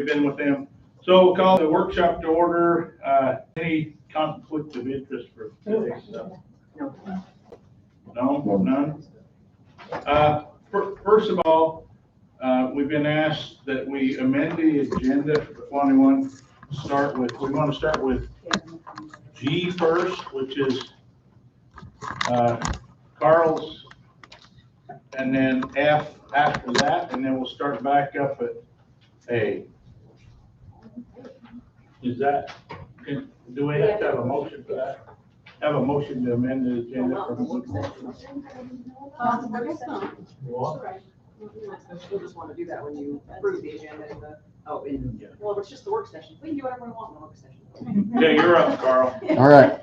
been with them. So we'll call the workshop to order. Any conflict of interest for today's stuff? No, none? First of all, we've been asked that we amend the agenda for 21. We want to start with G first, which is Carl's, and then F after that, and then we'll start back up at A. Is that, do we have to have a motion for that? Have a motion to amend the agenda from I guess not. what? We'll just want to do that when you approve the agenda and well, it's just the work session. We can do whatever we want in the work session. Yeah, you're up, Carl. All right.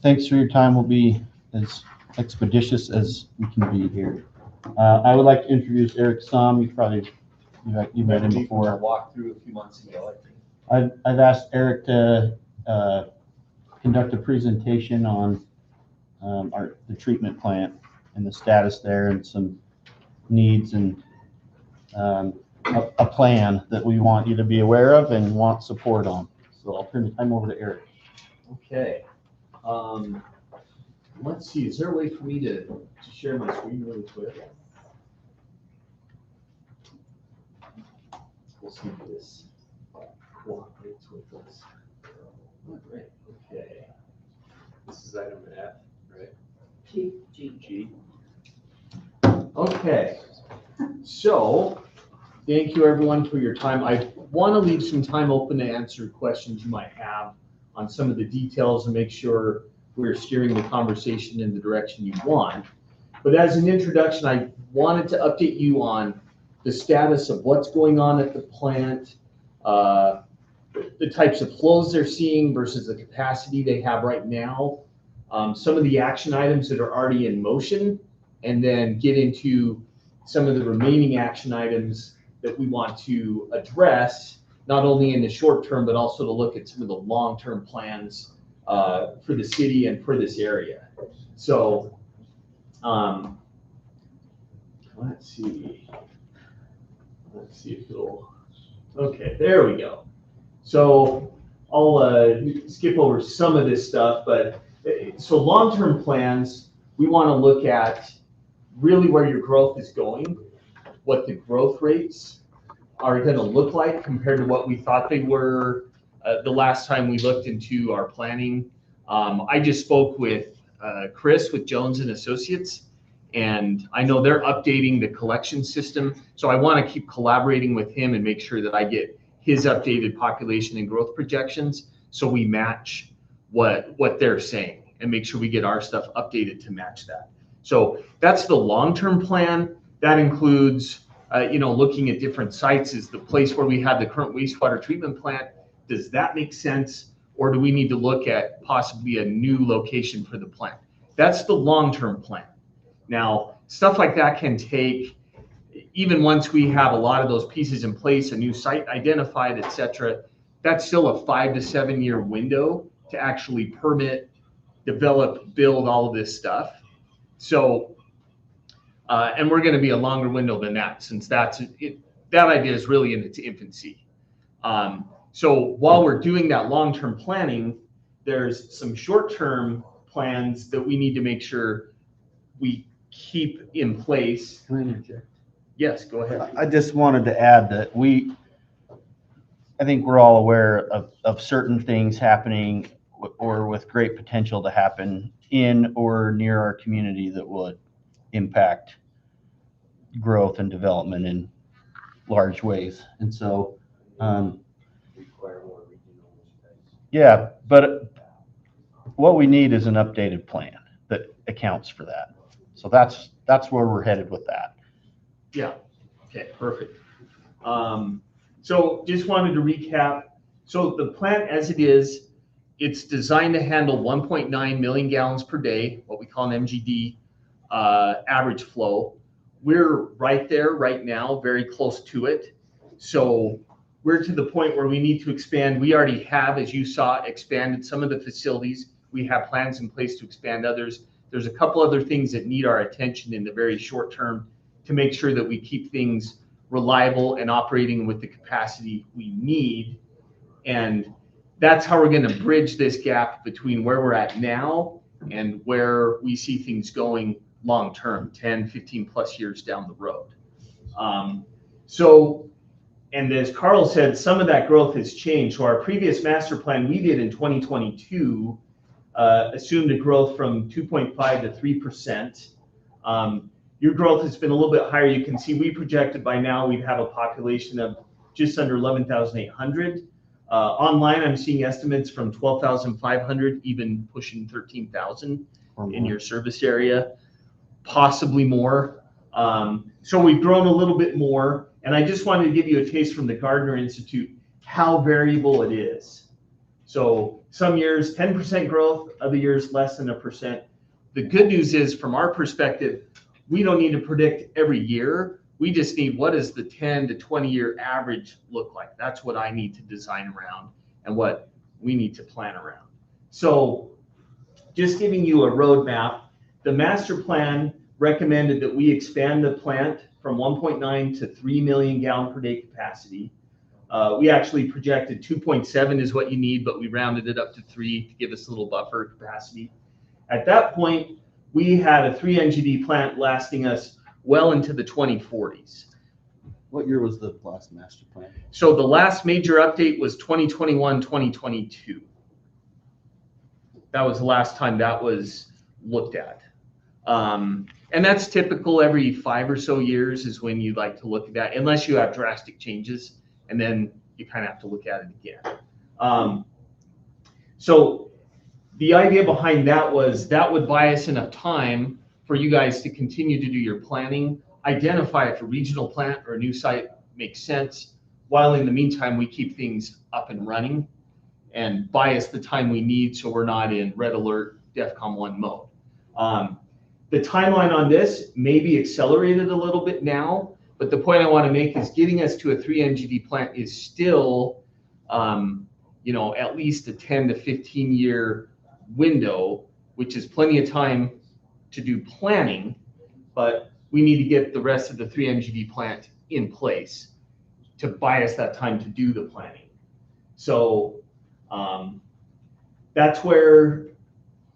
Thanks for your time. We'll be as expeditious as we can be here. I would like to introduce Eric Somm. You've met him before. Walked through a few months ago, I think. I've asked Eric to conduct a presentation on the treatment plant and the status there and some needs and a plan that we want you to be aware of and want support on. So I'll turn the time over to Eric. Okay. Let's see, is there a way for me to share my screen really quick? We'll see if this cooperates with us. Oh, great, okay. This is item F, right? G. Okay, so thank you everyone for your time. I want to leave some time open to answer questions you might have on some of the details and make sure we're steering the conversation in the direction you want. But as an introduction, I wanted to update you on the status of what's going on at the plant, the types of flows they're seeing versus the capacity they have right now, some of the action items that are already in motion, and then get into some of the remaining action items that we want to address, not only in the short term, but also to look at some of the long-term plans for the city and for this area. So let's see if it'll, okay, there we go. So I'll skip over some of this stuff, but so long-term plans, we want to look at really where your growth is going, what the growth rates are going to look like compared to what we thought they were the last time we looked into our planning. I just spoke with Chris with Jones and Associates, and I know they're updating the collection system. So I want to keep collaborating with him and make sure that I get his updated population and growth projections so we match what they're saying and make sure we get our stuff updated to match that. So that's the long-term plan. That includes looking at different sites. Is the place where we have the current wastewater treatment plant, does that make sense? Or do we need to look at possibly a new location for the plant? That's the long-term plan. Now, stuff like that can take, even once we have a lot of those pieces in place, a new site identified, et cetera, that's still a 5 to 7 year window to actually permit, develop, build all of this stuff. So, and we're going to be a longer window than that, since that idea is really in its infancy. So while we're doing that long-term planning, there's some short-term plans that we need to make sure we keep in place. Can I interject? Yes, go ahead. I just wanted to add that I think we're all aware of certain things happening or with great potential to happen in or near our community that would impact growth and development in large ways. And so, yeah, but what we need is an updated plan that accounts for that. So that's where we're headed with that. Yeah. Okay, perfect. So just wanted to recap. So the plant as it is, it's designed to handle 1.9 million gallons per day, what we call an MGD average flow. We're right there right now, very close to it. So we're to the point where we need to expand. We already have, as you saw, expanded some of the facilities. We have plans in place to expand others. There's a couple other things that need our attention in the very short term to make sure that we keep things reliable and operating with the capacity we need. And that's how we're going to bridge this gap between where we're at now and where we see things going long term, 10, 15 plus years down the road. And as Carl said, some of that growth has changed. So our previous master plan we did in 2022 assumed a growth from 2.5 to 3%. Your growth has been a little bit higher. You can see we projected by now we'd have a population of just under 11,800. Online, I'm seeing estimates from 12,500, even pushing 13,000 in your service area, possibly more. So we've grown a little bit more. And I just wanted to give you a taste from the Gardner Institute how variable it is. So some years 10% growth, other years less than 1%. The good news is, from our perspective, we don't need to predict every year. We just need, what does the 10 to 20 year average look like? That's what I need to design around and what we need to plan around. So just giving you a roadmap, the master plan recommended that we expand the plant from 1.9 to 3 million gallon per day capacity. We actually projected 2.7 is what you need, but we rounded it up to 3 to give us a little buffer capacity. At that point, we had a 3 NGD plant lasting us well into the 2040s. What year was the last master plan? So the last major update was 2021, 2022. That was the last time that was looked at. And that's typical. Every 5 or so years is when you'd like to look at that, unless you have drastic changes, and then you kind of have to look at it again. So the idea behind that was that would buy us enough time for you guys to continue to do your planning, identify if a regional plant or a new site makes sense, while in the meantime we keep things up and running, and buy us the time we need so we're not in red alert DEFCON 1 mode. The timeline on this may be accelerated a little bit now, but the point I want to make is getting us to a 3 NGD plant is still, at least a 10 to 15 year window, which is plenty of time to do planning, but we need to get the rest of the 3 NGD plant in place to buy us that time to do the planning. So that's where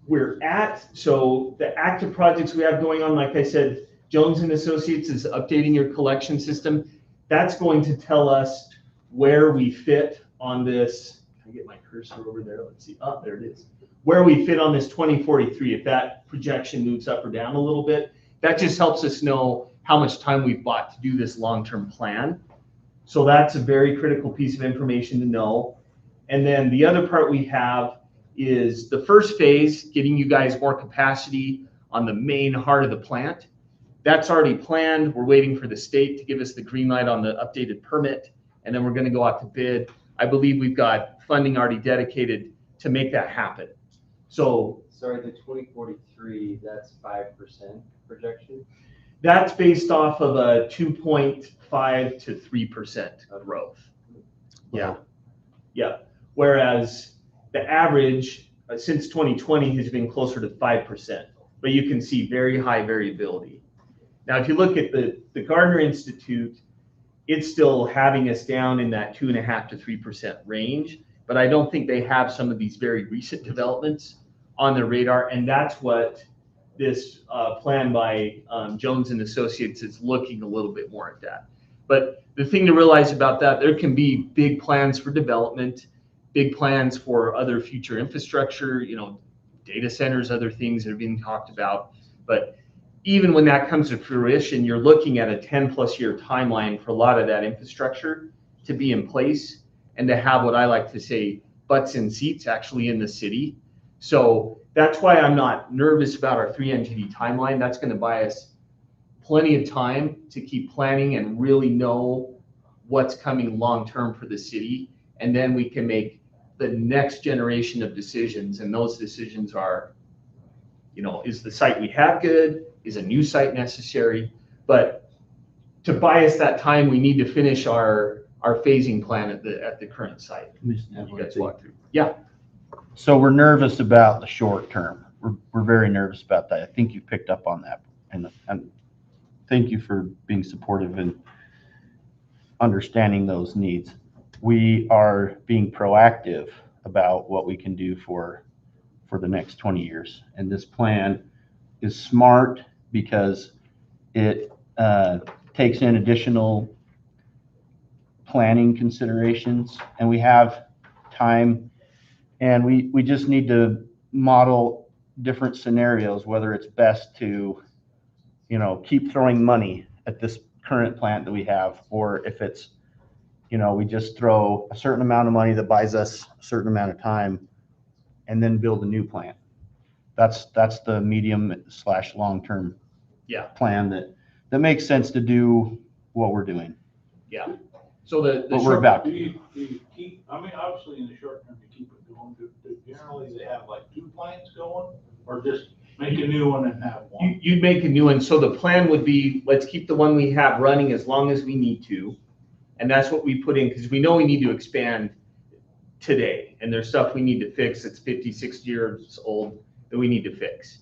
we're at. So the active projects we have going on, like I said, Jones and Associates is updating your collection system. That's going to tell us where we fit on this. Can I get my cursor over there? Let's see. Oh, there it is. Where we fit on this 2043, if that projection moves up or down a little bit, that just helps us know how much time we've bought to do this long-term plan. So that's a very critical piece of information to know. And then the other part we have is the first phase, getting you guys more capacity on the main heart of the plant. That's already planned. We're waiting for the state to give us the green light on the updated permit, and then we're going to go out to bid. I believe we've got funding already dedicated to make that happen. So sorry, the 2043, that's 5% projection? That's based off of a 2.5 to 3% growth. Yeah. Yeah. Whereas the average since 2020 has been closer to 5%, but you can see very high variability. Now, if you look at the Gardner Institute, it's still having us down in that 2.5 to 3% range, but I don't think they have some of these very recent developments on their radar, and that's what this plan by Jones and Associates is looking a little bit more at that. But the thing to realize about that, there can be big plans for development, big plans for other future infrastructure, data centers, other things that are being talked about. But even when that comes to fruition, you're looking at a 10+ year timeline for a lot of that infrastructure to be in place and to have what I like to say, butts in seats actually in the city. So that's why I'm not nervous about our 3 NGD timeline. That's going to buy us plenty of time to keep planning and really know what's coming long-term for the city. And then we can make the next generation of decisions. And those decisions are, is the site we have good? Is a new site necessary? But to buy us that time, we need to finish our phasing plan at the current site. You guys walk through. Yeah. So we're nervous about the short term. We're very nervous about that. I think you picked up on that, and thank you for being supportive understanding those needs. We are being proactive about what we can do for the next 20 years. And this plan is smart because it takes in additional planning considerations, and we have time, and we just need to model different scenarios, whether it's best to, keep throwing money at this current plant that we have, or if it's, we just throw a certain amount of money that buys us a certain amount of time and then build a new plant. That's the medium/long-term plan that makes sense to do what we're doing. So the What we're short, about. Do you keep, obviously in the short term, you keep it going, generally they have like 2 plants going, or just make a new one and have one? you'd make a new one. So the plan would be, let's keep the one we have running as long as we need to. And that's what we put in, because we know we need to expand today. And there's stuff we need to fix that's 56 years old that we need to fix.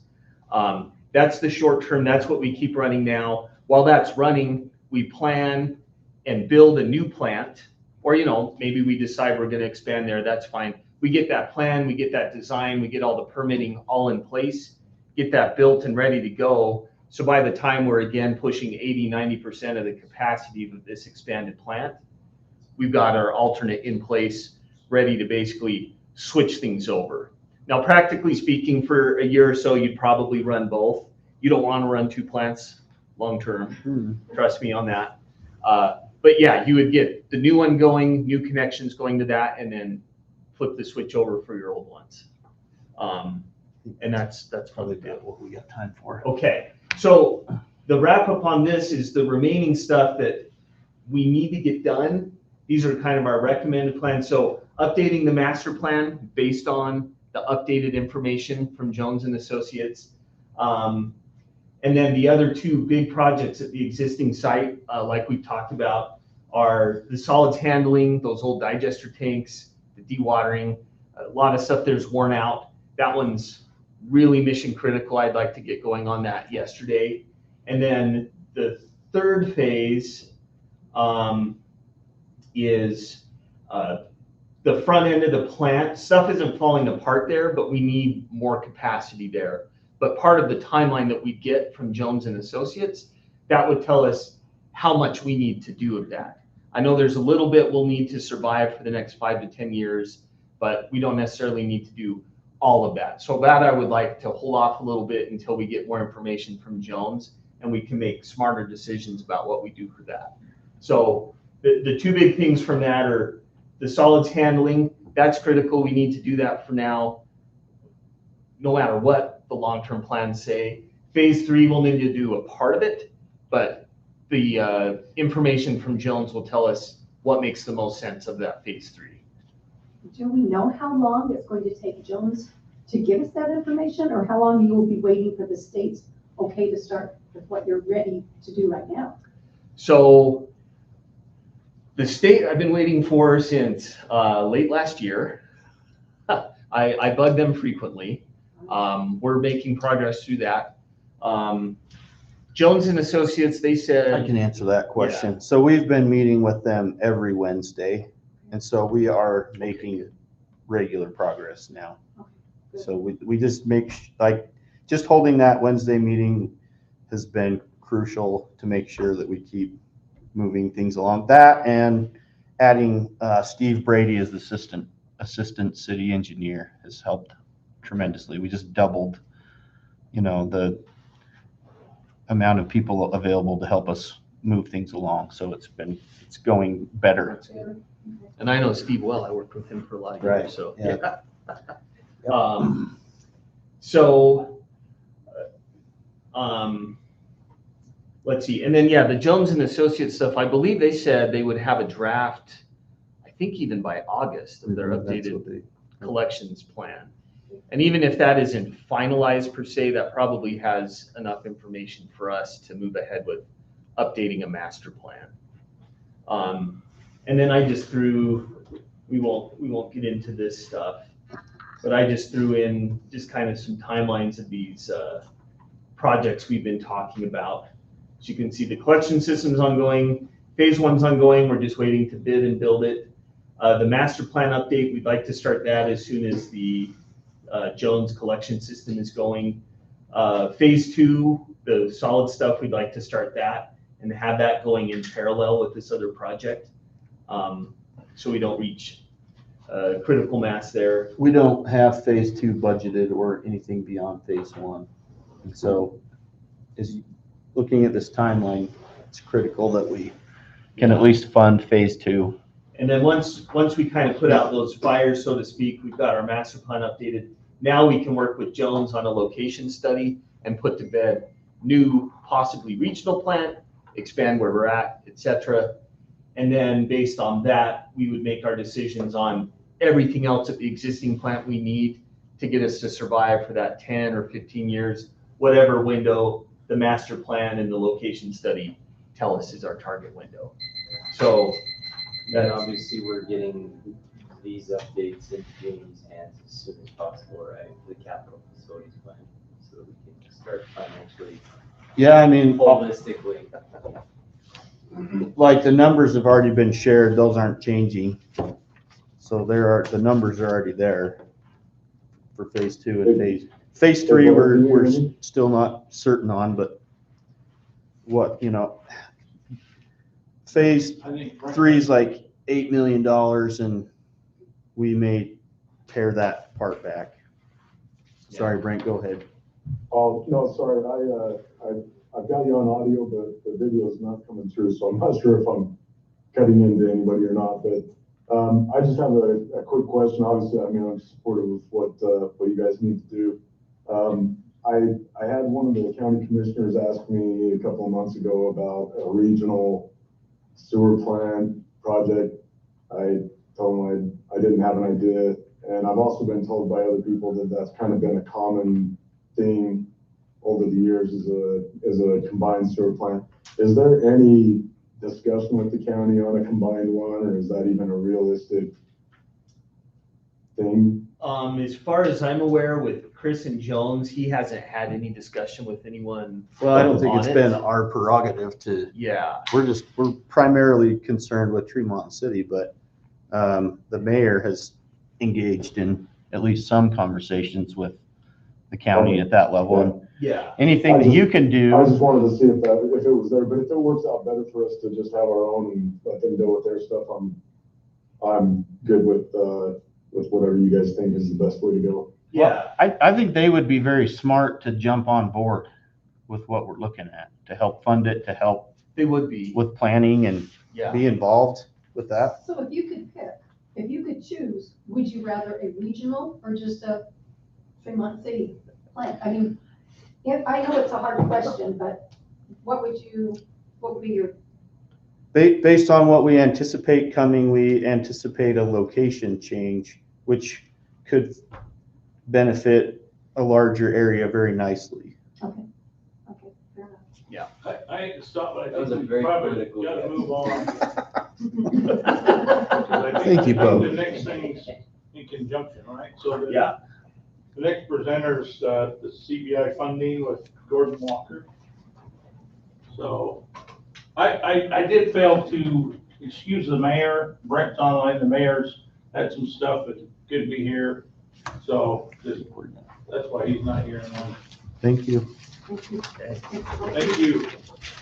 That's the short term. That's what we keep running now. While that's running, we plan and build a new plant, or, maybe we decide we're going to expand there. That's fine. We get that plan, we get that design, we get all the permitting all in place, get that built and ready to go. So by the time we're again pushing 80-90% of the capacity of this expanded plant, we've got our alternate in place, ready to basically switch things over. Now, practically speaking, for a year or so, you'd probably run both. You don't want to run 2 plants long-term. Trust me on that. But yeah, you would get the new one going, new connections going to that, and then flip the switch over for your old ones. And that's probably What we got time for. okay. So the wrap up on this is the remaining stuff that we need to get done. These are kind of our recommended plans. So updating the master plan based on the updated information from Jones and Associates. And then the other 2 big projects at the existing site, like we've talked about, are the solids handling, those old digester tanks, the dewatering. A lot of stuff there's worn out. That one's really mission critical. I'd like to get going on that yesterday. And then the third phase is the front end of the plant. Stuff isn't falling apart there, but we need more capacity there. But part of the timeline that we get from Jones and Associates, that would tell us how much we need to do of that. I know there's a little bit we'll need to survive for the next 5 to 10 years, but we don't necessarily need to do all of that. So that I would like to hold off a little bit until we get more information from Jones and we can make smarter decisions about what we do for that. So the 2 big things from that are the solids handling. That's critical. We need to do that for now, no matter what the long-term plans say. Phase 3, we'll need to do a part of it, but the information from Jones will tell us what makes the most sense of that phase 3. Do we know how long it's going to take Jones to give us that information, or how long you will be waiting for the state's okay to start with what you're ready to do right now? So the state I've been waiting for since late last year. I bug them frequently. We're making progress through that. Jones and Associates, they I said, can answer that question. So we've been meeting with them every Wednesday, and so we are making regular progress now. So we just just holding that Wednesday meeting has been crucial to make sure that we keep moving things along. That and adding Steve Brady as the assistant city engineer has helped tremendously. We just doubled, the amount of people available to help us move things along. So it's going better. and I know Steve well, I worked with him for a lot of years, Right, so. yeah. Let's see, and then, the Jones and Associates stuff, I believe they said they would have a draft, I think even by August, of their updated collections plan. And even if that isn't finalized per se, that probably has enough information for us to move ahead with updating a master plan. And then I just threw, we won't get into this stuff, but I just threw in just kind of some timelines of these projects we've been talking about. So you can see the collection system's ongoing, phase one's ongoing. We're just waiting to bid and build it. The master plan update, we'd like to start that as soon as the Jones collection system is going. Phase two, the solid stuff, we'd like to start that and have that going in parallel with this other project. So we don't reach critical mass there. We don't have phase two budgeted or anything beyond phase one. And so looking at this timeline, it's critical that we can at least fund phase two. And then once we kind of put out those fires, so to speak, we've got our master plan updated. Now we can work with Jones on a location study and put to bed new, possibly regional plant, expand where we're at, et cetera. And then based on that, we would make our decisions on everything else at the existing plant we need to get us to survive for that 10 or 15 years, whatever window the master plan and the location study tell us is our target window. So And obviously, we're getting these updates into Jamie's hands as soon as possible, right? The capital facilities plan, so that we can start financially, Yeah, I mean, holistically. like the numbers have already been shared, those aren't changing. So the numbers are already there for phase two and phase three, we're still not certain on, but phase I think. three is like $8 million and we may pare that part back. Sorry, Brent, go ahead. Oh, no, sorry, I've got you on audio, but the video is not coming through, so I'm not sure if I'm cutting into anybody or not, but I just have a quick question. Obviously, I mean, I'm supportive of what you guys need to do. I had one of the county commissioners ask me a couple of months ago about a regional sewer plant project. I told him I didn't have an idea, and I've also been told by other people that that's kind of been a common thing over the years as a combined sewer plant. Is there any discussion with the county on a combined one, or is that even a realistic thing? as far as I'm aware, with Chris and Jones, he hasn't had any discussion with anyone. Well, I don't think on it's it. been our prerogative to, Yeah, we're primarily concerned with Tremont City, but the mayor has engaged in at least some conversations with the county at that level. And yeah. anything that you can I do, just wanted to see if it was there, but if it works out better for us to just have our own and let them deal with their stuff, I'm good with whatever you guys think is the best way to go. Yeah, I think they would be very smart to jump on board with what we're looking at, to help fund it, to help they would be. with planning and Yeah. be involved with that. So if you could choose, would you rather a regional or just a Fremont City plant? I mean, I know it's a hard question, but what would be your, Based on what we anticipate coming, we anticipate a location change, which could benefit a larger area very nicely. okay, fair enough. I stopped, but I That was think a we very probably political gotta yes. move on. Thank you, Bo. The next thing's in conjunction, right? So Yeah. the next presenter's the CBI funding with Gordon Walker. So I did fail to excuse the mayor. Brent's online, the mayor's had some stuff that could be here. So that's why he's not here anymore. Thank you. Thank you.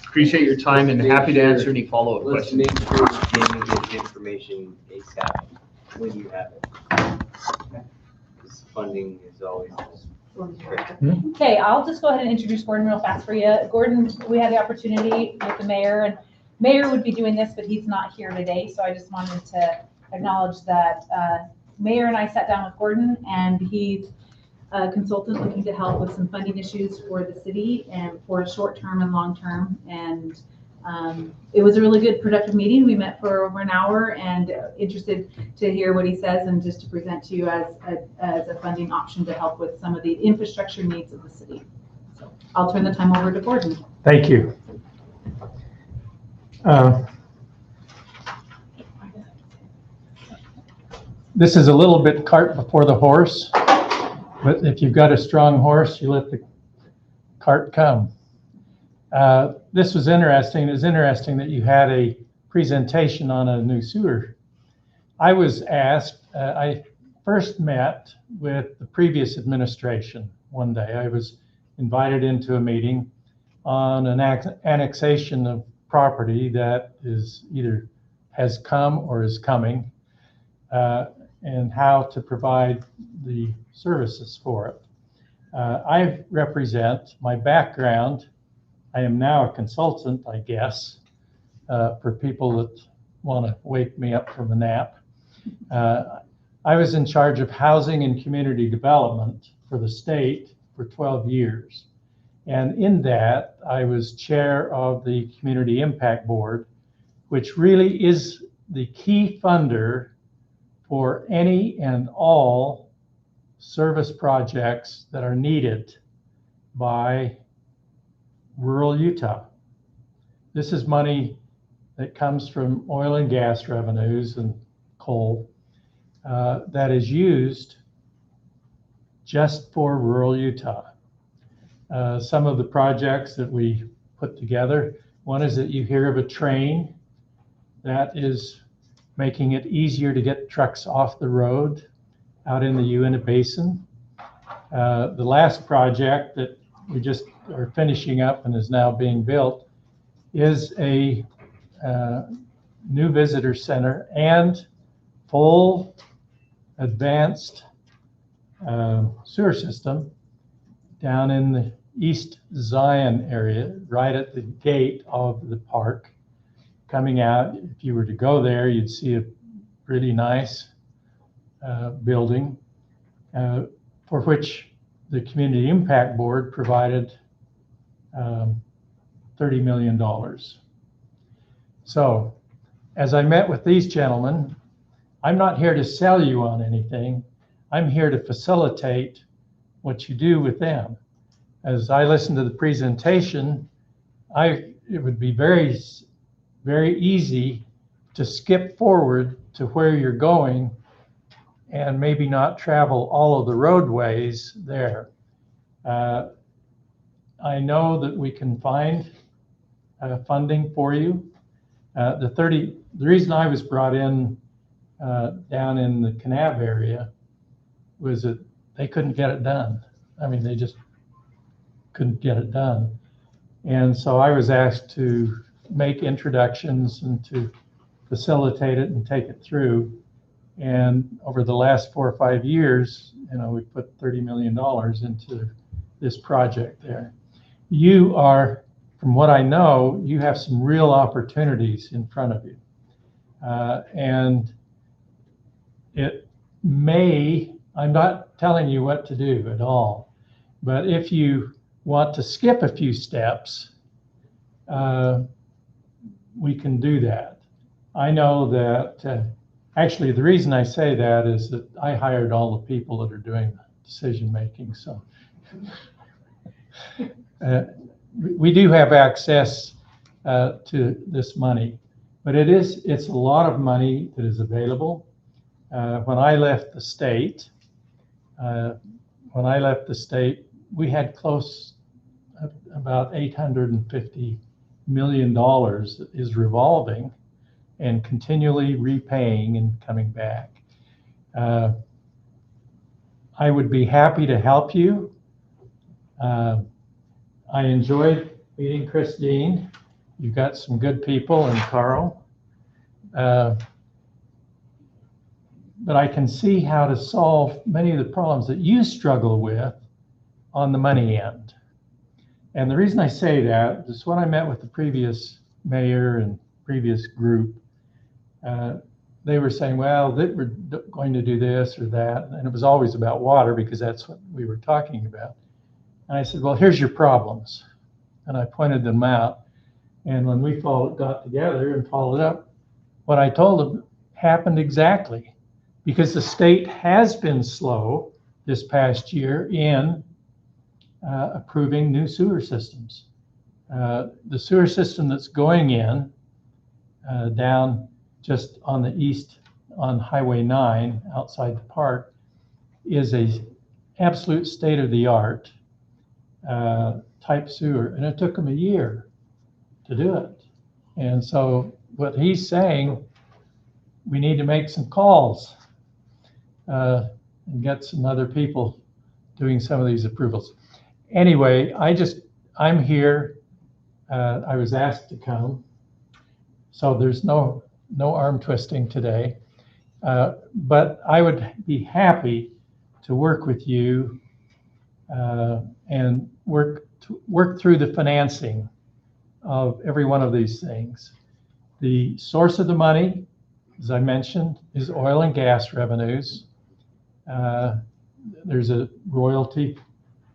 Appreciate your time and happy to answer any follow-up Let's questions. make sure Jamie gets information ASAP when you have it. Because funding is always Okay, I'll just go ahead and introduce Gordon real fast for you. Gordon, we had the opportunity with the mayor, and mayor would be doing this, but he's not here today, so I just wanted to acknowledge that mayor and I sat down with Gordon, and he's a consultant looking to help with some funding issues for the city and for short-term and long-term. And it was a really good, productive meeting. We met for over an hour, and interested to hear what he says and just to present to you as a funding option to help with some of the infrastructure needs of the city. So I'll turn the time over to Gordon. Thank you. This is a little bit cart before the horse, but if you've got a strong horse, you let the cart come. This was interesting. It was interesting that you had a presentation on a new sewer. I was asked, I first met with the previous administration one day. I was invited into a meeting on an annexation of property that is either has come or is coming, and how to provide the services for it. I represent my background. I am now a consultant, I guess, for people that want to wake me up from a nap. I was in charge of housing and community development for the state for 12 years. And in that, I was chair of the Community Impact Board, which really is the key funder for any and all service projects that are needed by rural Utah. This is money that comes from oil and gas revenues and coal that is used just for rural Utah. Some of the projects that we put together, one is that you hear of a train that is making it easier to get trucks off the road out in the Uinta Basin. The last project that we just are finishing up and is now being built is a new visitor center and full advanced sewer system down in the East Zion area, right at the gate of the park. Coming out, if you were to go there, you'd see a really nice building for which the Community Impact Board provided $30 million. So as I met with these gentlemen, I'm not here to sell you on anything. I'm here to facilitate what you do with them. As I listened to the presentation, it would be very, very easy to skip forward to where you're going and maybe not travel all of the roadways there. I know that we can find funding for you. The reason I was brought in down in the Kanab area was that they couldn't get it done. I mean, they just couldn't get it done. And so I was asked to make introductions and to facilitate it and take it through. And over the last 4 or 5 years, we put $30 million into this project there. You are, from what I know, you have some real opportunities in front of you. And it may, I'm not telling you what to do at all, but if you want to skip a few steps, we can do that. I know that, actually the reason I say that is that I hired all the people that are doing the decision making. So we do have access to this money, but it's a lot of money that is available. When I left the state, we had about $850 million that is revolving and continually repaying and coming back. I would be happy to help you. I enjoyed meeting Christine. You've got some good people, and Carl. But I can see how to solve many of the problems that you struggle with on the money end. And the reason I say that is when I met with the previous mayor and previous group, they were saying, well, they were going to do this or that. And it was always about water because that's what we were talking about. And I said, well, here's your problems. And I pointed them out. And when we got together and followed up, what I told them happened exactly. Because the state has been slow this past year in approving new sewer systems. The sewer system that's going in down just on the east on Highway 9 outside the park is a absolute state-of-the-art type sewer, and it took them a year to do it. And so what he's saying, we need to make some calls and get some other people doing some of these approvals. Anyway, I'm here. I was asked to come, so there's no arm twisting today. But I would be happy to work with you and work through the financing of every one of these things. The source of the money, as I mentioned, is oil and gas revenues. There's a royalty,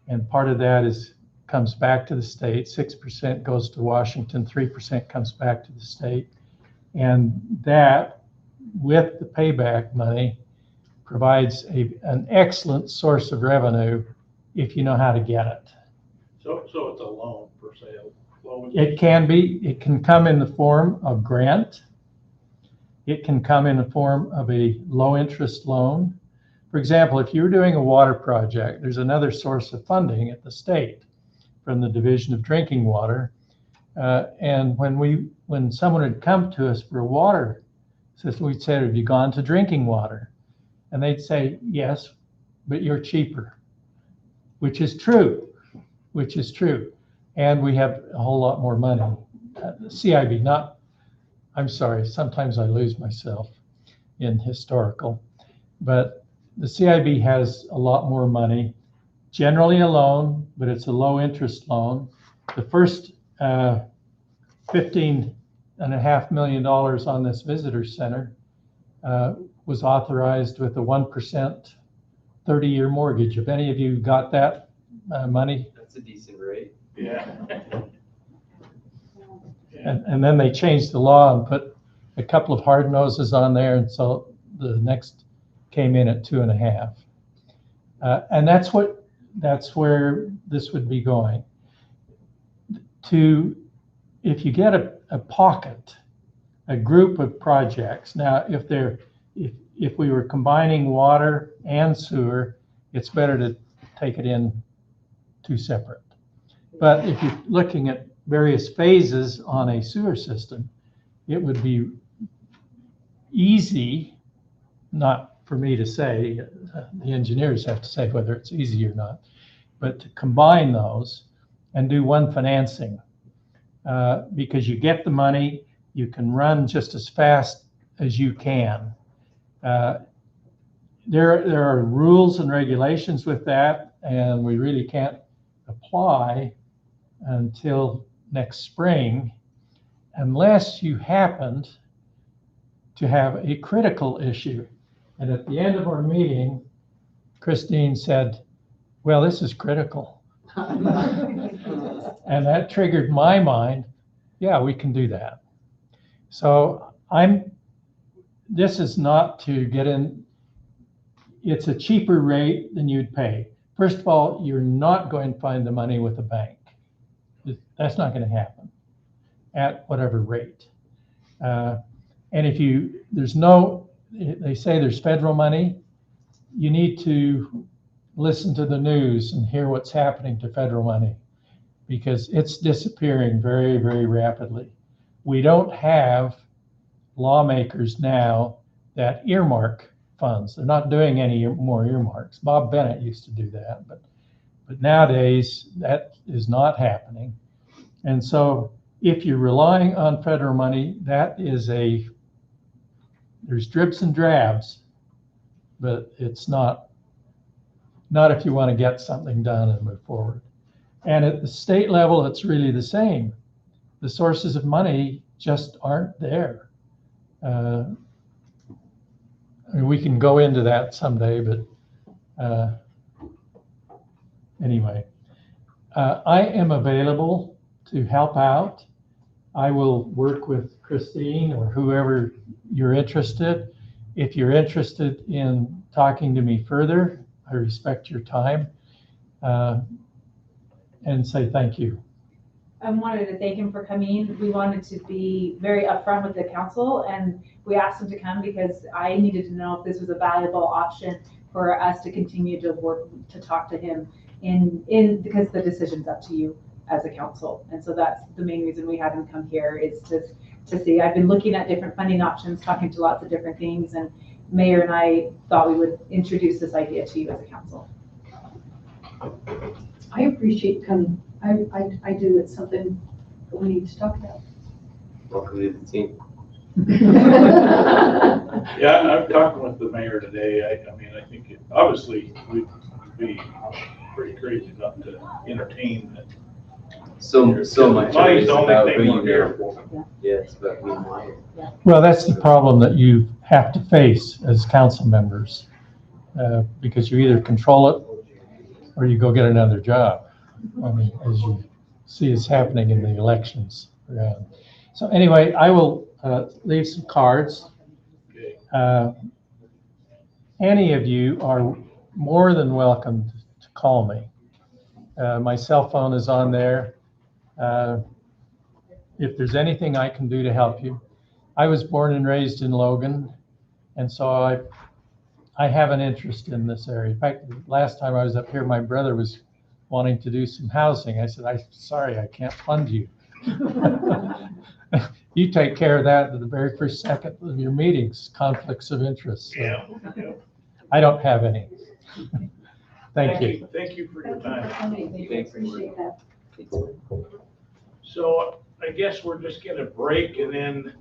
and part of that comes back to the state. 6% goes to Washington, 3% comes back to the state. And that, with the payback money, provides an excellent source of revenue if you know how to get it. So it's a loan per se. It can come in the form of grant. It can come in the form of a low interest loan. For example, if you're doing a water project, there's another source of funding at the state from the Division of Drinking Water. And when someone would come to us for a water system, we'd say, have you gone to drinking water? And they'd say, yes, but you're cheaper, which is true. And we have a whole lot more money. CIB, I'm sorry, sometimes I lose myself in historical, but the CIB has a lot more money, generally a loan, but it's a low interest loan. The first $15.5 million on this visitor center was authorized with a 1% 30-year mortgage. If any of you got that money? That's a decent rate. Yeah. And then they changed the law and put a couple of hard noses on there, and so the next came in at 2.5. And that's where this would be going. If you get a pocket, a group of projects. Now, if we were combining water and sewer, it's better to take it in two separate. But if you're looking at various phases on a sewer system, it would be easy, not for me to say, the engineers have to say whether it's easy or not, but to combine those and do one financing. Because you get the money, you can run just as fast as you can. There are rules and regulations with that, and we really can't apply until next spring unless you happened to have a critical issue. And at the end of our meeting, Christine said, well, this is critical. And that triggered my mind, yeah, we can do that. So this is not to get in, it's a cheaper rate than you'd pay. First of all, you're not going to find the money with a bank. That's not going to happen at whatever rate. And they say there's federal money, you need to listen to the news and hear what's happening to federal money, because it's disappearing very, very rapidly. We don't have lawmakers now that earmark funds. They're not doing any more earmarks. Bob Bennett used to do that, but nowadays that is not happening. And so if you're relying on federal money, there's dribs and drabs, but it's not if you want to get something done and move forward. And at the state level, it's really the same. The sources of money just aren't there. We can go into that someday, but anyway, I am available to help out. I will work with Christine or whoever you're interested. If you're interested in talking to me further, I respect your time and say thank you. I wanted to thank him for coming. We wanted to be very upfront with the council, and we asked him to come because I needed to know if this was a valuable option for us to continue to work, to talk to him because the decision's up to you as a council. And so that's the main reason we had him come here, is to to see. I've been looking at different funding options, talking to lots of different things, and Mayor and I thought we would introduce this idea to you as a council. I appreciate coming. I do. It's something that we need to talk about. Welcome to the team. Yeah, I'm talking with the mayor today. I mean, I think obviously we'd be pretty crazy not to entertain it. So much of Money's it the is only about thing who you we're here know. for. Yeah, it's about who you know. Well, that's the problem that you have to face as council members, because you either control it or you go get another job. I mean, as you see is happening in the elections. So anyway, I will leave some cards. Okay. Any of you are more than welcome to call me. My cell phone is on there. If there's anything I can do to help you. I was born and raised in Logan, and so I have an interest in this area. In fact, last time I was up here, my brother was wanting to do some housing. I said, sorry, I can't fund you. You take care of that at the very first second of your meetings, conflicts of interest. So Yeah. I don't have any. Thank you. Thank you for your time. Thanks. Appreciate that. So I guess we're just gonna break and then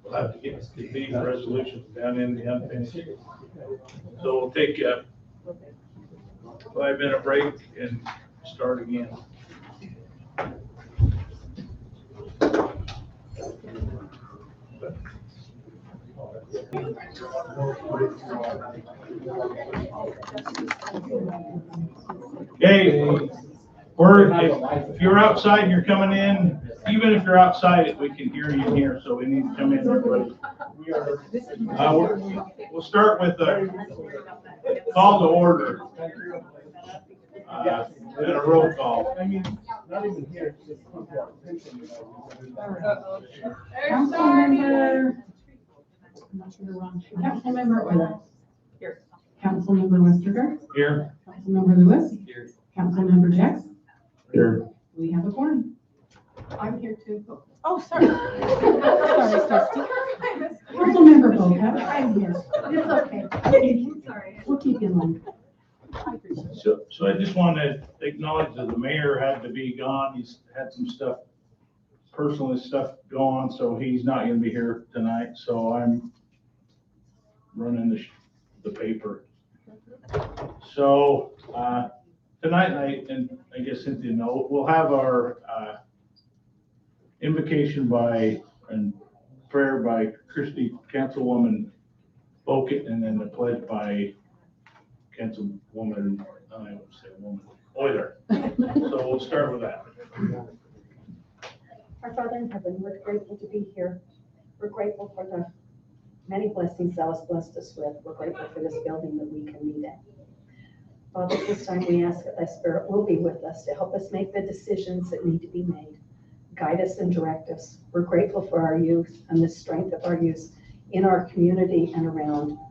we'll have to get these resolutions down in the unfinished. So we'll take a 5-minute break and start again. Okay, if you're outside and you're coming in, even if you're outside, we can hear you here, so we need to come in, everybody. We'll start with a call to order. And a roll call. Councilmember Euler. Here. Councilmember Westergaard. Here. Councilmember Lewis. Here. Councilmember Jex. Here. We have a quorum. I'm here too. Oh, sorry. Sorry, Christie. Councilmember Bowcup. I'm here. It's okay. Sorry. We'll keep you in line. So I just want to acknowledge that the mayor had to be gone. He's had some stuff, personal stuff go on, so he's not gonna be here tonight, so I'm running the paper. So, tonight, and I guess Cynthia knows, we'll have our, invocation and prayer by Christie, Councilwoman Boket, and then the pledge by Councilwoman, I won't say woman, Euler. So we'll start with that. Our Father in heaven, we're grateful to be here. We're grateful for the many blessings thou hast blessed us with. We're grateful for this building that we can meet in. Father, this time we ask that thy spirit will be with us to help us make the decisions that need to be made. Guide us and direct us. We're grateful for our youth and the strength of our youth in our community and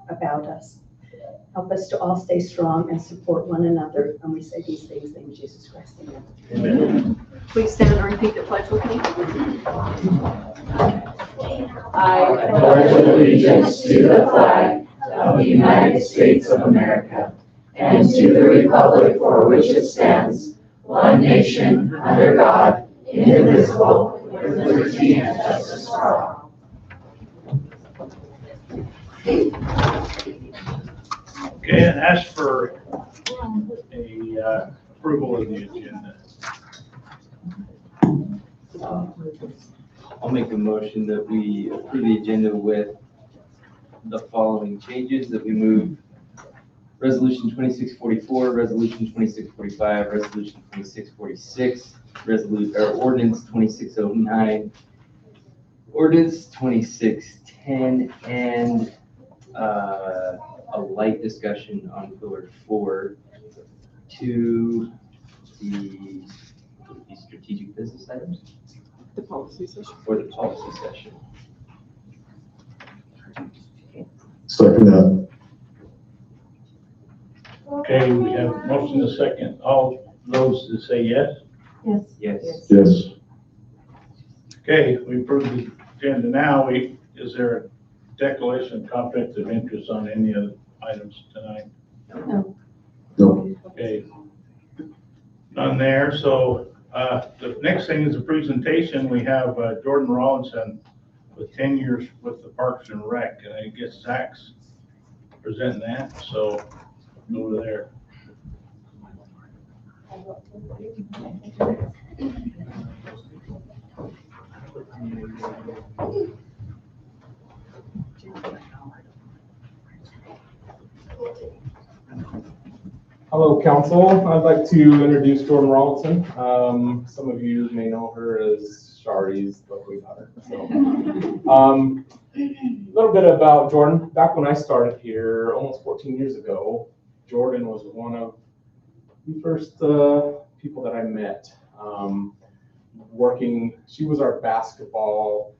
about us. Help us to all stay strong and support one another. And we say these things in Jesus Christ. Amen. Amen. Please stand and repeat the pledge with me. I pledge allegiance to the flag of the United States of America and to the republic for which it stands, one nation, under God, indivisible, with liberty and justice for all. Okay, and ask for a approval of the agenda. I'll make a motion that we approve the agenda with the following changes, that we move Resolution 2644, Resolution 2645, Resolution 2646, Ordinance 2609, Ordinance 2610, and a light discussion on Pillar 4 to the strategic business items The policy session. for the policy session. Second that. Okay, we have motion to second. All those that say yes? Yes. Yes. Yes. Okay, we approved the agenda. Now, is there a declaration of conflict of interest on any of the items tonight? No. Okay. None there, so, the next thing is a presentation. We have, Jordan Rawlinson with 10 years with the Parks and Rec, and I guess Zach's presenting that, so over there. Hello, council. I'd like to introduce Jordan Rawlinson. Some of you may know her as Shari's lovely daughter. So, a little bit about Jordan. Back when I started here almost 14 years ago, Jordan was one of the first people that I met. She was our basketball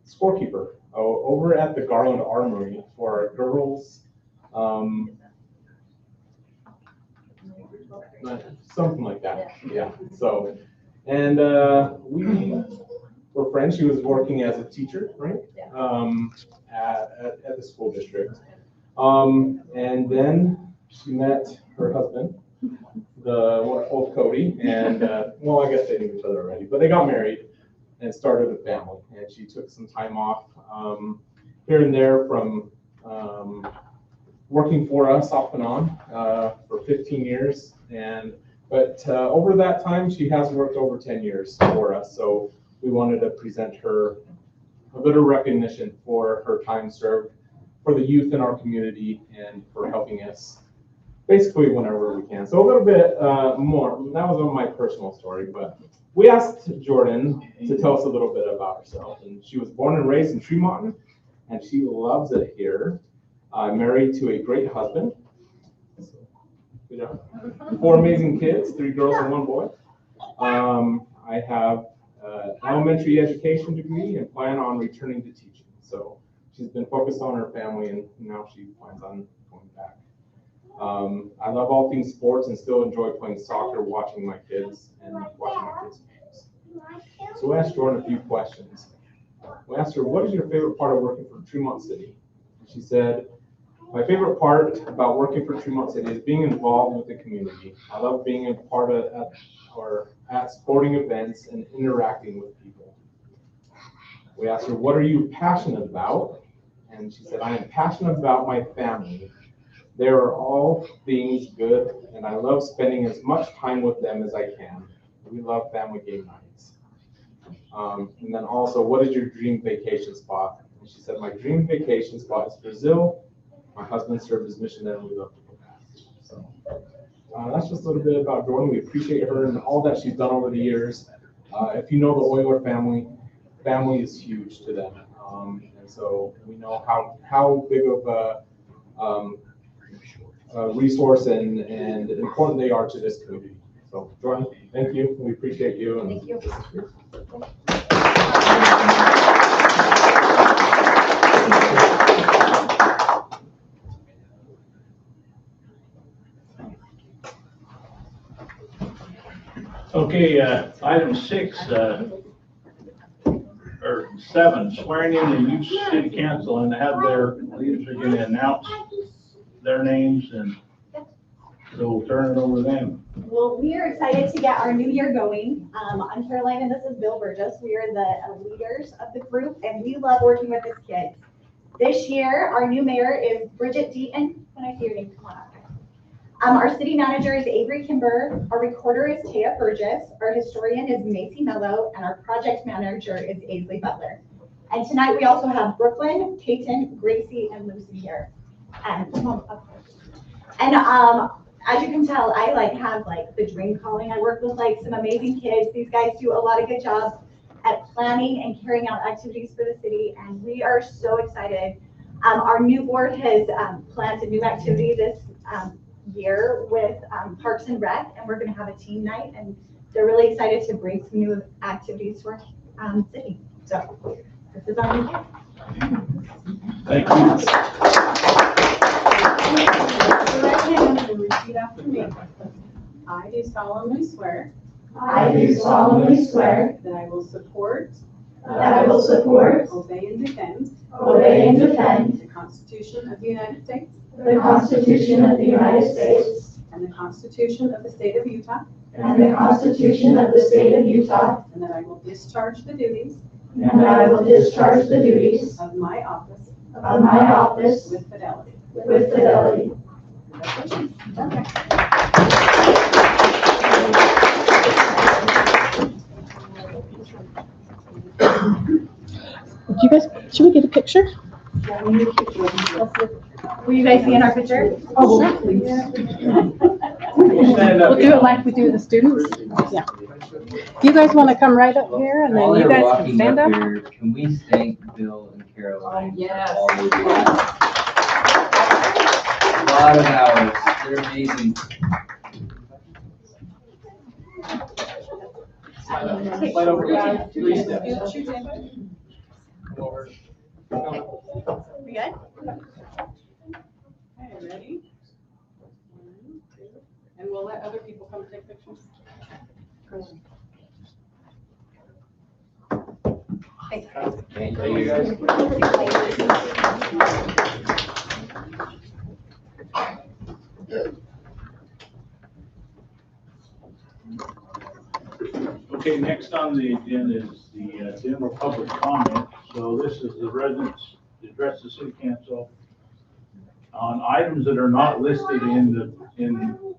scorekeeper over at the Garland Armory for our girls. Something like that, yeah. So, and we were friends. She was working as a teacher, right? At the school district. And then she met her husband, the wonderful Cody, and well, I guess they knew each other already, but they got married and started a family. And she took some time off here and there from working for us off and on for 15 years. But over that time, she has worked over 10 years for us. So we wanted to present her a bit of recognition for her time served for the youth in our community and for helping us basically whenever we can. So a little bit more, that was on my personal story, but we asked Jordan to tell us a little bit about herself. And she was born and raised in Tremont, and she loves it here. Married to a great husband. You know, 4 amazing kids, 3 girls and 1 boy. I have an elementary education degree and plan on returning to teaching. So she's been focused on her family, and now she plans on going back. I love all things sports and still enjoy playing soccer, watching my kids, and watching my kids' games. So we asked Jordan a few questions. We asked her, what is your favorite part of working for Tremont City? And she said, my favorite part about working for Tremont City is being involved with the community. I love being a part of at sporting events and interacting with people. We asked her, what are you passionate about? And she said, I am passionate about my family. They are all things good, and I love spending as much time with them as I can. We love family game nights. And then also, what is your dream vacation spot? And she said, my dream vacation spot is Brazil. My husband served as missionary, and we love to go back. So that's just a little bit about Jordan. We appreciate her and all that she's done over the years. If you know the Euler family is huge to them. And so we know how big of a resource and important they are to this community. So Jordan, thank you. We appreciate you. And thank you. Okay, item 6, or 7, swearing in the youth city council, and have their leaders are going to announce their names, and so we'll turn it over to them. Well, we are excited to get our new year going. I'm Caroline, and this is Bill Burgess. We are the leaders of the group, and we love working with this kids. This year, our new mayor is Bridget Deaton. When I see your name, come on up. Our city manager is Avery Kimber. Our recorder is Taya Burgess. Our historian is Macy Mello, and our project manager is Aisley Butler. And tonight we also have Brooklyn, Peyton, Gracie, and Lucy here. And as you can tell, I have the dream calling. I work with some amazing kids. These guys do a lot of good jobs at planning and carrying out activities for the city, and we are so excited. Our new board has planned a new activity this year with Parks and Rec, and we're going to have a team night, and they're really excited to bring some new activities to our city. So this is our new year. Thank you. Repeat after me. I do solemnly swear. I do solemnly swear that I will support that I will support, obey, and defend obey, and defend the Constitution of the United States the Constitution of the United States and the Constitution of the State of Utah, and the Constitution of the State of Utah, and that I will discharge the duties and that I will discharge the duties of my office of my office with fidelity. with fidelity. Do you guys, should we get a picture? Will you guys be in our picture? Oh, please. We'll do it like we do the students. Yeah. Do you guys want to come right up here and then While you they're guys can walking stand up? here, can we thank Bill and Caroline? Yes. for all they do? A lot of hours, they're amazing. Slide over to 3 steps. Come over. We good? Okay, ready? 1, 2, and we'll let other people come take pictures. Thank you, guys. Okay, next on the agenda is the general public comment. So this is the residents address the city council on items that are not listed in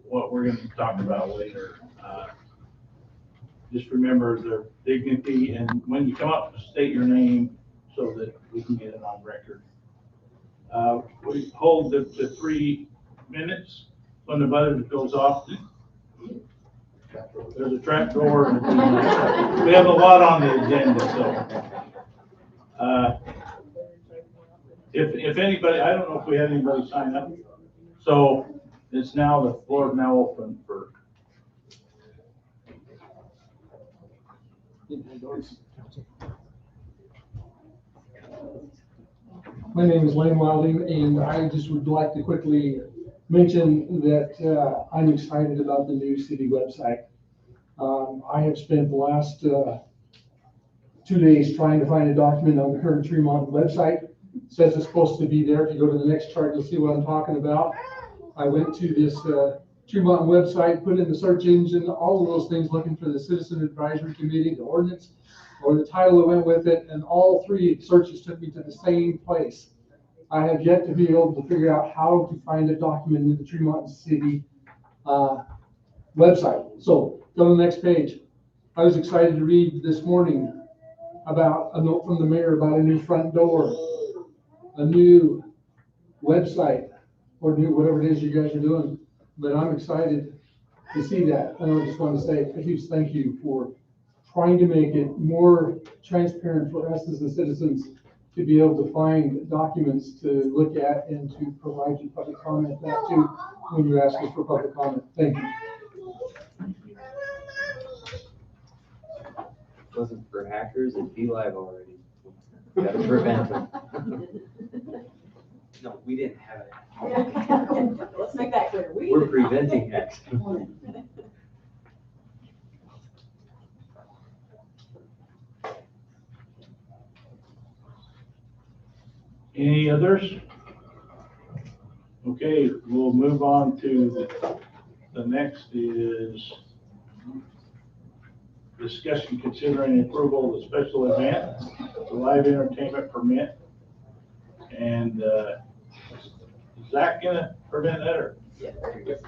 what we're going to talk about later. Just remember their dignity, and when you come up, state your name so that we can get it on record. We hold the 3 minutes. When the buzzer goes off, there's a trap door. We have a lot on the agenda, so. If anybody, I don't know if we had anybody sign up. So it's now, the floor is now open for. My name is Lane Wilding, and I just would like to quickly mention that I'm excited about the new city website. I have spent the last 2 days trying to find a document on the current Tremont website. It says it's supposed to be there. If you go to the next chart, you'll see what I'm talking about. I went to this Tremont website, put in the search engine, all of those things, looking for the Citizen Advisory Committee, the ordinance, or the title that went with it, and all 3 searches took me to the same place. I have yet to be able to figure out how to find a document in the Tremont City website. So go to the next page. I was excited to read this morning about a note from the mayor about a new front door, a new website, or new whatever it is you guys are doing. But I'm excited to see that. And I just want to say a huge thank you for trying to make it more transparent for us as the citizens to be able to find documents to look at and to provide you public comment that too when you ask us for public comment. Thank you. If it wasn't for hackers, it'd be live already. Gotta prevent them. No, we didn't have it. Let's make that clear. We're preventing hacks. Any others? Okay, we'll move on to the next is discussion considering approval of the special event, the live entertainment permit. And is Zach gonna present that or? Yeah, very good.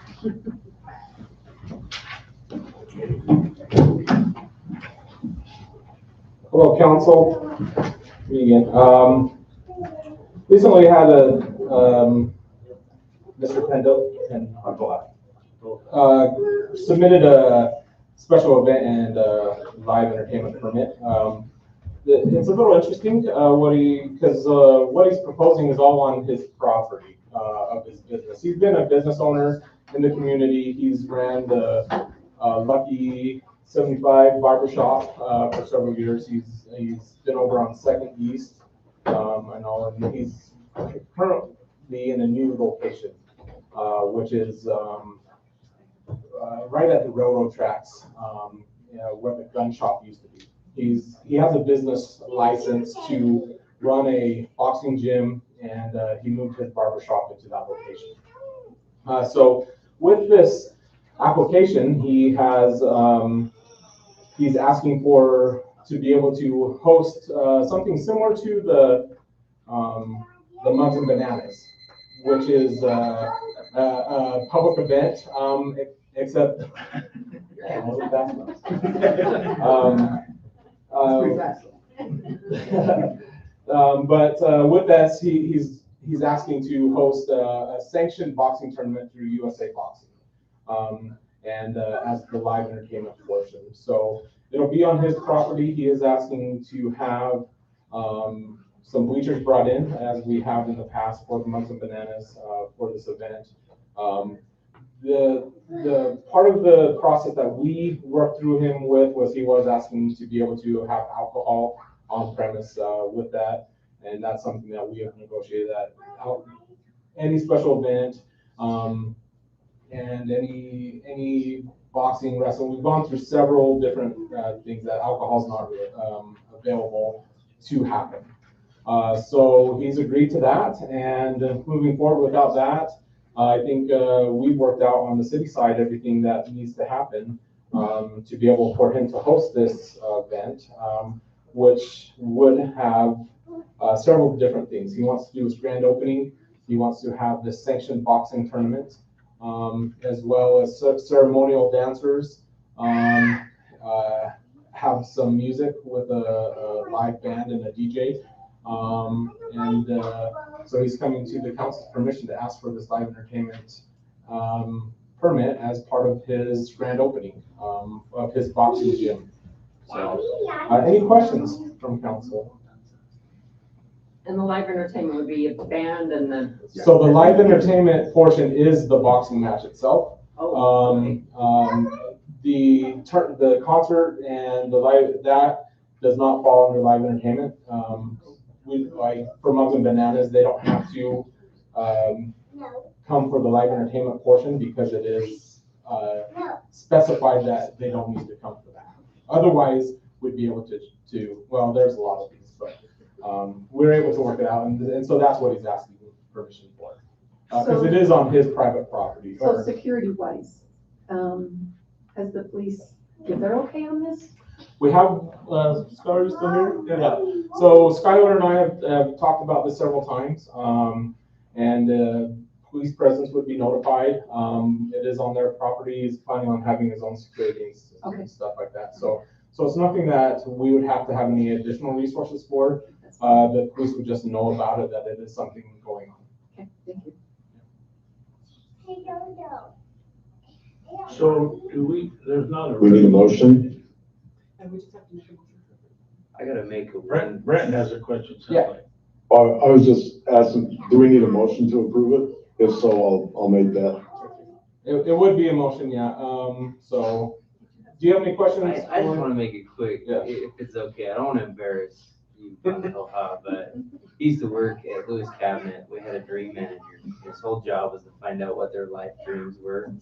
Hello, council. Me again. Recently had a, Mr. Pendle, submitted a special event and live entertainment permit. It's a little interesting, what he's proposing is all on his property, of his business. He's been a business owner in the community. He's ran the Lucky 75 barbershop for several years. He's been over on 2nd East. And he's currently in a new location, which is right at the railroad tracks, where the gun shop used to be. he has a business license to run a boxing gym, and he moved his barber shop into that location. So with this application, he has he's asking to be able to host something similar to the Mugs and Bananas, which is a public event, except but with this, he's asking to host a sanctioned boxing tournament through USA Boxing, and as the live entertainment portion. So it'll be on his property. He is asking to have some bleachers brought in, as we have in the past for the Mugs and Bananas for this event. The part of the process that we worked through him with was he was asking to be able to have alcohol on premise with that, and that's something that we have negotiated that out. Any special event and any boxing, wrestling, we've gone through several different things that alcohol is not available to happen. So he's agreed to that, and moving forward without that, I think we've worked out on the city side everything that needs to happen to be able for him to host this event, which would have several different things. He wants to do his grand opening. He wants to have this sanctioned boxing tournament, as well as ceremonial dancers, have some music with a live band and a DJ. So he's coming to the council's permission to ask for this live entertainment permit as part of his grand opening of his boxing gym. So, any questions from council? And the live entertainment would be a band and then. So the live entertainment portion is the boxing match itself. Okay. The concert and the live, that does not fall under live entertainment. We, like for Mugs and Bananas, they don't have to come for the live entertainment portion because it is specified that they don't need to come for that. Otherwise, we'd be able to well, there's a lot of these, but we're able to work it out, and so that's what he's asking permission for, because it is on his private property. So security-wise, has the police give their okay on this? We have, Skylar, still here? Yeah. So Skylar and I have talked about this several times, and police presence would be notified. It is on their property. He's planning on having his own security and stuff like that. So it's nothing that we would have to have any additional resources for. The police would just know about it, that it is something going on. Okay, thank you. So there's not a. We need a motion? I gotta make a. Brent has a question. Yeah. I was just asking, do we need a motion to approve it? If so, I'll make that. It would be a motion, yeah. So, do you have any questions? I just want to make it quick, Yeah. if it's okay. I don't want to embarrass you, but he used to work at Lewis Cabinet. We had a dream manager. His whole job was to find out what their life dreams were.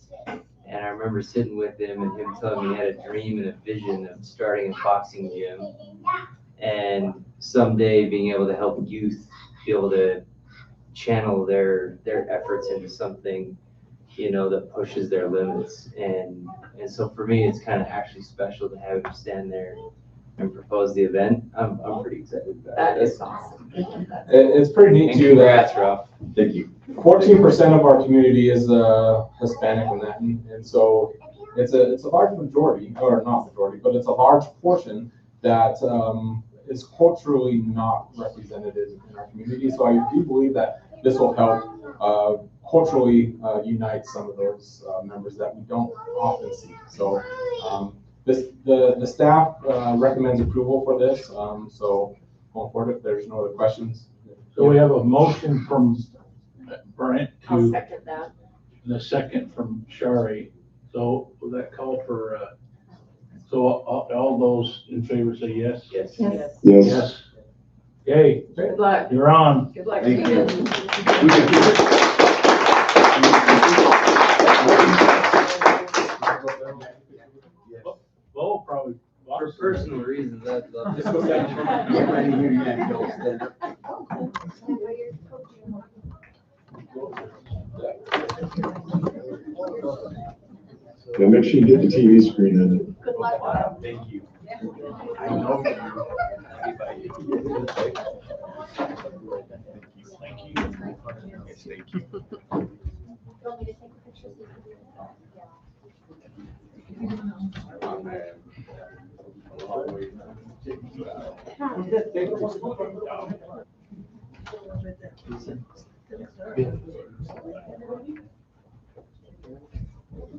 And I remember sitting with him and him telling me he had a dream and a vision of starting a boxing gym. And someday being able to help youth be able to channel their efforts into something, that pushes their limits. And so for me, it's kind of actually special to have him stand there and propose the event. I'm pretty excited about That it. is awesome. It's pretty neat And too. congrats, Ralph. Thank you. 14% of our community is Hispanic in that, and so it's a large majority, or not majority, but it's a large portion that is culturally not represented in our community. So I do believe that this will help culturally unite some of those members that we don't often see. So the staff recommends approval for this. So going forward, if there's no other questions. So we have a motion from Brent I'll to, second that. and a second from Shari. So will that call for, so all those in favor say yes? Yes. Yes. Yes. Yes. Yay, Good luck. you're on. Good luck. Thank you. Bo probably. For personal reasons, Just go stand. Get ready, here you go, stand up. Yeah, make sure you get the TV screen in it. Good luck. Thank you. I know. Thank you. Want me to take a picture?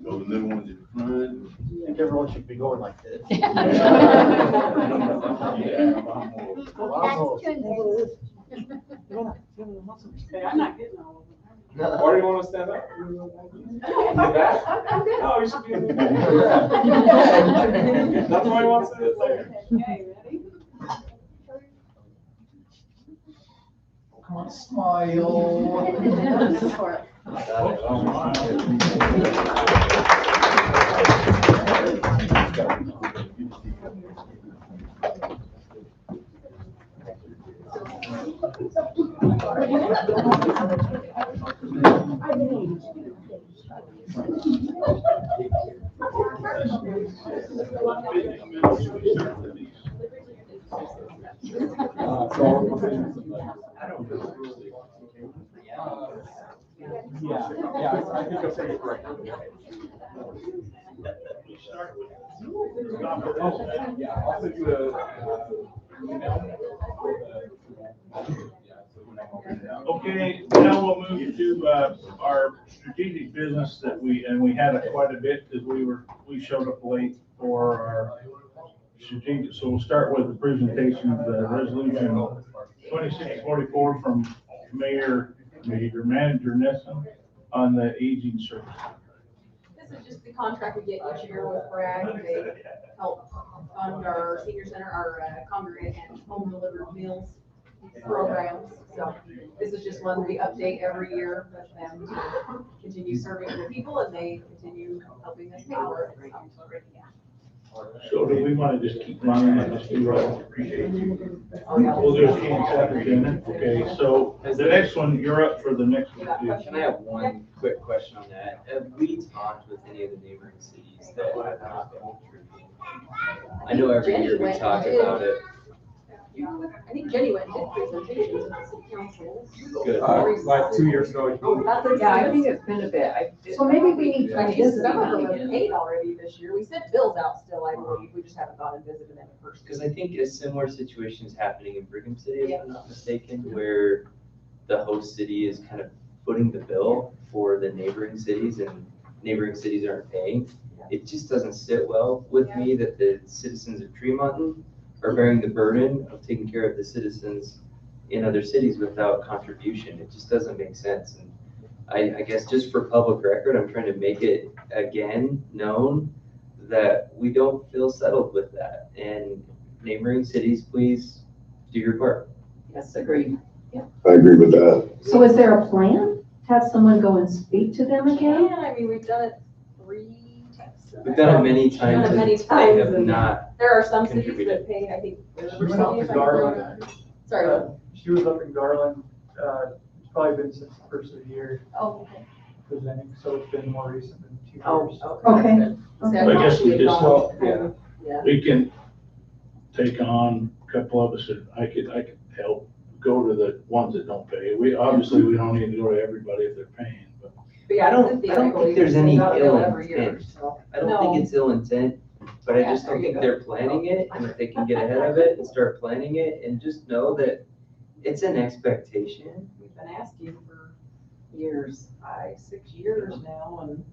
Go the middle ones in front. I think everyone should be going like this. I'm not getting all of them. Why do you want to stand up? In the back? No, you should be in the back. That's why he wants to sit there. Okay, ready? Come on, smile. This is for it. Yeah, I think I'll say it correct. Yeah, I'll send you Okay, now we'll move to, our strategic business that we had quite a bit because we showed up late for our strategic, so we'll start with the presentation of the resolution 2644 from Manager Nissen on the aging service. This is just the contract we get each year with Bragg. They help fund our senior center, our congregate and home delivered meals programs. So this is just one we update every year with them to continue serving the people and they continue helping us pay for it. So do we want to just keep running and just do right? We'll do a consent agenda. Okay, so the next one, you're up for the next one. Can I have one quick question on that? Have we talked with any of the neighboring cities that have not been contributing? I know every year we talk about it. I think Jenny went and did presentations at the city council. Good. Like 2 years ago. Yeah, I think it's been a bit. So maybe we need to I think visit some of them them have again. paid already this year. We sent bills out still, I believe. We just haven't gone and visited them in person. Because I think a similar situation is happening in Brigham City, if I'm not mistaken, where the host city is kind of footing the bill for the neighboring cities and neighboring cities aren't paying. It just doesn't sit well with me that the citizens of Tremonton are bearing the burden of taking care of the citizens in other cities without contribution. It just doesn't make sense. And I guess just for public record, I'm trying to make it again known that we don't feel settled with that. And neighboring cities, please do your part. Yes, agreed. I agree with that. So is there a plan? Have someone go and speak to them again? Yeah, I mean, we've done it 3 times. We've done it many times Many and they times, have and not. There are some cities contributed. that pay, I think. She went up to Garland. Sorry. She was up in Garland, it's probably been since the first of the year Oh, okay. presenting, so it's been more recent than 2 Oh, years. Okay. I guess we just, Yeah. we can take on a couple of us that I could help go to the ones that don't pay. We don't need to go to everybody if they're paying, but. But yeah, I don't think there's any ill every year, intent. so. I don't think it's ill intent, but I Yeah, just don't there you think go. they're planning it. And if they can get ahead of it and start planning it and just know that it's an expectation. We've been asking for years, 5, 6 years now, and.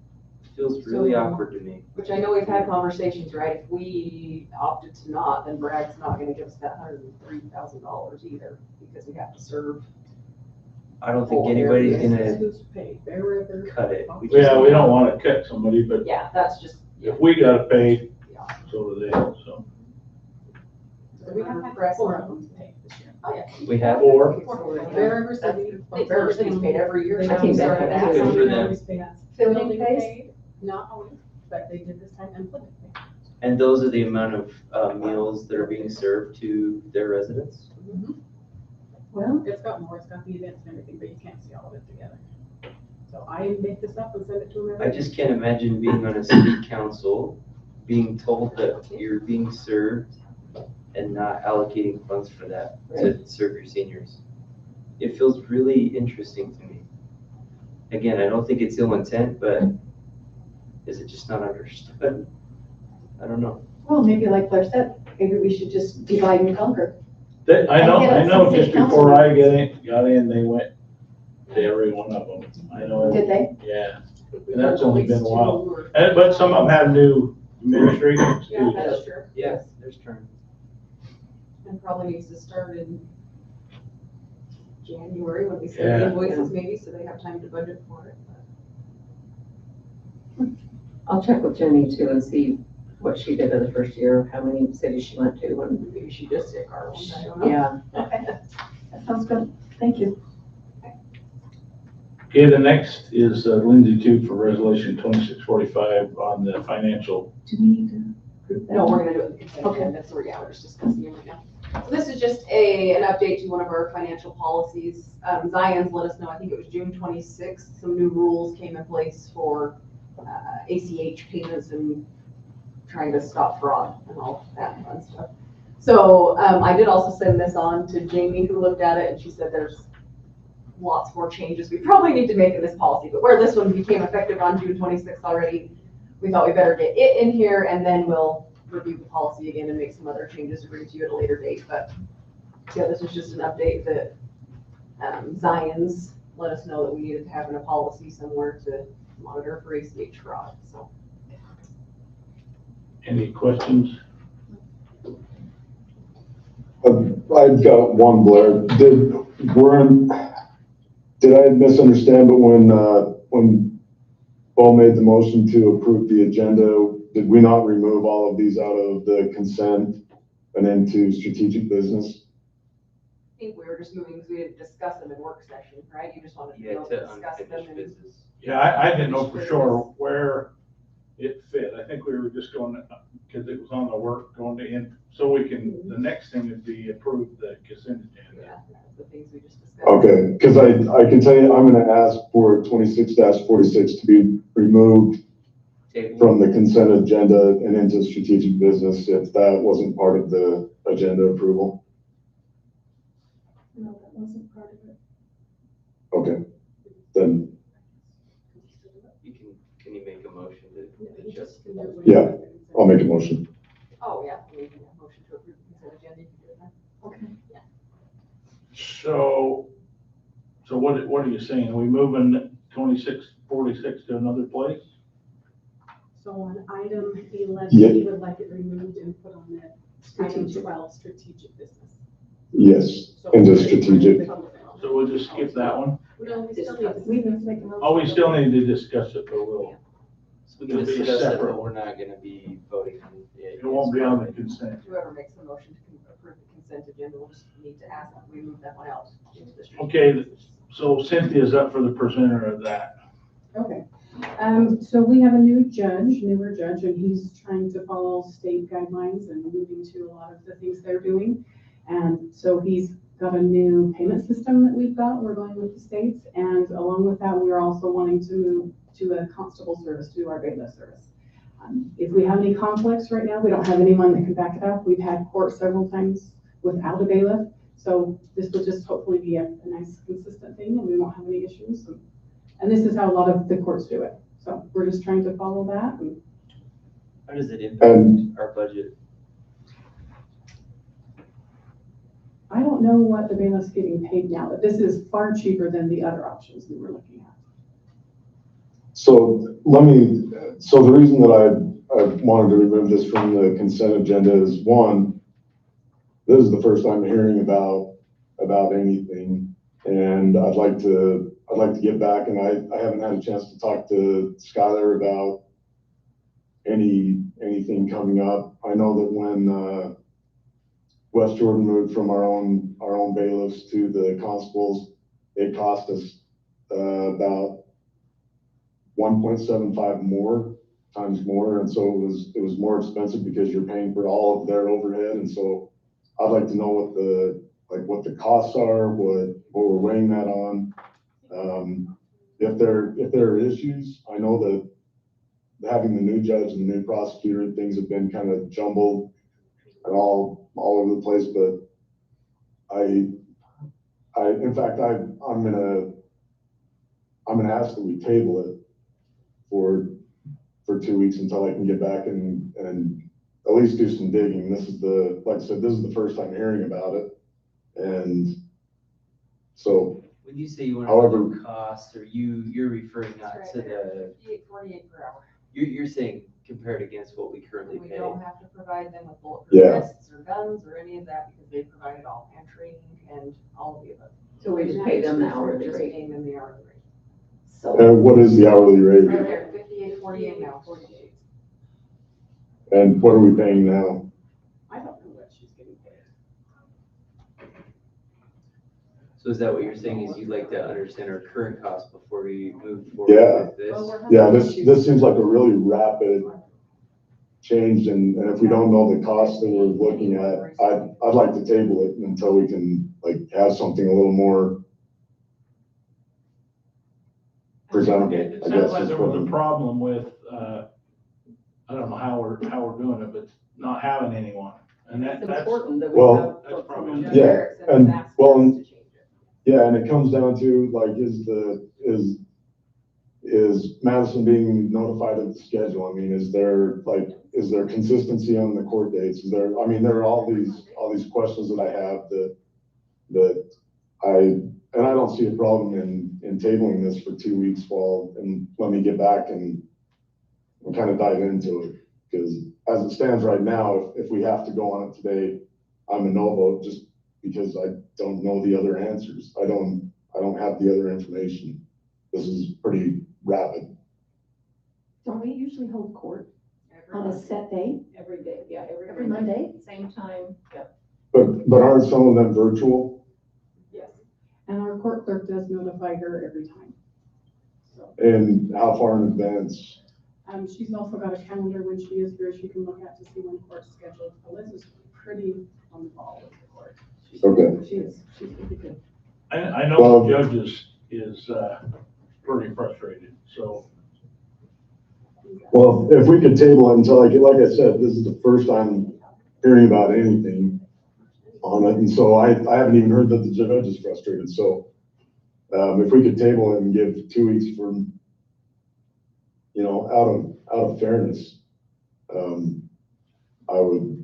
It feels really So- awkward to me. Which I know we've had conversations, right? If we opted to not, then Bragg's not gonna give us that $103,000 either, because we have to serve. I don't think anybody's gonna Who's paid, Bear River. cut it. We don't want to cut somebody, but Yeah, that's just, if we gotta pay, Yeah. so do they, so. we have had 4 of them paid this year. Oh, yeah. We have. Or, Bear River City, Bear River City's paid every year. I came back and Good for them. Filming Building phase? paid, not always, but they did this time and Plymouth paid. And those are the amount of meals that are being served to their residents? Well, It's got more, it's got the events and everything, but you can't see all of it together. So I make this up and send it to them every I day. just can't imagine being on a city council, being told that you're being served and not allocating funds for that to serve your seniors. It feels really interesting to me. Again, I don't think it's ill intent, but is it just not understood? I don't know. Well, maybe like Blair said, maybe we should just divide and conquer. I know, And get some just city before council I got in, they went to every one of them. I know. Did they? Yeah, and that's only been a while. But some of them have new administrators Yeah, too. that's true. Yes, there's turn. And probably needs to start in January when we send Yeah. the invoices maybe, so they have time to budget for it. I'll check with Jenny too and see what she did in the first year, how many cities she went to, and Maybe she just did Carl's, I don't know. yeah. Okay, that sounds good. Thank you. Okay, the next is Lindsay too for resolution 2645 on the financial. Do we need to approve that? No, we're gonna do it in the consent agenda, so yeah, we're just discussing it right now. So this is just an update to one of our financial policies. Zion's let us know, I think it was June 26th, some new rules came in place for ACH payments and trying to stop fraud and all that fun stuff. So I did also send this on to Jamie, who looked at it, and she said there's lots more changes we probably need to make in this policy, but where this one became effective on June 26th already, we thought we better get it in here, and then we'll review the policy again and make some other changes to bring to you at a later date. But yeah, this was just an update that Zion's let us know that we needed to have in a policy somewhere to monitor for ACH fraud, so. Any questions? I've got one, Blair. Did I misunderstand, but when Bo made the motion to approve the agenda, did we not remove all of these out of the consent and into strategic business? I think we were just moving because we didn't discuss them in work session, right? You just wanted to be Yeah, able to to discuss them unfinished and. business. Yeah, I didn't know for sure where it fit. I think we were just going, because it was on the work, going to end, so we can, the next thing would be approve the consent agenda. Yeah, that's the things we just discussed. Okay, because I can tell you, I'm gonna ask for 26-46 to be removed from the consent agenda and into strategic business if that wasn't part of the agenda approval. No, that wasn't part of it. Okay, then, Can you make a motion to adjust? yeah, I'll make a motion. Oh, yeah, we need a motion to approve the consent agenda. You can do it then. Okay. Yeah. So what are you saying? Are we moving 2646 to another place? So on item 11, Yeah. you would like it removed and put on the item 12, strategic business. Yes, So into strategic. So we'll just skip that one? No, we still need to. We need to make a motion. Oh, we still need to discuss it, but we'll, So we can It'll be discuss it, separate. but we're not gonna be voting on it. it won't be on the consent. Whoever makes the motion to approve the consent agenda, we'll just need to ask that we move that one out into the. Okay, so Cynthia's up for the presenter of that. Okay, so we have a newer judge, and he's trying to follow state guidelines and moving to a lot of the things they're doing. And so he's got a new payment system that we're going with the states, and along with that, we're also wanting to move to a constable service, to our bailiff service. If we have any conflicts right now, we don't have anyone that can back it up. We've had court several times without a bailiff, so this will just hopefully be a nice consistent thing, and we won't have any issues. And this is how a lot of the courts do it. So we're just trying to follow that. And How does it impact our budget? I don't know what the bailiff's getting paid now, but this is far cheaper than the other options we were looking at. So the reason that I wanted to remove this from the consent agenda is, one, this is the first I'm hearing about anything, and I'd like to get back, and I haven't had a chance to talk to Skylar about anything coming up. I know that when West Jordan moved from our own bailiffs to the constables, it cost us about 1.75 more times more, and so it was more expensive because you're paying for all of their overhead, and so I'd like to know what the costs are, what we're weighing that on. If there are issues, I know that having the new judge and the new prosecutor, things have been kind of jumbled and all over the place, but in fact, I'm gonna ask that we table it for 2 weeks until I can get back and at least do some digging. Like I said, this is the first time hearing about it. And so, When you say you want however, to do costs, or you're referring not to the, 48 per hour. you're saying compared against what we currently We pay? don't have to provide them with bulletproof Yeah. vests or guns or any of that because they provide it all, and training and all of the above. So we just pay them the hourly Just rate. paying them the hourly rate. So, what is the hourly rate? Right there, 58.48 now, 48. And what are we paying now? I don't know what she's getting paid. So is that what you're saying, is you'd like to understand our current costs before we move forward Yeah. with this? Yeah, this seems like a really rapid change, and if we don't know the costs that we're looking at, I'd like to table it until we can have something a little more presentable, It I sounds guess. like is there what was a I'm- problem with, I don't know how we're doing it, but not having anyone. And it's that's, important that we Well, have. that's probably- Judge Yeah, Erickson and- has asked well, us and- to change it. Yeah, and it comes down to is Madison being notified of the schedule? I mean, is there consistency on the court dates? There are all these questions that I have that I don't see a problem in tabling this for 2 weeks and let me get back and kind of dive into it. Because as it stands right now, if we have to go on it today, I'm a no vote just because I don't know the other answers. I don't have the other information. This is pretty rapid. Don't we usually hold court Every on a Monday. set day? Every day, yeah, Every Monday? Same time. Yep. But aren't some of them virtual? Yes. And our court clerk does notify her every time. So, And how far in advance? she's also got a calendar when she is here, she can look at to see when court's scheduled. Liz is pretty on the ball with the court. Okay. She's pretty good. I know the judge is pretty frustrated, so. Well, if we could table it until, like I said, this is the first I'm hearing about anything on it, and so I haven't even heard that the judge is frustrated, so if we could table it and give 2 weeks for, out of fairness, I would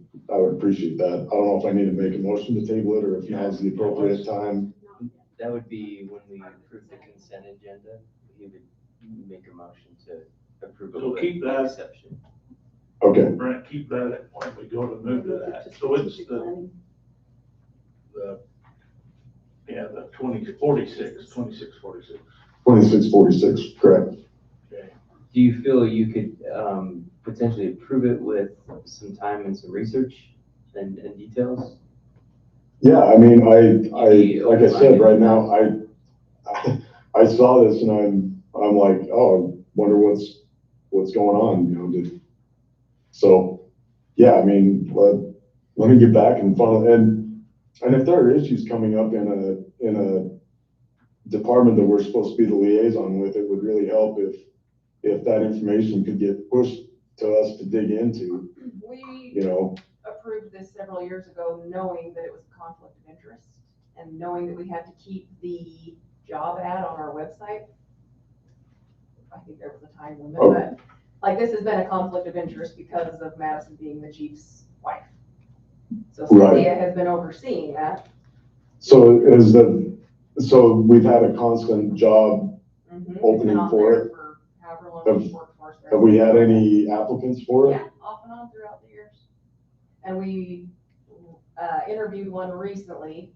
appreciate that. I don't know if I need to make a motion to table it, or if now's the appropriate time. That would be when we approve the consent agenda, we would make a motion to approve it So with keep that. exception. Okay, Brent, keep that when we go to move to that. So it's the 2646. 2646, correct. Okay. Do you feel you could potentially approve it with some time and some research and details? Yeah, I mean, like I said, right now, I saw this and I'm like, oh, wonder what's going on, so, yeah, I mean, let me get back and follow, and if there are issues coming up in a department that we're supposed to be the liaison with, it would really help if that information could get pushed to us to dig into, We you approved this several years ago, knowing that it was a conflict of interest and knowing that we had to keep the job ad on our website. I think there was a time limit, but like this has been a conflict of interest because of Madison being the chief's wife. So Right. Cynthia has been overseeing that. So so we've had a constant job It's opening been on for there it? for however long we've worked for us. Have we had any applicants for it? Yeah, off and on throughout the years. And we interviewed one recently,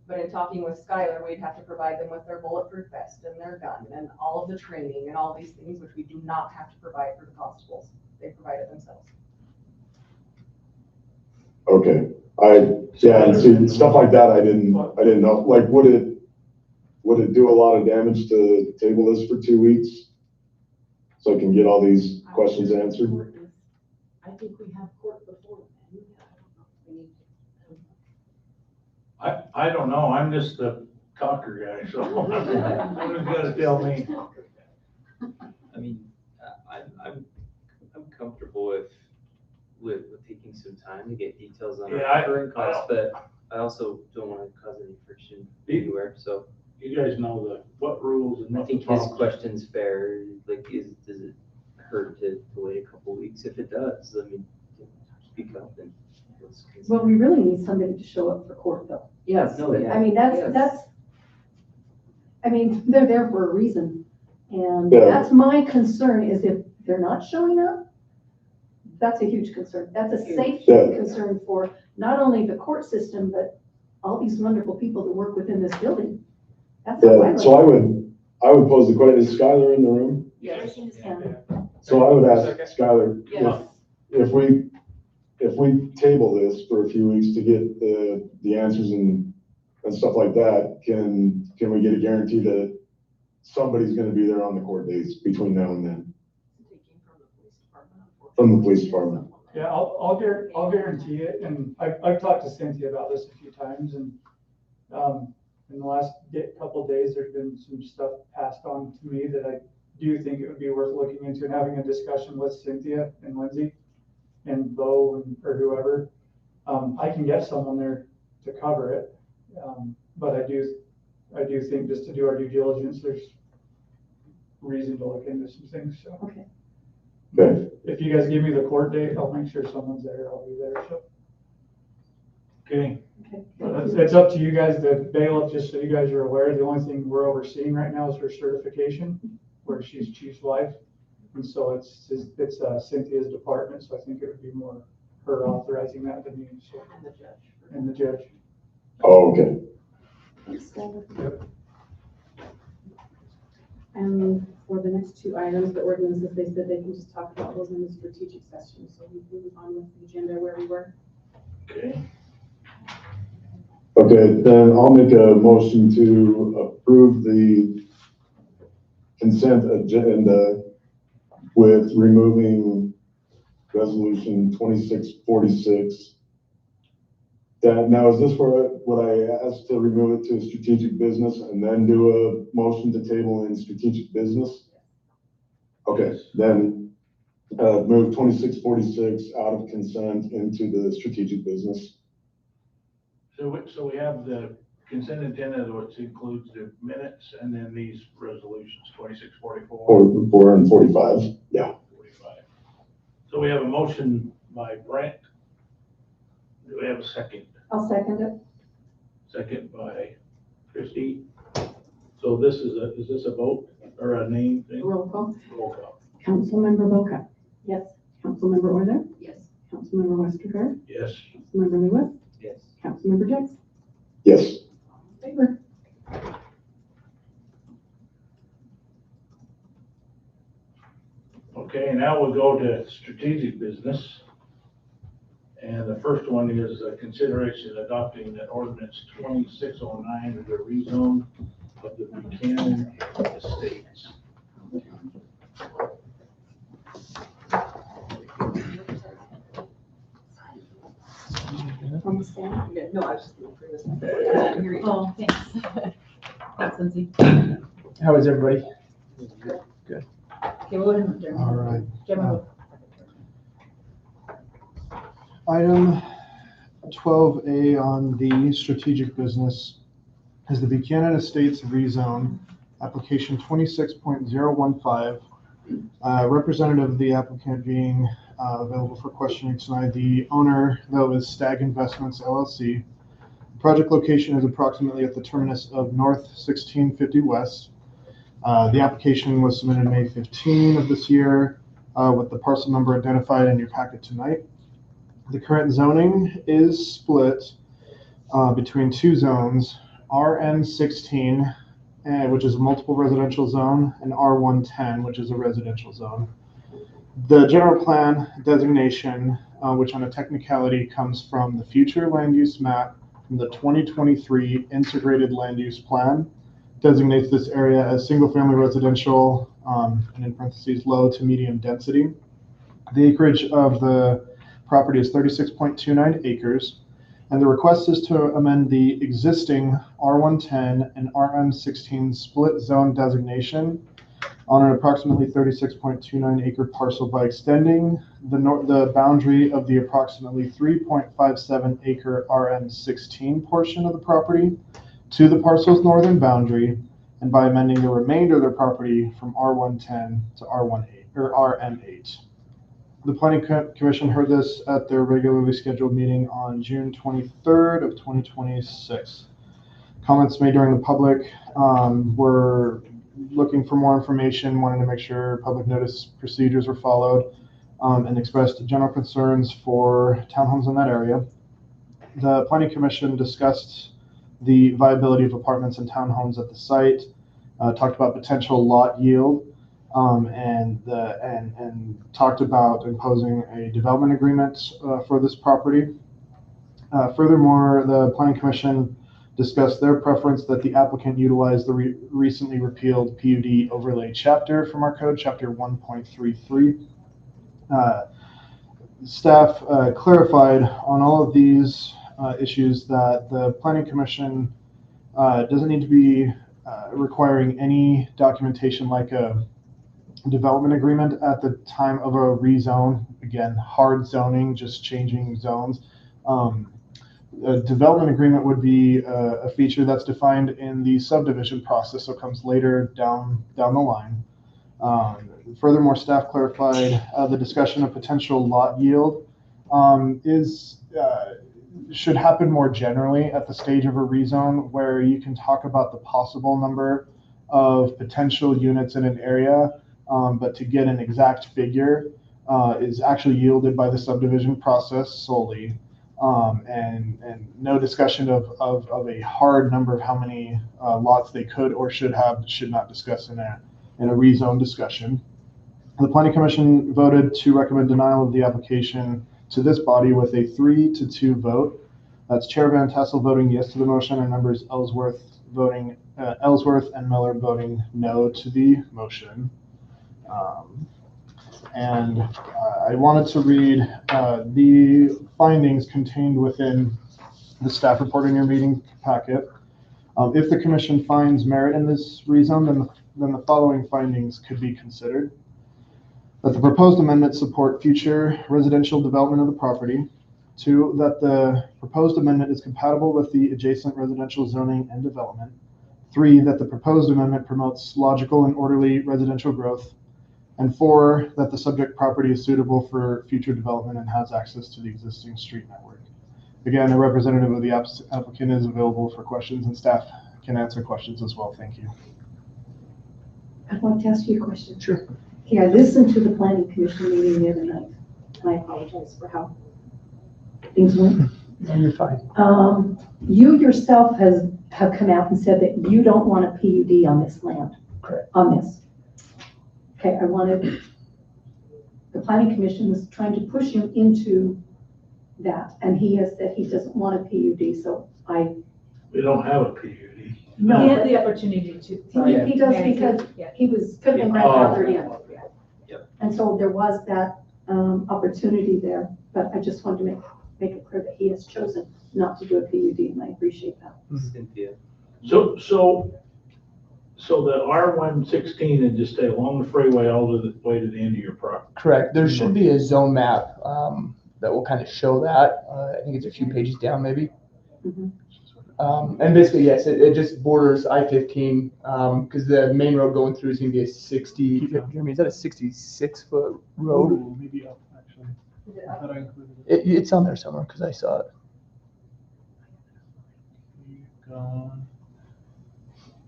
but in talking with Skylar, we'd have to provide them with their bulletproof vest and their gun and all of the training and all these things, which we do not have to provide for the constables. They provide it themselves. Okay, and see, stuff like that, I didn't know, like, would it do a lot of damage to table this for 2 weeks? so I can get all these questions answered? I think we have court before. I don't know, I'm just the talker guy, so somebody's gotta tell me. I mean, I'm comfortable with taking some time to get details on Yeah, our current costs, but I also don't want to cause any friction anywhere, so. You guys know what rules and I what. think his question's fair, like, does it hurt to wait a couple weeks? If it does, I mean, speak up and let's consider. Well, we really need somebody to show up for court though. Yes, no, yeah. I mean, that's, I mean, they're there for a reason. And Yeah. that's my concern is if they're not showing up, that's a huge concern. That's a safety Yeah. concern for not only the court system, but all these wonderful people that work within this building. That's how I Yeah, so I would pose the question, is Skylar in the room? Yes. So I would ask Skylar, Yes. if we table this for a few weeks to get the answers and stuff like that, can we get a guarantee that somebody's gonna be there on the court dates between now and then? From the police department. Yeah, I'll guarantee it, and I've talked to Cynthia about this a few times, and, in the last couple of days, there's been some stuff passed on to me that I do think it would be worth looking into and having a discussion with Cynthia and Lindsay and Bo or whoever. I can get someone there to cover it, but I do think just to do our due diligence, there's reason to look into some things, so. Okay. Okay. If you guys give me the court date, I'll make sure someone's there, I'll be there, so. Okay. It's up to you guys, the bailiff, just so you guys are aware, the only thing we're overseeing right now is her certification, where she's chief's wife. And so it's Cynthia's department, so I think it would be more her authorizing that than me, so. And the judge. Oh, okay. Yep. And for the next two items, the ordinances, they said they can just talk about those in the strategic session, so we can move on with the agenda where we were. Okay. Okay, then I'll make a motion to approve the consent agenda with removing resolution 2646. Now, is this where what I asked to remove it to strategic business and then do a motion to table in strategic business? Okay, then move 2646 out of consent into the strategic business. So we have the consent agenda, which includes the minutes and then these resolutions, 2644. 4 and 45, yeah. 45. So we have a motion by Brent. Do we have a second? I'll second it. Second by Christie. So this is this a vote or a name thing? Roll call. Roll call. Councilmember Boca, Yes. Councilmember Euler, Yes. Councilmember Westergaard, Yes. Councilmember Lewis, Yes. Councilmember Jackson. Yes. Favor. Okay, now we'll go to strategic business. And the first one is a consideration adopting the ordinance 2609 of the rezone of the Buchanan Estates. On the stand? No, I was just going through this. Oh, thanks. Thanks, Lindsay. How is everybody? Okay, we'll go ahead and adjourn. All right. Jeremy, Item 12A on the strategic business is the Buchanan Estates rezone, application 26.015. Representative of the applicant being available for questioning tonight. The owner, though, is Stag Investments LLC. Project location is approximately at the terminus of North 1650 West. The application was submitted May 15 of this year with the parcel number identified in your packet tonight. The current zoning is split between two zones, RN16, which is a multiple residential zone, and R110, which is a residential zone. The general plan designation, which on a technicality comes from the future land use map from the 2023 integrated land use plan, designates this area as single family residential and in parentheses, low to medium density. The acreage of the property is 36.29 acres, and the request is to amend the existing R110 and RM16 split zone designation on an approximately 36.29 acre parcel by extending the boundary of the approximately 3.57 acre RM16 portion of the property to the parcel's northern boundary, and by amending the remainder of their property from R110 to R18 or RM8. The Planning Commission heard this at their regularly scheduled meeting on June 23rd of 2026. Comments made during the public were looking for more information, wanting to make sure public notice procedures were followed, and expressed general concerns for townhomes in that area. The Planning Commission discussed the viability of apartments and townhomes at the site, talked about potential lot yield, and talked about imposing a development agreement for this property. Furthermore, the Planning Commission discussed their preference that the applicant utilize the recently repealed PUD overlay chapter from our code, chapter 1.33. Staff clarified on all of these issues that the Planning Commission doesn't need to be requiring any documentation like a development agreement at the time of a rezone. Again, hard zoning, just changing zones. A development agreement would be a feature that's defined in the subdivision process, so it comes later down the line. Furthermore, staff clarified the discussion of potential lot yield should happen more generally at the stage of a rezone, where you can talk about the possible number of potential units in an area, but to get an exact figure is actually yielded by the subdivision process solely. And no discussion of a hard number of how many lots they could or should not discuss in a rezone discussion. The Planning Commission voted to recommend denial of the application to this body with a 3-2 vote. That's Chair Van Tassel voting yes to the motion, and members Ellsworth and Miller voting no to the motion. And I wanted to read the findings contained within the staff report in your meeting packet. If the commission finds merit in this rezone, then the following findings could be considered. That the proposed amendments support future residential development of the property. 2, that the proposed amendment is compatible with the adjacent residential zoning and development. 3, that the proposed amendment promotes logical and orderly residential growth. And 4, that the subject property is suitable for future development and has access to the existing street network. Again, a representative of the applicant is available for questions, and staff can answer questions as well. Thank you. I'd like to ask you a question. Sure. Okay, I listened to the planning commission meeting the other night. I apologize for how things went. No, you're fine. You yourself have come out and said that you don't want a PUD on this land. Correct. On this. Okay, the planning commission was trying to push him into that, and he has said he doesn't want a PUD, so We don't have a PUD. No, He had the opportunity to. He does because he could have been grandfathered in. Yep. And so there was that opportunity there, but I just wanted to make it clear that he has chosen not to do a PUD, and I appreciate that. Cynthia. So the R116 would just stay along the freeway all the way to the end of your property? Correct. There should be a zone map that will kind of show that. I think it's a few pages down, maybe. And basically, yes, it just borders I-15 because the main road going through is going to be a 60. Jeremy, is that a 66-foot road? Ooh, maybe up, actually. I thought I included it. It's on there somewhere because I saw it. Gone.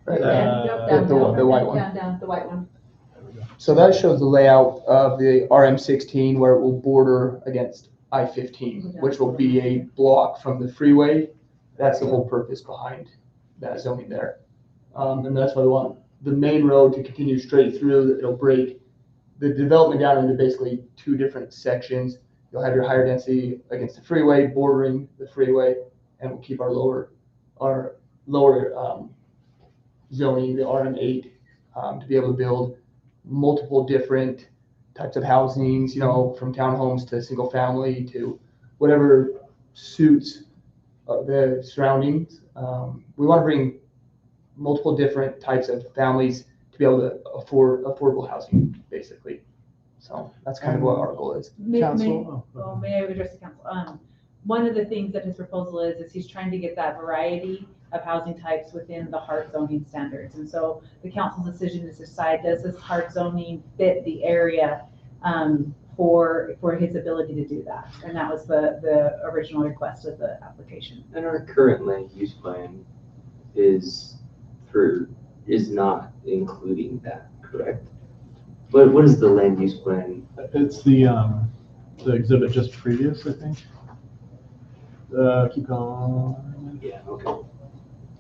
Right. The white one. Down, the white one. So that shows the layout of the RM16 where it will border against I-15, which will be a block from the freeway. That's the whole purpose behind that zoning there. And that's why we want the main road to continue straight through. It'll break the development down into basically 2 different sections. You'll have your higher density against the freeway, bordering the freeway, and we'll keep our lower zoning, the RM8, to be able to build multiple different types of housings, from townhomes to single family to whatever suits the surroundings. We want to bring multiple different types of families to be able to afford affordable housing, basically. So that's kind of what our goal is. May I address the council? One of the things that his proposal is he's trying to get that variety of housing types within the HART zoning standards. And so the council's decision is to decide, does this HART zoning fit the area for his ability to do that? And that was the original request of the application. And our current land use plan is not including that, correct? What is the land use plan? It's the exhibit just previous, I think. Keep going. Yeah, okay.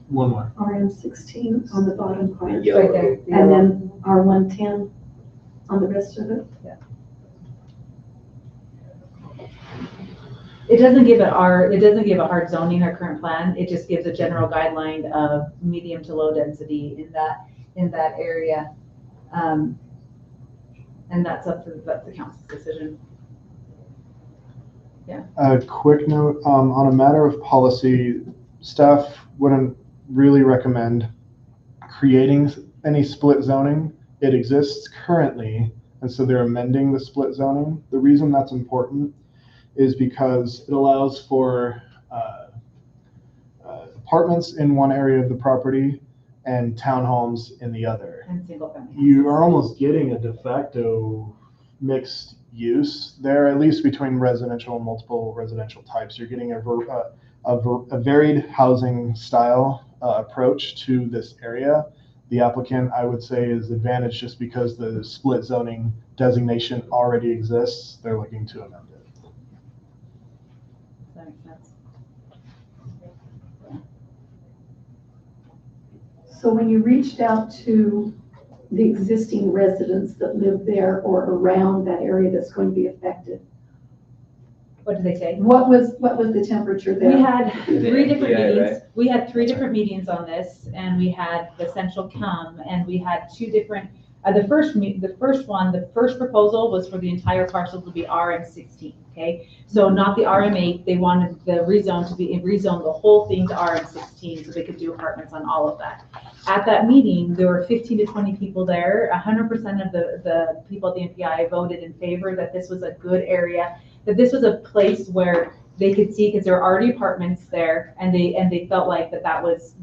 One more. RM16 on the bottom part. Yellow. Right there. And then R110 on the rest of it. Yeah. It doesn't give a hard zoning or current plan. It just gives a general guideline of medium to low density in that area. And that's up to the council's decision. Yeah. A quick note, on a matter of policy, staff wouldn't really recommend creating any split zoning. It exists currently, and so they're amending the split zoning. The reason that's important is because it allows for apartments in one area of the property and townhomes in the other. And single family. You are almost getting a de facto mixed use there, at least between residential and multiple residential types. You're getting a varied housing style approach to this area. The applicant, I would say, is advantaged just because the split zoning designation already exists. They're looking to amend it. That makes sense. So when you reached out to the existing residents that live there or around that area that's going to be affected, What did they say? what was the temperature there? We had three different Yeah, meetings. right. We had three different meetings on this, and we had the central come, and we had two different. The first proposal was for the entire parcel to be RM16. Okay, so not the RM8. They wanted the rezone to be rezone the whole thing to RM16, so they could do apartments on all of that. At that meeting, there were 15 to 20 people there. 100% of the people at the NPI voted in favor that this was a good area, that this was a place where they could see, because there were already apartments there, and they felt like that was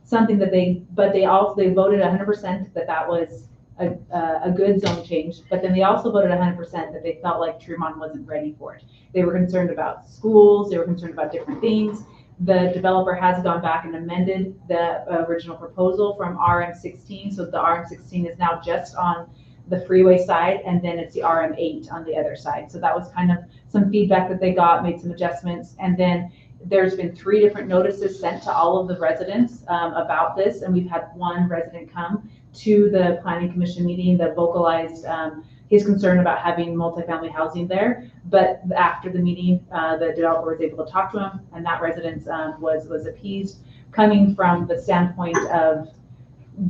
something that they voted 100% that was a good zone change, but then they also voted 100% that they felt like Tremont wasn't ready for it. They were concerned about schools, they were concerned about different things. The developer has gone back and amended the original proposal from RM16, so the RM16 is now just on the freeway side, and then it's the RM8 on the other side. So that was kind of some feedback that they got, made some adjustments, and then there's been 3 different notices sent to all of the residents about this, and we've had one resident come to the planning commission meeting that vocalized his concern about having multifamily housing there. But after the meeting, the developer was able to talk to him, and that resident was appeased. Coming from the standpoint of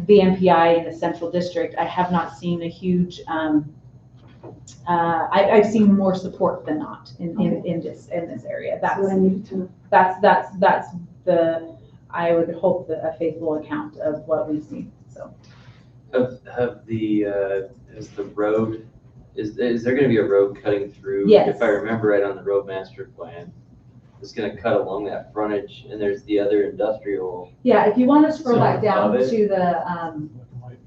the MPI in the central district, I have not seen a huge I've seen more support than not in this area. That's the, I would hope, a faithful account of what we've seen. So has the road, is there going to be a road cutting through? Yes. If I remember right on the road master plan, it's going to cut along that frontage, and there's the other industrial. Yeah, if you want to scroll back down Above it. to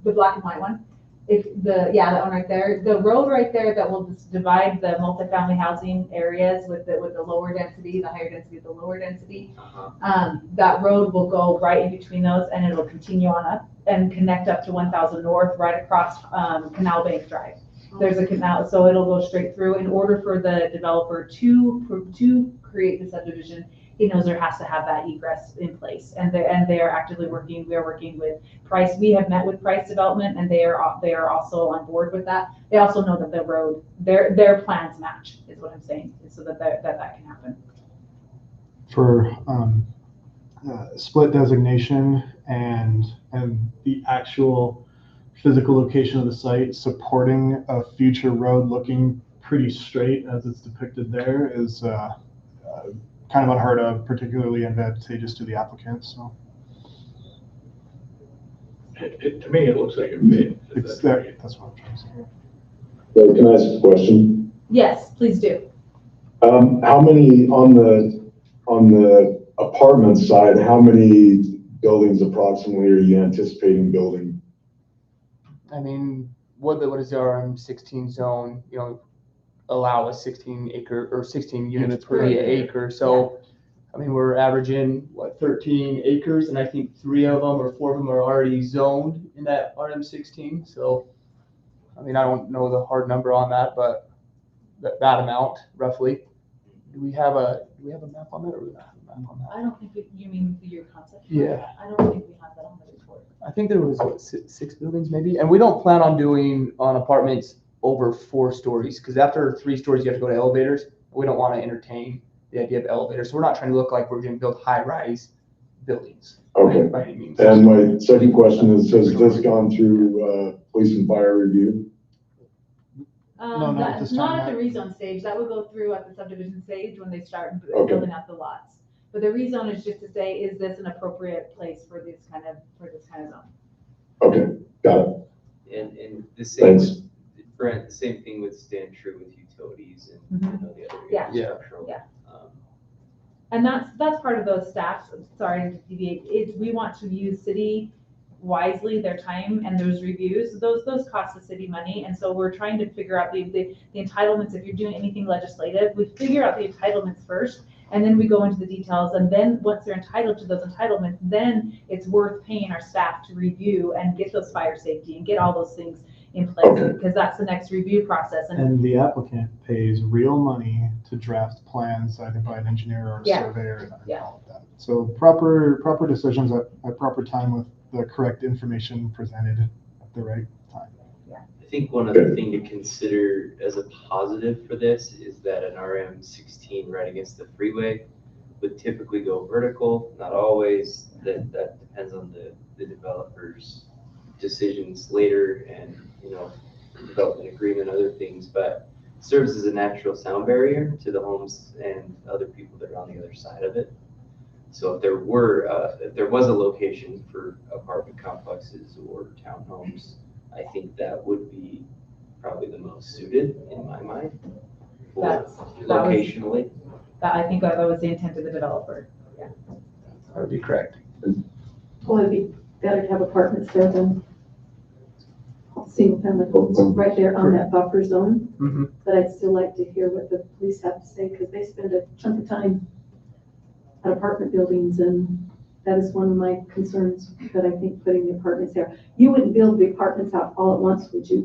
the black and white one, that one right there, the road right there that will divide the multifamily housing areas with the lower density, the higher density, the lower density. That road will go right in between those, and it'll continue on up and connect up to 1000 North right across Canal Bank Drive. There's a canal, so it'll go straight through. In order for the developer to create the subdivision, he knows there has to have that egress in place, and they are actively working. We are working with Price. We have met with Price Development, and they are also on board with that. They also know that the road, their plans match, is what I'm saying, so that can happen. For split designation and the actual physical location of the site supporting a future road looking pretty straight as it's depicted there is kind of unheard of, particularly advantageous to the applicant, so. To me, it looks like a fit. It's there, that's what I'm trying to say. So can I ask a question? Yes, please do. How many on the apartment side, how many buildings approximately are you anticipating building? I mean, what is the RM16 zone, you know, allow a 16 acre or 16 units per acre. So, I mean, we're averaging, 13 acres, and I think 3 of them or 4 of them are already zoned in that RM16. So, I mean, I don't know the hard number on that, but that amount roughly. Do we have a map on that, or do we not have a map on that? I don't think you mean your concept. Yeah. I don't think we have that on the report. I think there was 6 buildings maybe, and we don't plan on doing on apartments over 4 stories, because after 3 stories you have to go to elevators. We don't want to entertain the idea of elevators, so we're not trying to look like we're going to build high-rise buildings. Okay. By any means. And my second question is, has this gone through police and fire review? No, not at this Not time, at the rezone stage. That would go through at the subdivision stage when they start Okay. building out the lots. But the rezone is just to say, is this an appropriate place for this kind of zone? Okay, got it. And the same, Thanks. Brent, the same thing would stand true with utilities and, Mhm. you know, the other Yeah. infrastructural. Yeah. And that's part of those staffs, sorry to deviate, is we want to use city wisely, their time and those reviews, those cost the city money. And so we're trying to figure out the entitlements. If you're doing anything legislative, we figure out the entitlements first, and then we go into the details. And then once they're entitled to those entitlements, then it's worth paying our staff to review and get those fire safety and get all those things in place, Okay. because that's the next review process. And the applicant pays real money to draft plans either by an engineer or a Yeah. surveyor and Yeah. all of that. So proper decisions at proper time with the correct information presented at the right time. I think one other thing to consider as a positive for this is that an RM16 right against the freeway would typically go vertical, not always. That depends on the developer's decisions later and, you know, development agreement, other things, but serves as a natural sound barrier to the homes and other people that are on the other side of it. So if there was a location for apartment complexes or townhomes, I think that would be probably the most suited in my mind. Locationally. I think that was the intent of the developer. Yeah. That would be correct. Well, it'd be better to have apartments there than single family homes right there on that buffer zone. Mm-hmm. But I'd still like to hear what the police have to say, because they spend a chunk of time at apartment buildings, and that is one of my concerns, that I think putting the apartments there. You wouldn't build the apartments out all at once, would you?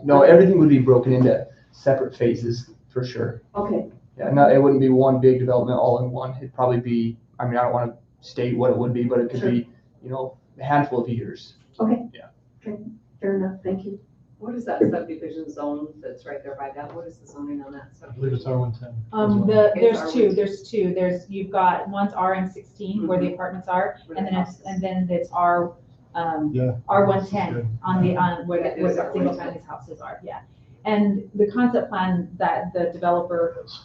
No, everything would be broken into separate phases for sure. Okay, Yeah, no, it wouldn't be one big development all in one. It'd probably be, I mean, I don't want to state what it would be, but it could Sure. be, you know, a handful of years. okay. Yeah. Okay, fair enough, thank you. What is that subdivision zone that's right there by that? What is the zoning on that I believe it's subdivision? R110. There's two. You've got one's RM16 where the apartments are, and then it's R, R110 on where the single family houses are, yeah. And the concept plan that the developers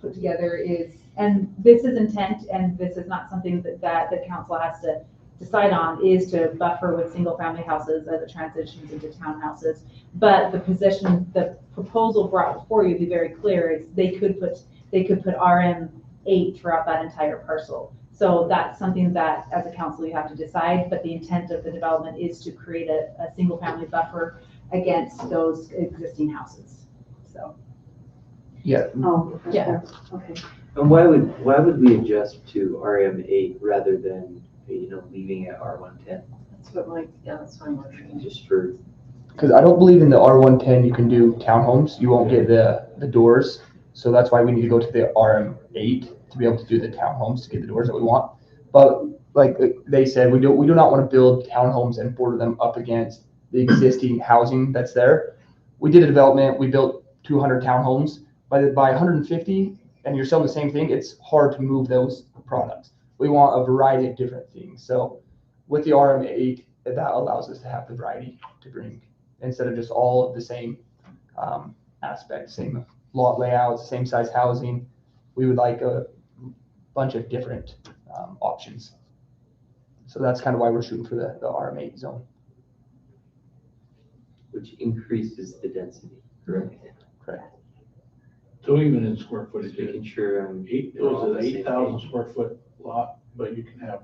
put together is, and this is intent, and this is not something that the council has to decide on, is to buffer with single family houses as it transitions into townhouses. But the proposal brought before you, be very clear, is they could put RM8 throughout that entire parcel. So that's something that as a council you have to decide, but the intent of the development is to create a single family buffer against those existing houses, so. Yeah. Oh, Yeah. okay. And why would we adjust to RM8 rather than, you know, leaving it R110? That's what I'm wondering. Just for, Because I don't believe in the R110 you can do townhomes. You won't get the doors. So that's why we need to go to the RM8 to be able to do the townhomes to get the doors that we want. But like they said, we do not want to build townhomes and border them up against the existing housing that's there. We did a development, we built 200 townhomes. By 150, and you're selling the same thing, it's hard to move those products. We want a variety of different things. So with the RM8, that allows us to have the variety to bring, instead of just all of the same aspects, same lot layouts, same size housing. We would like a bunch of different options. So that's kind of why we're shooting for the RM8 zone. Which increases the density, correct? Correct. So even in square footage, Just making sure it was an 8,000 square foot lot, but you can have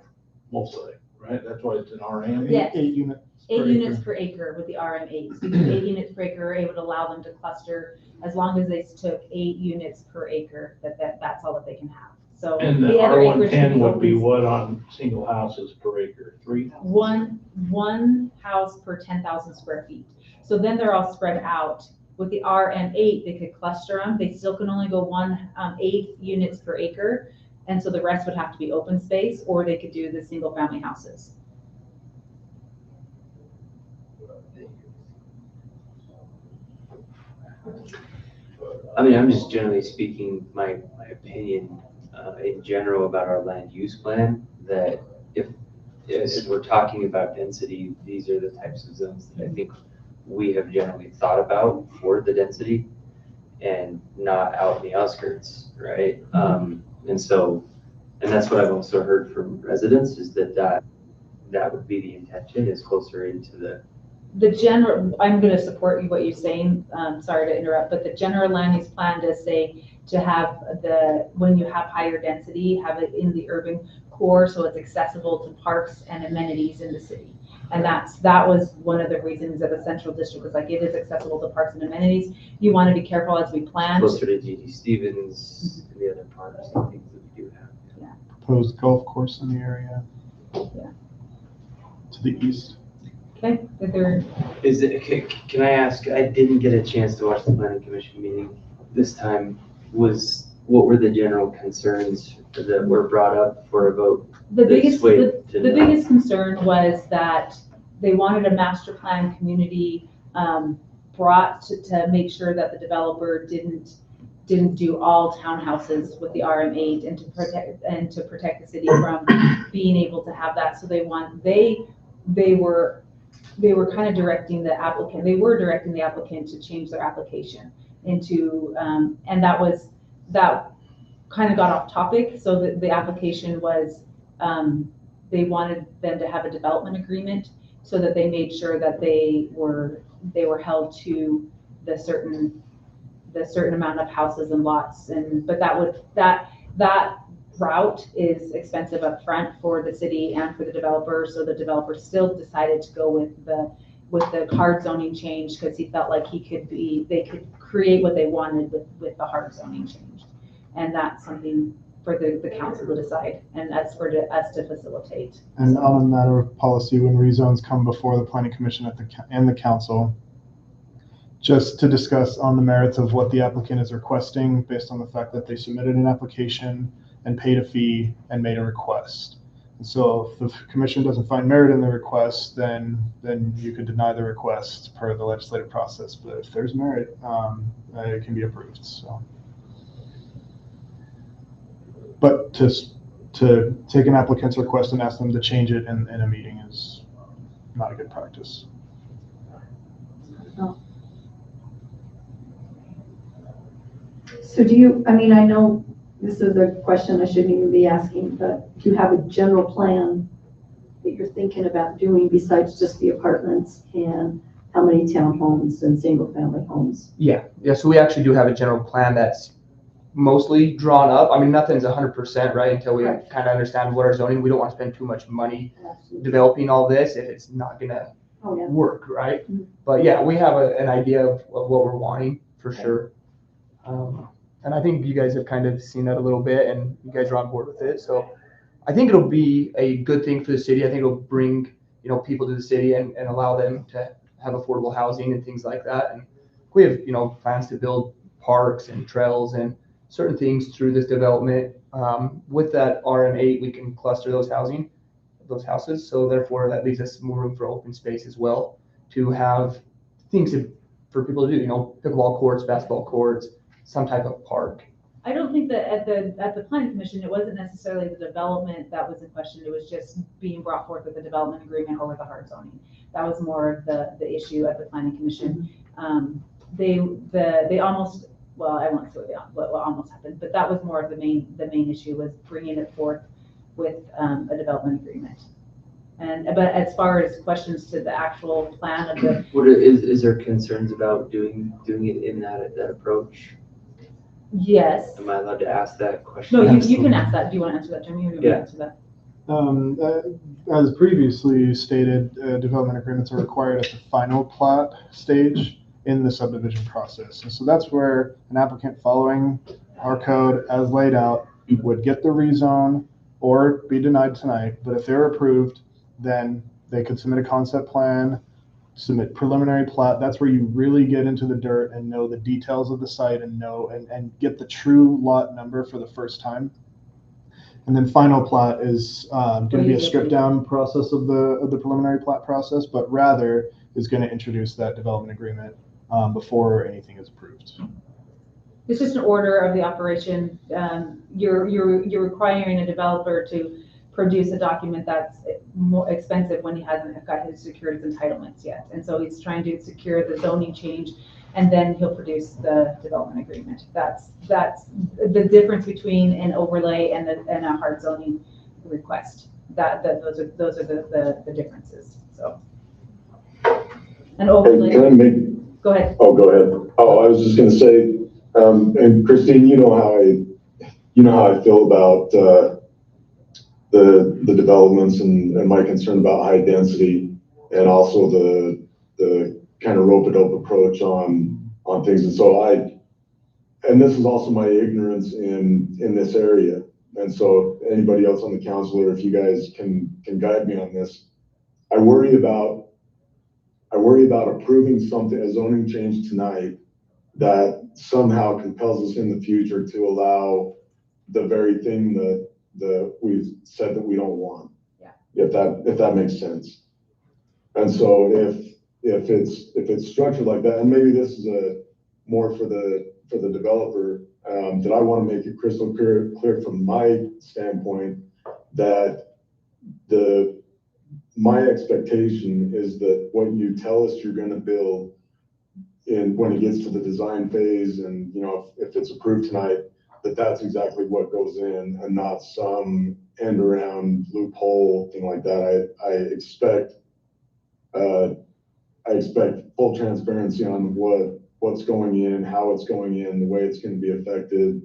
multi, right? That's why it's an RM. Yes. 8 units. 8 units per acre with the RM8. So 8 units per acre, it would allow them to cluster as long as they took 8 units per acre, that's all that they can have. So And the other acreage can R110 would be open- what on single houses per acre? 3? One house per 10,000 square feet. So then they're all spread out. With the RM8, they could cluster them. They still can only go 8 units per acre. And so the rest would have to be open space, or they could do the single family houses. I mean, I'm just generally speaking, my opinion in general about our land use plan, that if we're talking about density, these are the types of zones that I think we have generally thought about for the density and not out in the outskirts, right? And that's what I've also heard from residents, is that would be the intention, is closer into the general, I'm going to support what you're saying. Sorry to interrupt, but the general land use plan does say to have when you have higher density, have it in the urban core so it's accessible to parks and amenities in the city. And that was one of the reasons that the central district was like, it is accessible to parks and amenities. You want to be careful as we plan. closer to G.D. Stevens and the other parks and things that we do have. Proposed golf course in the area. Yeah. To the east. Okay, Can I ask, I didn't get a chance to watch the planning commission meeting this time. What were the general concerns that were brought up for a vote? The biggest concern was that they wanted a master plan community brought to make sure that the developer didn't do all townhouses with the RM8 and to protect the city from being able to have that. So they were kind of directing the applicant. They were directing the applicant to change their application into, and that kind of got off topic. So the application was, they wanted them to have a development agreement so that they made sure that they were held to the certain amount of houses and lots. But that route is expensive up front for the city and for the developer. So the developer still decided to go with the hard zoning change because he felt like they could create what they wanted with the hard zoning change. And that's something for the council to decide, and that's for us to facilitate. And on a matter of policy, when rezones come before the planning commission and the council, just to discuss on the merits of what the applicant is requesting based on the fact that they submitted an application and paid a fee and made a request. And so if the commission doesn't find merit in the request, then you could deny the request per the legislative process. But if there's merit, it can be approved. So. But to take an applicant's request and ask them to change it in a meeting is not a good practice. No. So I know this is a question I shouldn't even be asking, but do you have a general plan that you're thinking about doing besides just the apartments and how many townhomes and single family homes? Yeah, so we actually do have a general plan that's mostly drawn up. I mean, nothing's 100%, right, until we kind of understand what our zoning. We don't want to spend too much money developing all this if it's not gonna work, right? Mm-hmm. But yeah, we have an idea of what we're wanting for sure. And I think you guys have kind of seen that a little bit, and you guys are on board with it. So I think it'll be a good thing for the city. I think it'll bring people to the city and allow them to have affordable housing and things like that. And we have plans to build parks and trails and certain things through this development. With that RM8, we can cluster those houses. So therefore, that leaves us more room for open space as well to have things for people to do. Pickleball courts, basketball courts, some type of park. I don't think that at the planning commission, it wasn't necessarily the development that was in question. It was just being brought forth with the development agreement or with the hard zoning. That was more of the issue at the planning commission. They almost, well, I won't say what almost happened, but that was more of the main issue, was bringing it forth with a development agreement. But as far as questions to the actual plan of the. Is there concerns about doing it in that approach? Yes. Am I allowed to ask that question? No, you can ask that. Do you want to answer that, Jimmy? Or do you want to answer that? As previously stated, development agreements are required at the final plat stage in the subdivision process. And so that's where an applicant following our code as laid out would get the rezone or be denied tonight. But if they're approved, then they could submit a concept plan, submit preliminary plat. That's where you really get into the dirt and know the details of the site and know and get the true lot number for the first time. And then final plat is going to be a stripped down process of the preliminary plat process, but rather is going to introduce that development agreement before anything is approved. It's just an order of the operation. You're requiring a developer to produce a document that's more expensive when he hasn't got his secured his entitlements yet. And so he's trying to secure the zoning change, and then he'll produce the development agreement. That's the difference between an overlay and a hard zoning request. Those are the differences. So an overlay. Can I make? Go ahead. Oh, go ahead. Oh, I was just going to say, and Christine, you know how I feel about the developments and my concern about high density, and also the kind of rope-a-dope approach on things. And so and this is also my ignorance in this area. And so anybody else on the council, or if you guys can guide me on this, I worry about approving something, a zoning change tonight, that somehow compels us in the future to allow the very thing that we've said that we don't want. Yeah. If that makes sense. And so if it's structured like that, and maybe this is more for the developer, that I want to make it crystal clear from my standpoint that my expectation is that what you tell us you're going to build when it gets to the design phase, and if it's approved tonight, that's exactly what goes in, and not some end around loophole thing like that. I expect full transparency on what's going in, how it's going in, the way it's going to be affected,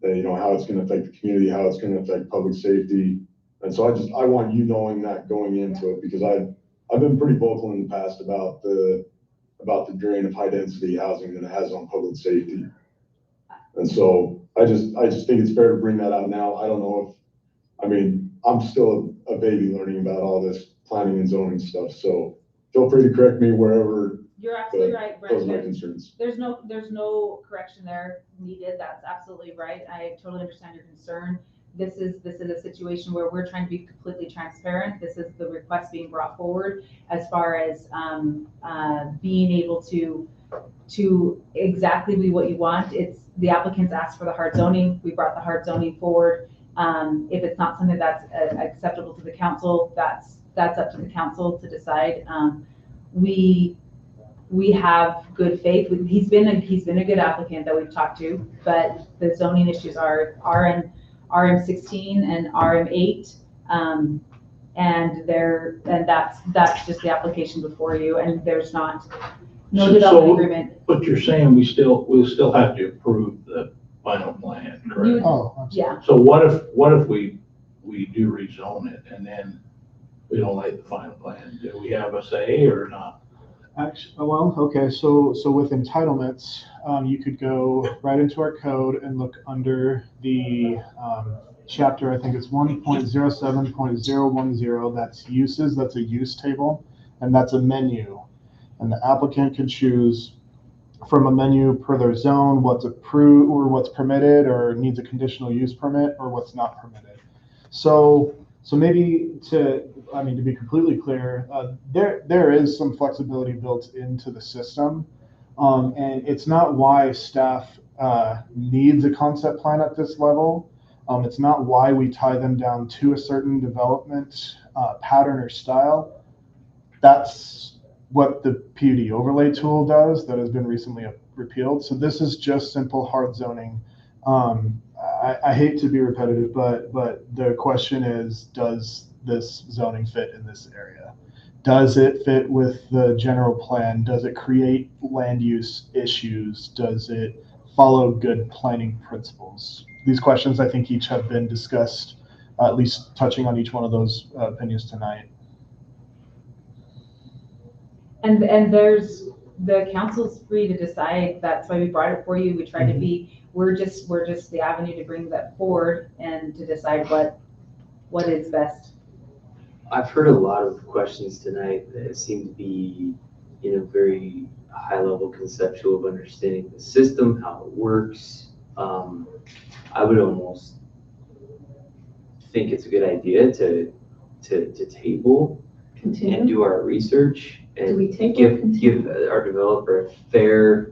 how it's going to affect the community, how it's going to affect public safety. And so I want you knowing that going into it, because I've been pretty vocal in the past about the drain of high density housing that it has on public safety. And so I just think it's fair to bring that out now. I don't know I'm still a baby learning about all this planning and zoning stuff. So feel free to correct me wherever. You're absolutely right, Brent. Those are my concerns. There's no correction there needed. That's absolutely right. I totally understand your concern. This is a situation where we're trying to be completely transparent. This is the request being brought forward as far as being able to exactly be what you want. It's the applicants asked for the hard zoning. We brought the hard zoning forward. If it's not something that's acceptable to the council, that's up to the council to decide. We have good faith. He's been a good applicant that we've talked to, but the zoning issues are RM16 and RM8, and that's just the application before you, and there's no development agreement. But you're saying we'll still have to approve the final plan, correct? Yeah. So what if we do rezone it and then we don't like the final plan? Do we have a say or not? Actually, well, okay, so with entitlements, you could go right into our code and look under the chapter, I think it's 1.07.010, that's uses, that's a use table, and that's a menu. And the applicant can choose from a menu per their zone, what's approved or what's permitted or needs a conditional use permit, or what's not permitted. So maybe to be completely clear, there is some flexibility built into the system, and it's not why staff needs a concept plan at this level. It's not why we tie them down to a certain development pattern or style. That's what the PUD overlay tool does that has been recently repealed. So this is just simple hard zoning. I hate to be repetitive, but the question is, does this zoning fit in this area? Does it fit with the general plan? Does it create land use issues? Does it follow good planning principles? These questions, I think, each have been discussed, at least touching on each one of those opinions tonight. And there's, the council's free to decide. That's why we brought it for you. We try to be, we're just the avenue to bring that forward and to decide what is best. I've heard a lot of questions tonight that seem to be, very high level conceptual of understanding the system, how it works. I would almost think it's a good idea to table and do our research and give our developer a fair,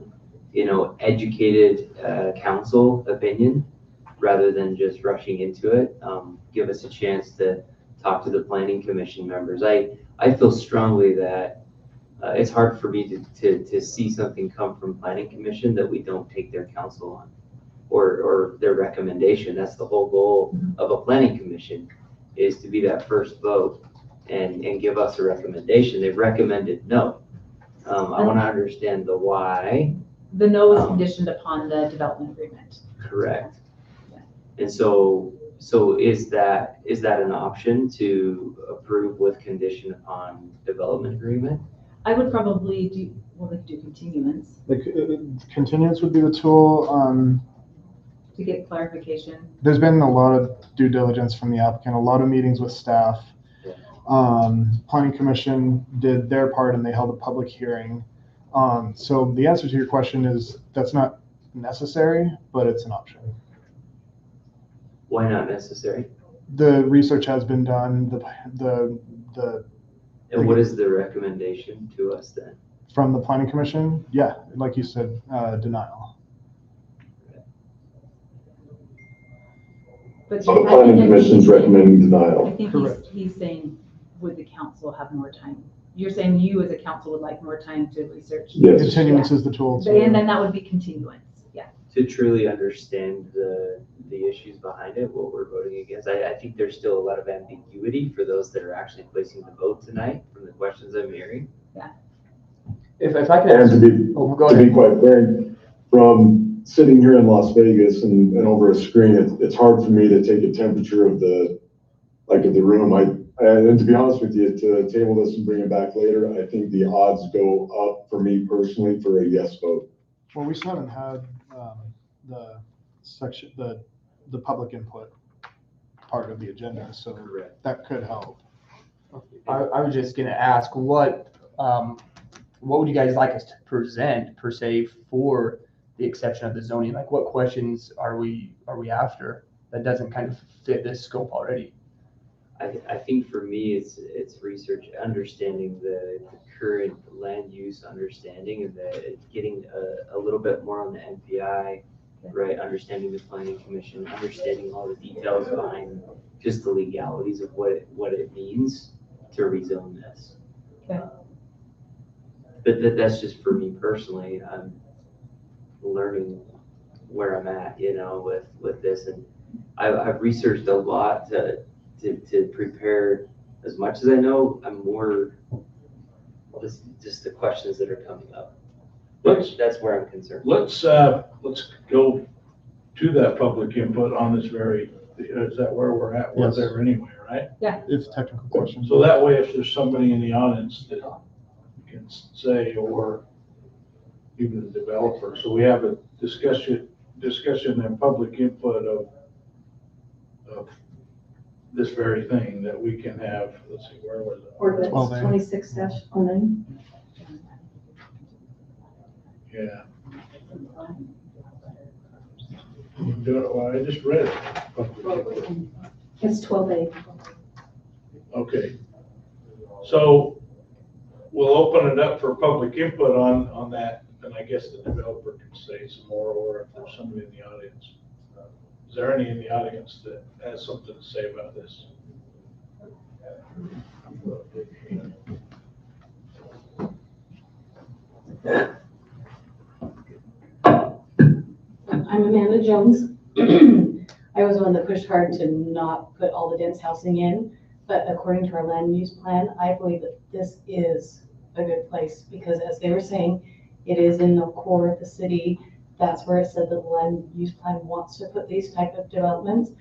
educated council opinion rather than just rushing into it. Give us a chance to talk to the planning commission members. I feel strongly that it's hard for me to see something come from planning commission that we don't take their counsel on or their recommendation. That's the whole goal of a planning commission, is to be that first vote and give us a recommendation. They've recommended no. I want to understand the why. The no is conditioned upon the development agreement. Correct. And so is that an option to approve with condition upon development agreement? I would probably do, well, they could do continuance Continuance would be the tool. to get clarification. There's been a lot of due diligence from the applicant, a lot of meetings with staff. Planning commission did their part and they held a public hearing. So the answer to your question is that's not necessary, but it's an option. Why not necessary? The research has been done. And what is the recommendation to us then? From the planning commission, yeah, like you said, denial. But So the planning commission's recommending denial. I think he's saying, would the council have more time? You're saying you as a council would like more time to research? Yes. Continuance is the tool. And then that would be continuance, yeah. To truly understand the issues behind it, what we're voting against. I think there's still a lot of ambiguity for those that are actually placing the vote tonight from the questions I'm hearing. Yeah. If I can And ask, to be quite frank, from sitting here in Las Vegas and over a screen, it's hard for me to take a temperature of the room. And to be honest with you, to table this and bring it back later, I think the odds go up for me personally for a yes vote. Well, we still haven't had the public input part of the agenda, so that could help. I was just gonna ask, what would you guys like us to present per se for the exception of the zoning? Like, what questions are we after that doesn't kind of fit this scope already? I think for me, it's research, understanding the current land use understanding and getting a little bit more on the NPI, right? Understanding the planning commission, understanding all the details behind just the legalities of what it means to rezone this. Okay. But that's just for me personally. I'm learning where I'm at, with this, and I've researched a lot to prepare as much as I know. I'm more just the questions that are coming up. That's where I'm concerned. Let's go to that public input on this is that where we're at? We're Yes. there anyway, right? Yeah. It's technical questions. So that way, if there's somebody in the audience that can say, or even the developer, so we have a discussion and public input of this very thing that we can have. Let's see, where was it? Ordinance 12A. 26-09. Yeah. Well, I just read it. Public input. It's 12A. Okay. So we'll open it up for public input on that, and and I guess the developer can say some more, or if there's somebody in the audience. Is there any in the audience that has something to say about this? I'm Amanda Jones. I was the one that pushed hard to not put all the dense housing in, but according to our land use plan, I believe that this is a good place because as they were saying, it is in the core of the city. That's where it said that the land use plan wants to put these type of developments.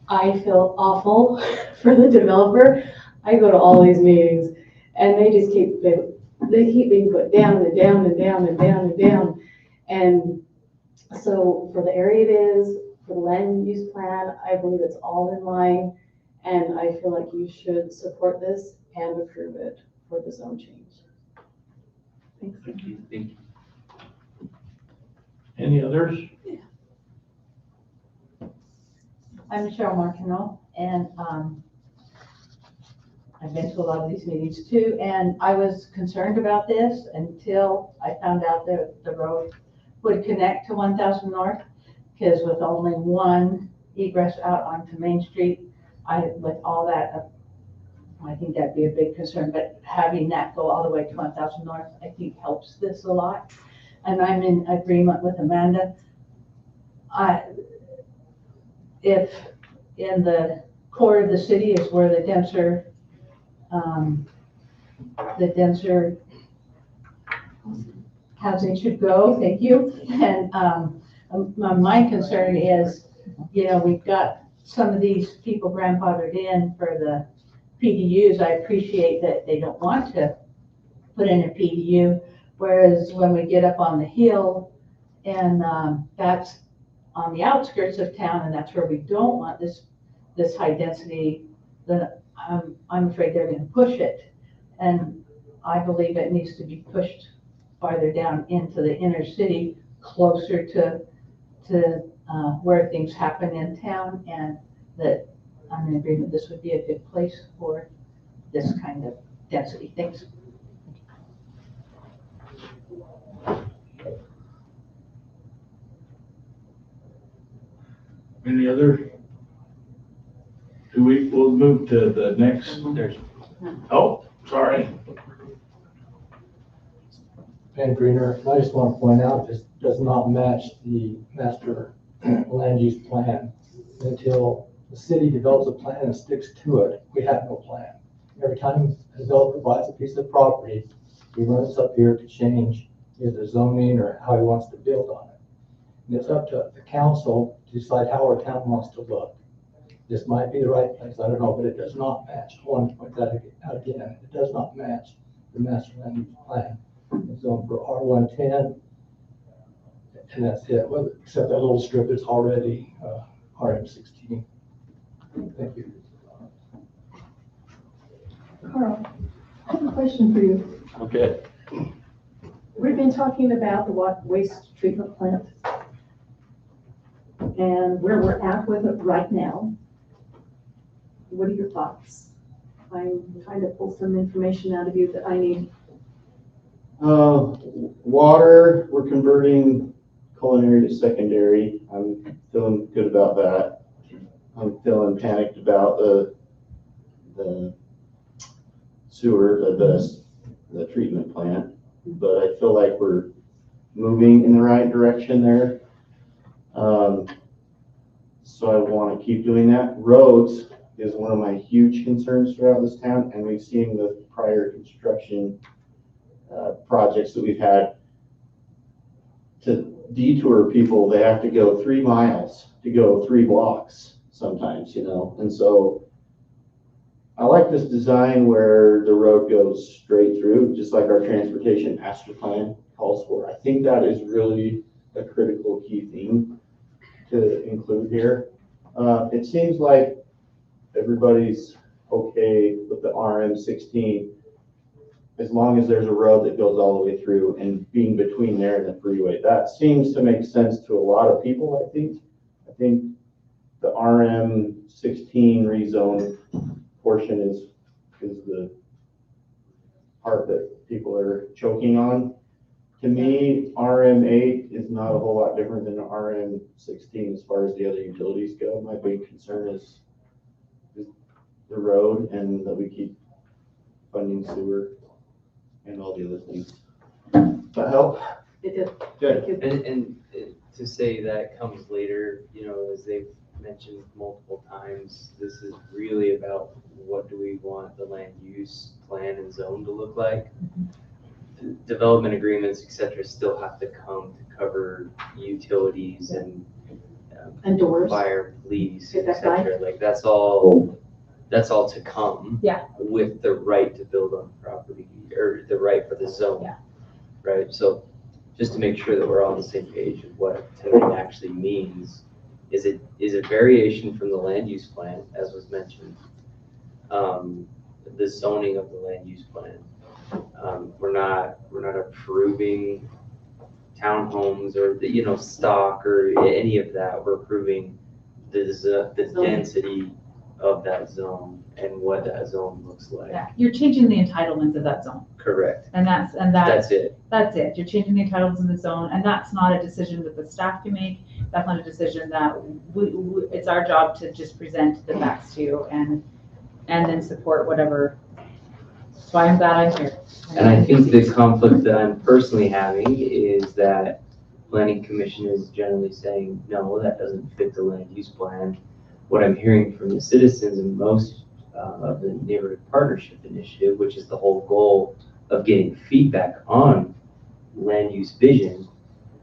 I feel awful for the developer. I go to all these meetings and they just keep being put down and down and down and down and down. And so for the area it is, for the land use plan, I believe it's all in line. And I feel like you should support this and approve it for the zone change. Thanks. Thank you. Thank you. Any others? I'm Cheryl Martineau, and I've been to a lot of these meetings too, and I was concerned about this until I found out that the road would connect to 1000 North, because with only one egress out onto Main Street, with all that, I think that'd be a big concern, but having that go all the way to 1000 North, I think helps this a lot. And I'm in agreement with Amanda. If in the core of the city is where the denser housing should go, thank you. And my concern is, we've got some of these people grandfathered in for the PDUs. I appreciate that they don't want to put in a PDU, whereas when we get up on the hill and that's on the outskirts of town, and that's where we don't want this high density, then I'm afraid they're going to push it. And I believe it needs to be pushed farther down into the inner city, closer to where things happen in town, and that I'm in agreement this would be a good place for this kind of density. Thanks. Any other? We'll move to the next. Oh, sorry. Ben Greener, I just want to point out, this does not match the master land use plan. Until the city develops a plan and sticks to it, we have no plan. Every time a developer buys a piece of property, he runs up here to change either zoning or how he wants to build on it. And it's up to the council to decide how our town wants to look. This might be the right place, I don't know, but it does not match. I want to point that out again. It does not match the master land use plan. It's zoned for R110, and that's it, well, except that little strip is already RM16. Thank you. Carl, I have a question for you. Okay. We've been talking about the waste treatment plant and where we're at with it right now. What are your thoughts? I'm trying to pull some information out of you that I need. Water, we're converting culinary to secondary. I'm feeling good about that. I'm feeling panicked about the sewer, the treatment plant, but I feel like we're moving in the right direction there. So I want to keep doing that. Roads is one of my huge concerns throughout this town, and we've seen the prior construction projects that we've had. To detour people, they have to go 3 miles to go 3 blocks sometimes, and so I like this design where the road goes straight through, just like our transportation master plan calls for. I think that is really a critical key theme to include here. It seems like everybody's okay with the RM16 as long as there's a road that goes all the way through, and being between there and the freeway. That seems to make sense to a lot of people, I think. I think the RM16 rezone portion is the part that people are choking on. To me, RM8 is not a whole lot different than RM16 as far as the other utilities go. My big concern is the road and that we keep funding sewer and all the other things. That help? It did. Good. And to say that comes later, you know, as they've mentioned multiple times, this is really about what do we want the land use plan and zone to look like. Development agreements, et cetera, still have to come to cover utilities and doors. fire, police, Get et that guy. cetera. Like that's all to come. Yeah. With the right to build on the property or the right for the zone. Yeah. Right, so just to make sure that we're all on the same page of what tonight actually means, is it variation from the land use plan, as was mentioned, the zoning of the land use plan. We're not approving townhomes or the, you know, stock or any of that. We're approving the density of that zone and what that zone looks like. Yeah, you're changing the entitlements of that zone. Correct. And that's it. That's it. You're changing the entitlements in the zone, and that's not a decision that the staff can make. That's not a decision that it's our job to just present the facts to you and then support whatever. That's why I'm glad I'm here. And I think the conflict that I'm personally having is that planning commission is generally saying, no, that doesn't fit the land use plan. What I'm hearing from the citizens and most of the neighborhood partnership initiative, which is the whole goal of getting feedback on land use vision,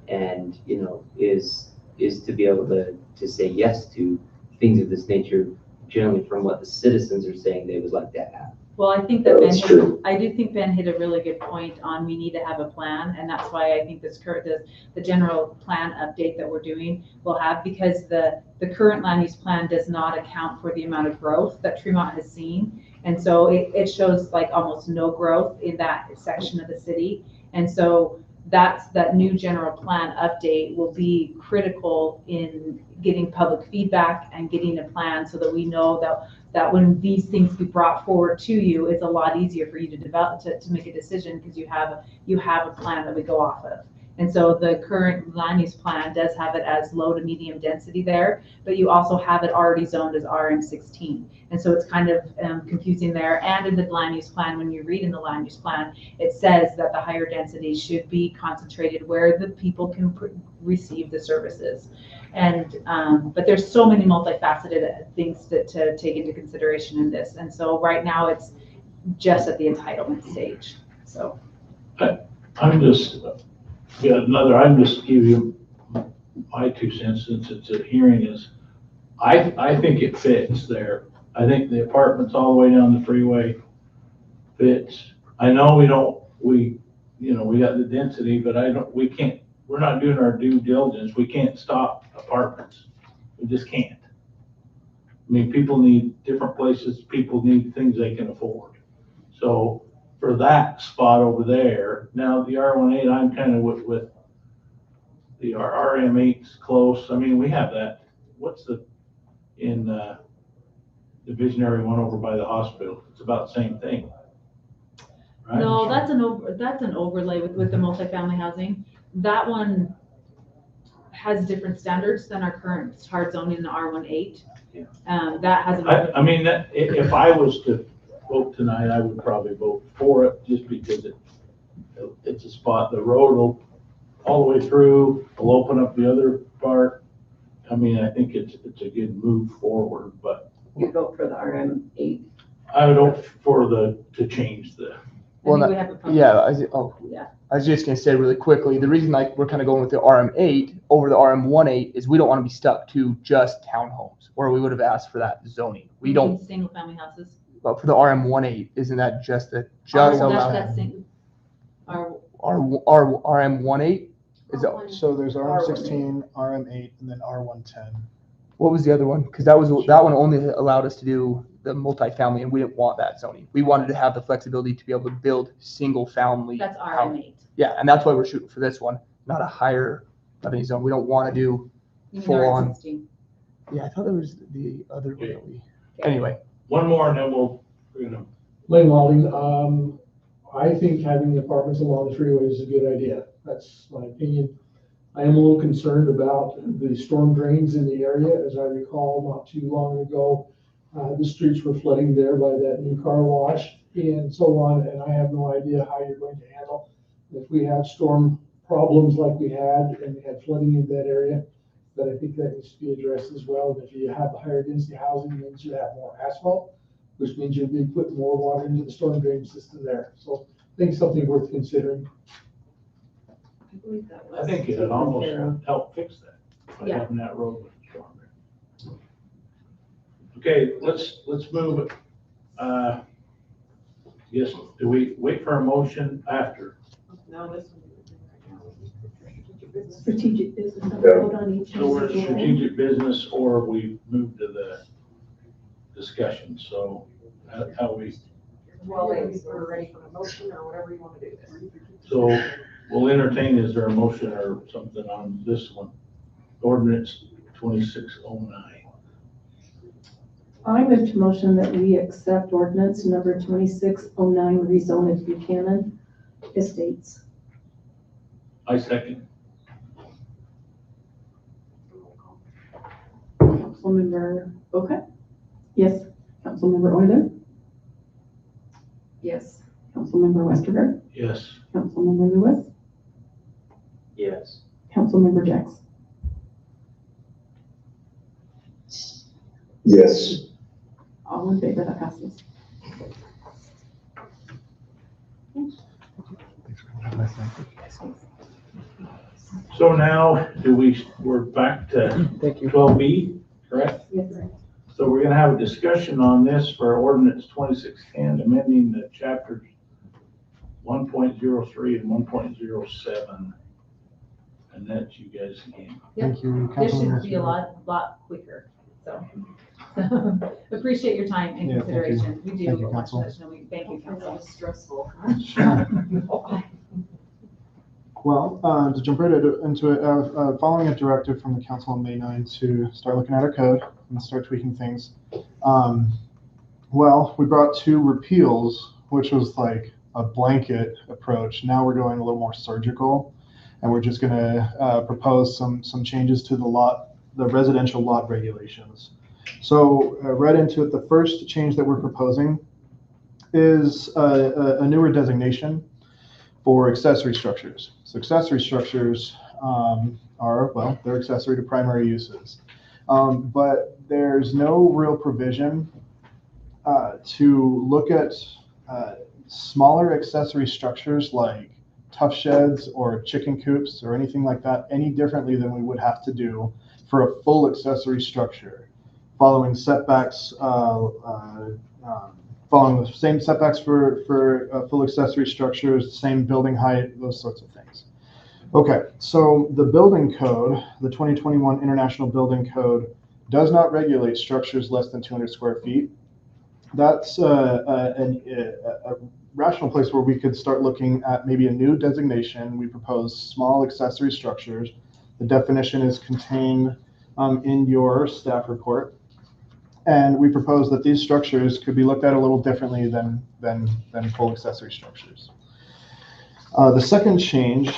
and you know, is to be able to say yes to things of this nature, generally from what the citizens are saying they would like to have. Well, I think that That's true. I do think Ben hit a really good point on we need to have a plan, and that's why I think the general plan update that we're doing will have, because the current land use plan does not account for the amount of growth that Tremont has seen. And so it shows like almost no growth in that section of the city. And so that new general plan update will be critical in getting public feedback and getting a plan so that we know that when these things be brought forward to you, it's a lot easier for you to develop, to make a decision, because you have a plan that we go off of. And so the current land use plan does have it as low to medium density there, but you also have it already zoned as RM16. And so it's kind of confusing there. And in the land use plan, when you read in the land use plan, it says that the higher density should be concentrated where the people can receive the services. And but there's so many multifaceted things to take into consideration in this. And so right now it's just at the entitlement stage. So I'm just give you my 2 cents, since it's a hearing, is I think it fits there. I think the apartments all the way down the freeway fits. I know we got the density, but we're not doing our due diligence. We can't stop apartments. We just can't. I mean, people need different places. People need things they can afford. So for that spot over there, now the R18, I'm kind of with the RM8's close. I mean, we have that. What's in the visionary one over by the hospital? It's about the same thing. Right? no, that's an overlay with the multifamily housing. That one has different standards than our current hard zoning in the R18. Yeah. That has. I mean, if I was to vote tonight, I would probably vote for it, just because it's a spot. The road will all the way through. Will open up the other part. I mean, I think it's a good move forward. But You vote for the RM8. I would hope to change the. Well, Yeah. I was just gonna say really quickly, the reason we're kind of going with the RM8 over the RM18 is we don't want to be stuck to just townhomes, or we would have asked for that zoning. We don't. Single family houses. But for the RM18, isn't that just RM18 is that? So there's RM16, RM8, and then R110. What was the other one? Because that one only allowed us to do the multifamily, and we didn't want that zoning. We wanted to have the flexibility to be able to build single family. That's RM8. Yeah, and that's why we're shooting for this one, not a higher revenue zone. We don't want to do full on. Yeah, I thought there was the other one that we. Anyway. One more, and then we're gonna. Lane Walding, I think having the apartments along the freeway is a good idea. That's my opinion. I am a little concerned about the storm drains in the area. As I recall, not too long ago, the streets were flooding there by that new car wash and so on, and I have no idea how you're going to handle if we have storm problems like we had, and we had flooding in that area. But I think that needs to be addressed as well. And if you have higher density housing, it means you have more asphalt, which means you'll be putting more water into the storm drain system there. So I think something worth considering. I think it would almost help fix that, by Yeah. having that road with the storm drain. Okay, let's move it. Yes, do we wait for a motion after? No, this one. Strategic business, vote on each. So we're in strategic business, or we move to the discussion, so how we, Well, maybe we're ready for the motion or whatever you want to do there. so we'll entertain, is there a motion or something on this one? Ordinance 2609. I move to motion that we accept ordinance number 2609, rezone of Buchanan Estates. I second. Councilmember Boca? Yes. Councilmember Euler? Yes. Councilmember Westergaard? Yes. Councilmember Lewis? Yes. Councilmember Jax? Yes. All in favor, that passes. So now, we're back to 12B, correct? Yes, sir. So we're gonna have a discussion on this for ordinance 2610, amending the chapters 1.03 and 1.07. And that's you guys again. Thank you, This should Councilmember be a lot quicker, so. Appreciate your time and Yeah, thank you. consideration. We do. Thank you, watch Council. this, and we thank you, Council. It's stressful. Well, to jump right into it, following a directive from the council on May 9 to start looking at our code and start tweaking things. Well, we brought 2 repeals, which was like a blanket approach. Now we're going a little more surgical, and we're just gonna propose some changes to the residential lot regulations. So right into it, the first change that we're proposing is a newer designation for accessory structures. So accessory structures are, well, they're accessory to primary uses. But there's no real provision to look at smaller accessory structures like tough sheds or chicken coops or anything like that any differently than we would have to do for a full accessory structure, following setbacks, following the same setbacks for full accessory structures, same building height, those sorts of things. Okay, so the building code, the 2021 International Building Code, does not regulate structures less than 200 square feet. That's a rational place where we could start looking at maybe a new designation. We propose small accessory structures. The definition is contained in your staff report. And we propose that these structures could be looked at a little differently than full accessory structures. The second change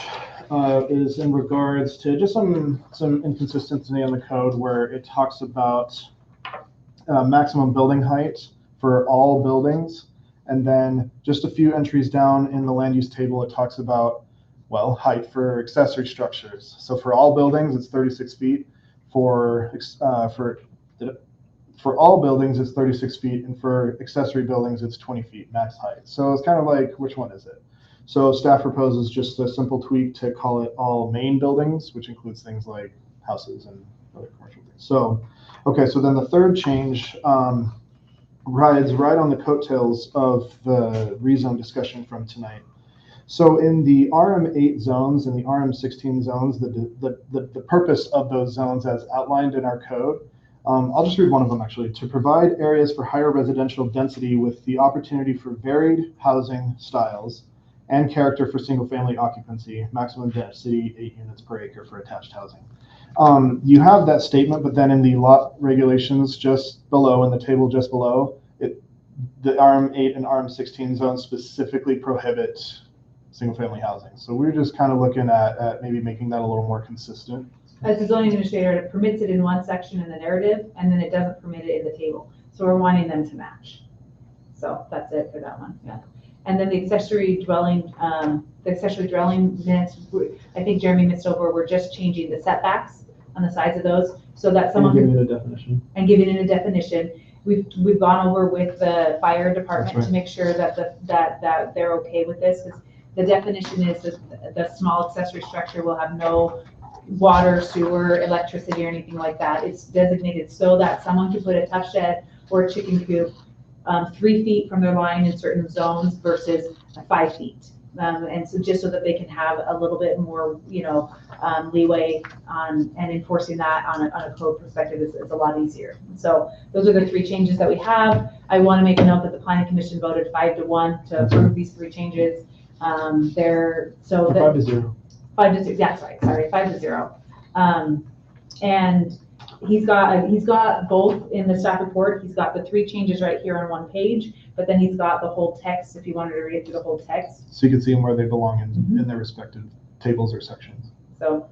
is in regards to just some inconsistency on the code where it talks about maximum building height for all buildings. And then just a few entries down in the land use table, it talks about, well, height for accessory structures. So for all buildings, it's 36 feet. For all buildings, it's 36 feet, and for accessory buildings, it's 20 feet max height. So it's kind of like, which one is it? So staff proposes just a simple tweak to call it all main buildings, which includes things like houses and other commercial things. So, okay, so then the third change rides right on the coattails of the rezone discussion from tonight. So in the RM8 zones and the RM16 zones, the purpose of those zones as outlined in our code, I'll just read one of them actually. To provide areas for higher residential density with the opportunity for varied housing styles and character for single-family occupancy, maximum density 8 units per acre for attached housing. You have that statement, but then in the lot regulations just below, in the table just below, the RM8 and RM16 zones specifically prohibit single-family housing. So we're just kind of looking at maybe making that a little more consistent. As the zoning administrator, it permits it in one section in the narrative, and then it doesn't permit it in the table. So we're wanting them to match. So that's it for that one, yeah. And then the accessory dwelling minutes, I think Jeremy missed over, we're just changing the setbacks on the sides of those, so that someone. And giving it a definition. And giving it a definition. We've gone over with the fire department That's to make sure that that they're okay with this, because the definition is that the small accessory structure will have no water, sewer, electricity, or anything like that. It's designated so that someone can put a tough shed or a chicken coop 3 feet from their line in certain zones versus 5 feet. And so just so that they can have a little bit more, leeway on, and enforcing that on a code perspective is a lot easier. So those are the 3 changes that we have. I want to make a note that the planning commission voted 5-1 to approve these 3 changes. 5-0. 5-0, yeah, sorry, 5-0. And he's got both in the staff report. He's got the 3 changes right here on one page, but then he's got the whole text if you wanted to read through the whole text. So you can see them where they belong in their respective tables or sections. So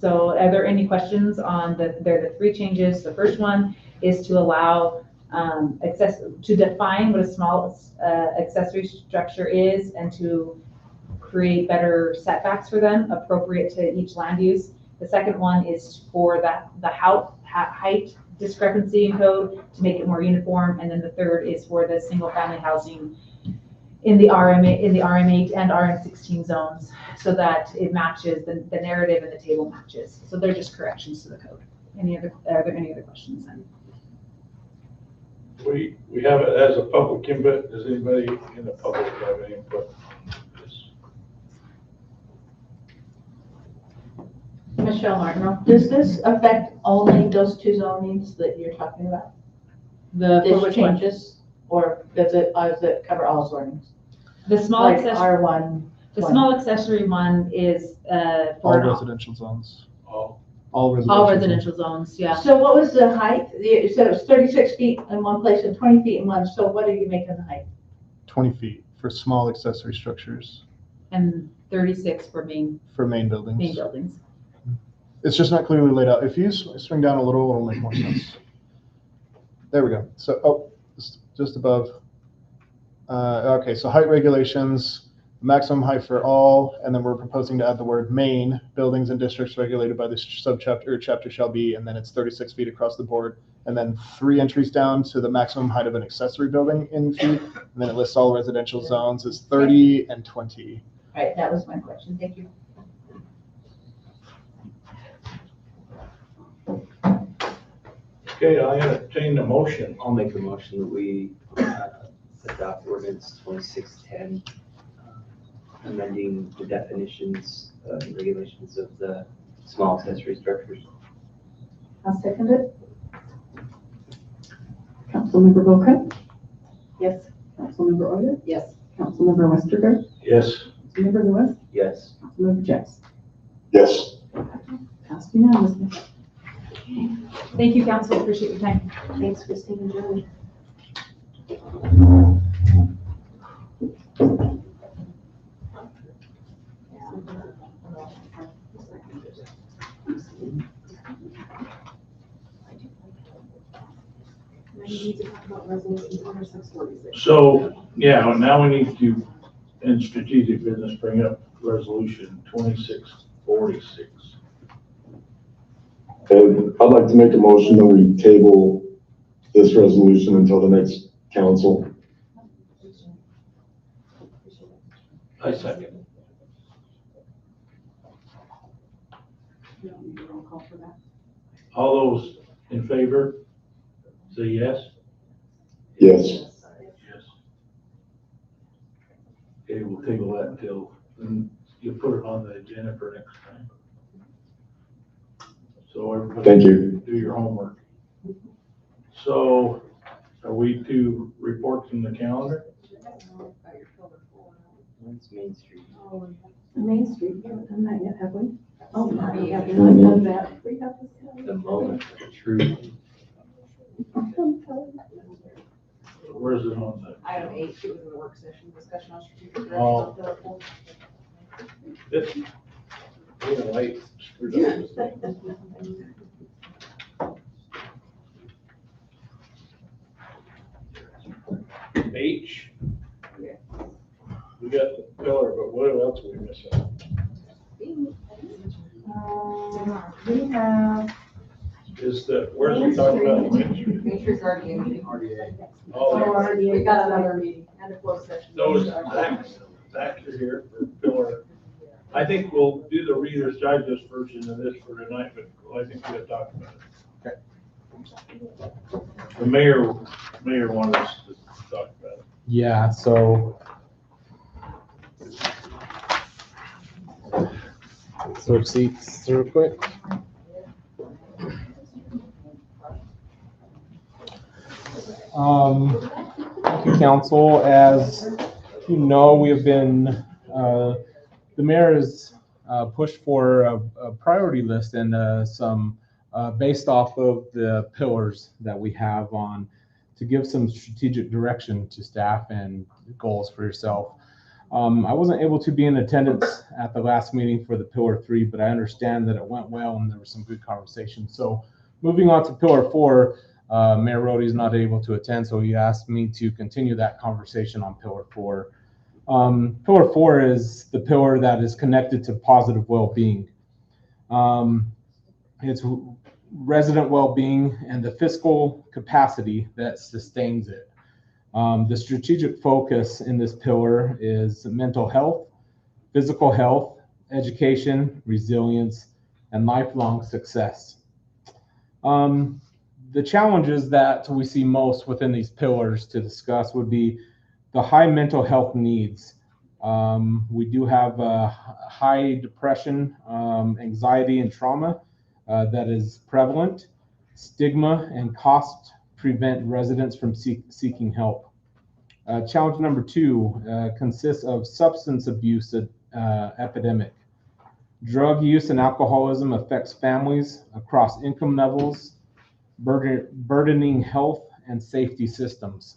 are there any questions on there are the 3 changes. The first one is to allow to define what a small accessory structure is and to create better setbacks for them appropriate to each land use. The second one is for the height discrepancy in code to make it more uniform. And then the third is for the single family housing in the RM8 and RM16 zones so that it matches the narrative and the table matches. So they're just corrections to the code. Are there any other questions then? We have it as a public input. Does anybody in the public have any input? Michelle Martineau, does this affect only those 2 zonings that you're talking about? These changes, or does it cover all zonings? The small Like accessory R1. The small accessory one is All residential zones. All residential zones, yeah. So what was the height? You said it was 36 feet in one place and 20 feet in one. So what are you making the height? 20 feet for small accessory structures. And 36 for main buildings. It's just not clearly laid out. If you swing down a little, it'll make more sense. There we go. So, just above. Okay, so height regulations, maximum height for all, and then we're proposing to add the word main, buildings and districts regulated by this subchapter or chapter shall be, and then it's 36 feet across the board. And then 3 entries down to the maximum height of an accessory building in feet. And then it lists all residential zones as 30 and 20. All right, that was my question. Thank you. Okay, I entertain a motion. I'll make a motion that we adopt ordinance 2610, amending the definitions and regulations of the small accessory structures. I'll second it. Councilmember Boca? Yes. Councilmember Euler? Yes. Councilmember Westergaard? Yes. Councilmember Lewis? Yes. Councilmember Jacks? Yes. Passed unanimously. Thank you, council. Appreciate your time. Thanks, Christine and Julie. So, yeah, now we need to, in strategic business, bring up resolution 2646. And I'd like to make a motion that we table this resolution until the next council. I second. All those in favor, say yes. Yes. Yes. Okay, we'll table that until, and you'll put it on the agenda for next time. So everybody. Thank you. Do your homework. So are we to report from the calendar? When's Main Street? Main Street, we haven't done that yet, have we? Oh, no, we have Yeah. not done that. We have The moment of the truth. Where's it on the? Item 8, it was in the work session, discussion on strategic Oh. direction. This, light screwed up this thing. H. We got the pillar, but what else are we missing? We have. Is the, where's we talking about Main Street? Main Street's already in meeting. Oh, We got another meeting and a closed session. those facts are here for pillar. I think we'll do the Reader's Digest version of this for tonight, but I think we'll talk about it. Okay. The mayor wanted us to talk about it. Yeah, so. Switch seats real quick. Thank you, council. As you know, we have been, the mayor has pushed for a priority list and some, based off of the pillars that we have on, to give some strategic direction to staff and goals for yourself. I wasn't able to be in attendance at the last meeting for the Pillar 3, but I understand that it went well and there was some good conversation. So moving on to Pillar 4, Mayor Rohde is not able to attend, so he asked me to continue that conversation on Pillar 4. Pillar 4 is the pillar that is connected to positive well-being. It's resident well-being and the fiscal capacity that sustains it. The strategic focus in this pillar is mental health, physical health, education, resilience, and lifelong success. The challenges that we see most within these pillars to discuss would be the high mental health needs. We do have high depression, anxiety, and trauma that is prevalent. Stigma and cost prevent residents from seeking help. Challenge number 2 consists of substance abuse epidemic. Drug use and alcoholism affects families across income levels, burdening health and safety systems.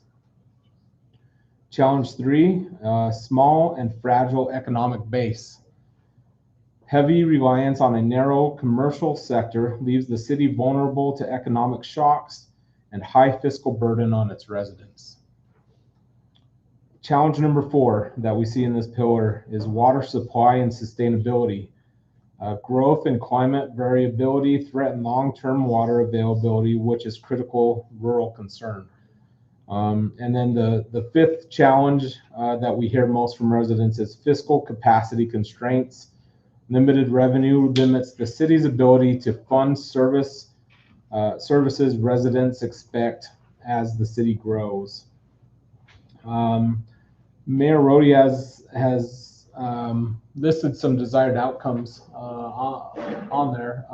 Challenge 3, small and fragile economic base. Heavy reliance on a narrow commercial sector leaves the city vulnerable to economic shocks and high fiscal burden on its residents. Challenge number 4 that we see in this pillar is water supply and sustainability. Growth and climate variability threaten long-term water availability, which is critical rural concern. And then the 5th challenge that we hear most from residents is fiscal capacity constraints. Limited revenue limits the city's ability to fund services residents expect as the city grows. Mayor Rohde has listed some desired outcomes on there,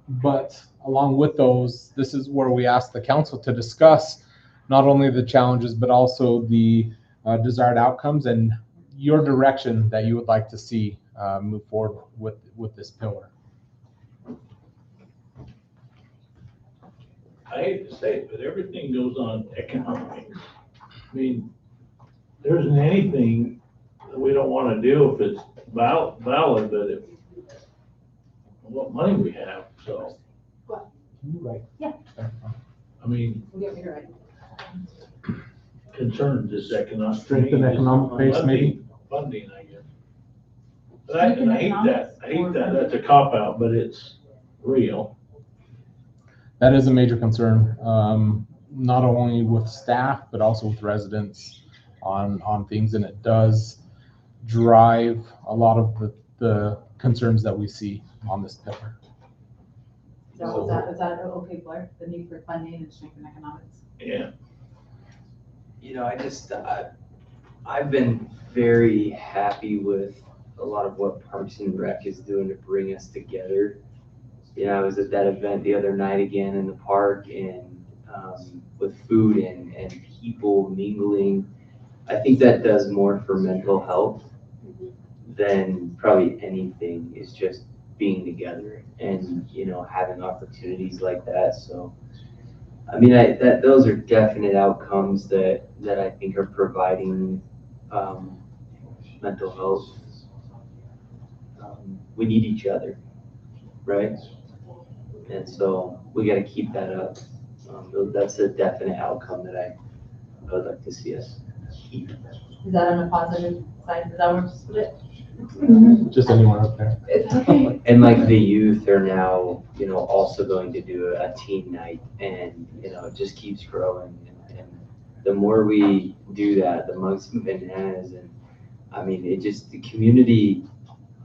but along with those, this is where we ask the council to discuss not only the challenges but also the desired outcomes and your direction that you would like to see move forward with this pillar. I hate to say it, but everything goes on economics. I mean, there isn't anything that we don't want to do if it's valid, but if what money we have, so. Right. Yeah. I mean, We'll get me right. concerns is economic. Strengthen economic base, maybe? Funding, I guess. But I hate that, that's a cop-out, but it's real. That is a major concern, not only with staff, but also with residents on things, and it does drive a lot of the concerns that we see on this pillar. So is that okay, Blair? The need for funding and strengthen economics? Yeah. You know, I've been very happy with a lot of what Parks and Rec is doing to bring us together. You know, I was at that event the other night again in the park and with food and people mingling. I think that does more for mental health than probably anything, is just being together and, you know, having opportunities like that. So, I mean, those are definite outcomes that I think are providing mental health we need each other, right? And so we got to keep that up. That's a definite outcome that I would like to see us keep. Is that on a positive side? Is that where to put it? Just anyone up there. It's okay. And like the youth are now, also going to do a teen night, and, it just keeps growing. And the more we do that, the Monks and Bananas, and I mean, the community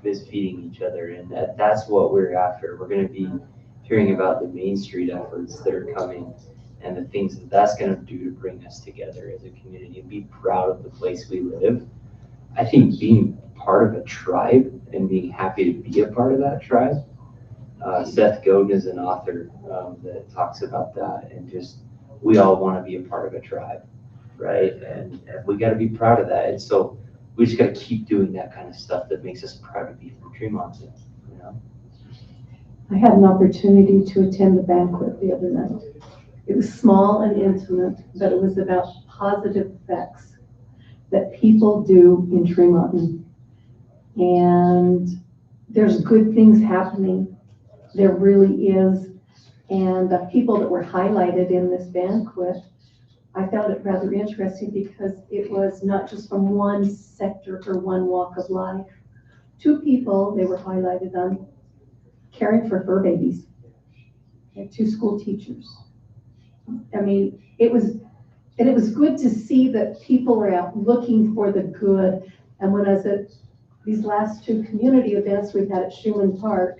is feeding each other, and that's what we're after. We're going to be hearing about the Main Street efforts that are coming and the things that's going to do to bring us together as a community and be proud of the place we live. I think being part of a tribe and being happy to be a part of that tribe. Seth Godin is an author that talks about that, and just we all want to be a part of a tribe, right? And we got to be proud of that. And so we just got to keep doing that kind of stuff that makes us proud to be from Tremonton, I had an opportunity to attend the banquet the other night. It was small and intimate, but it was about positive effects that people do in Tremonton. And there's good things happening. There really is. And the people that were highlighted in this banquet, I found it rather interesting because it was not just from one sector or one walk of life. Two people they were highlighted on caring for fur babies. And two school teachers. I mean, it was good to see that people are out looking for the good. And when I was at these last two community events we've had at Schumann Park,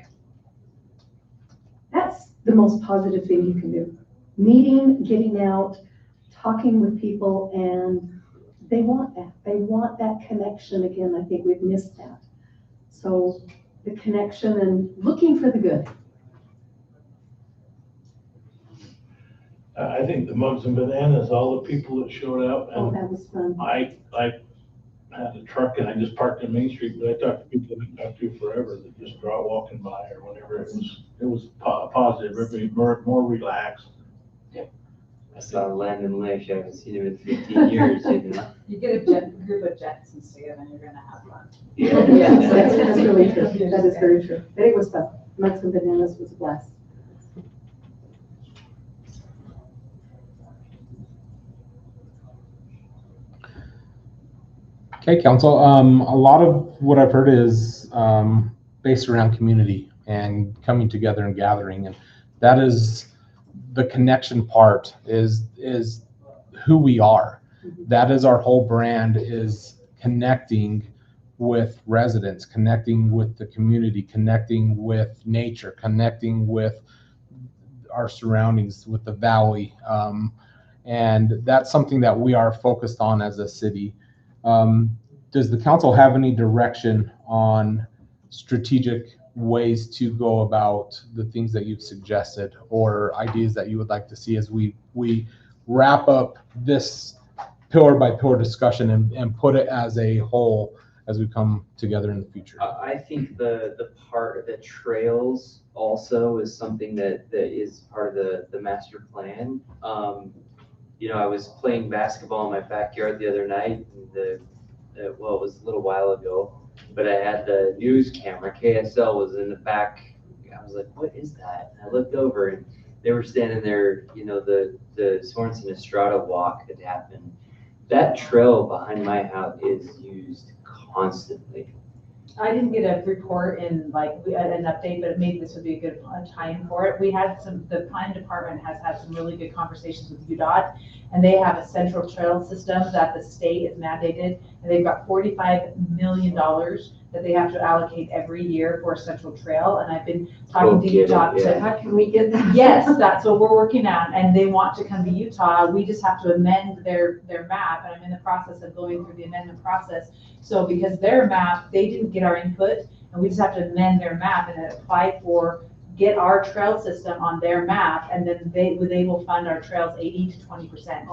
that's the most positive thing you can do. Meeting, getting out, talking with people, and they want that. They want that connection again. I think we've missed that. So the connection and looking for the good. I think the Mugs and Bananas, all the people that showed up, Oh, and that was fun. I had a truck and I just parked on Main Street, but I talked to people that I've talked to forever that just draw walking by or whatever. It was positive, everybody more relaxed. I saw Landon Lish. I haven't seen him in 15 years. You get a group of Jetsons together and you're gonna have fun. Yes, that's really true. That is very true. But it was fun. Mugs and Bananas was a blast. Okay, council. A lot of what I've heard is based around community and coming together and gathering, and that is the connection part. Is who we are. That is our whole brand. Is connecting with residents, connecting with the community, connecting with nature, connecting with our surroundings, with the valley, and that's something that we are focused on as a city. Does the council have any direction on strategic ways to go about the things that you've suggested, or ideas that you would like to see as we wrap up this pillar by pillar discussion and put it as a whole as we come together in the future? I think the part of the trails also is something that is part of the master plan. I was playing basketball in my backyard the other night, and it was a little while ago, but I had the news camera. KSL was in the back. I was like, what is that? And I looked over and they were standing there, the Sorensen Estrada walk had happened. That trail behind my house is used constantly. I didn't get a report in an update, but maybe this would be a good time for it. The planning department has had some really good conversations with UDOT, and they have a central trail system that the state is mandated, and they've got $45 million that they have to allocate every year for a central trail. And I've been talking to UDOT How can we get that? Yes, that's what we're working on, and they want to come to Utah. We just have to amend their map, and I'm in the process of going through the amendment process. So because their map, they didn't get our input, and we just have to amend their map and apply get our trail system on their map, and then they will fund our trails 80 to 20%.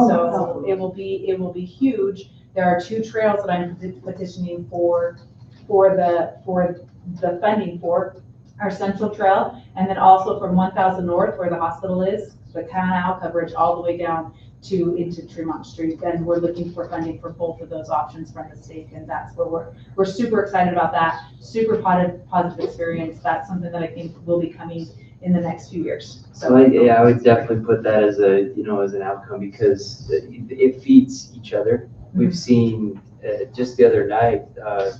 So it will be huge. There are two trails that I'm petitioning for the funding for. Our central trail, and then also from 1000 North, where the hospital is, the canal coverage all the way down into Tremont Street. And we're looking for funding for both of those options from the state. And that's where we're super excited about that. Super positive experience. That's something that I think will be coming in the next few years. So yeah, I would definitely put that as as an outcome because it feeds each other. We've seen just the other night,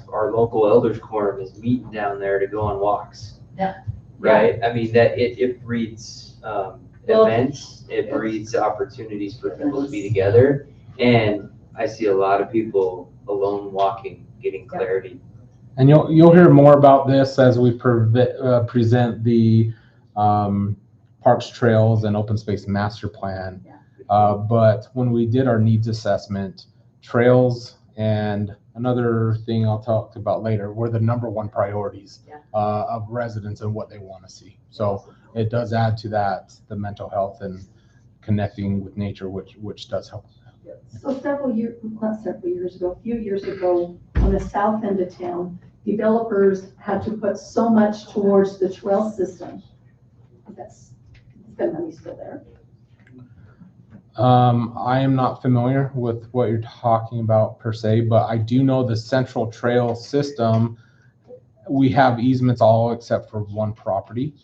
our local elders quorum is meeting down there to go on walks. Yeah. Right? I mean, that it breeds events, it breeds opportunities for people to be together. And I see a lot of people alone walking, getting clarity. And you'll hear more about this as we present the Parks, Trails, and Open Space Master Plan. But when we did our needs assessment, trails and another thing I'll talk about later were the #1 priorities of residents and what they want to see. So it does add to that, the mental health and connecting with nature, which does help. So a few years ago, on the south end of town, developers had to put so much towards the trail system. Is that money still there? I am not familiar with what you're talking about per se, but I do know the Central Trail system, we have easements all except for one property.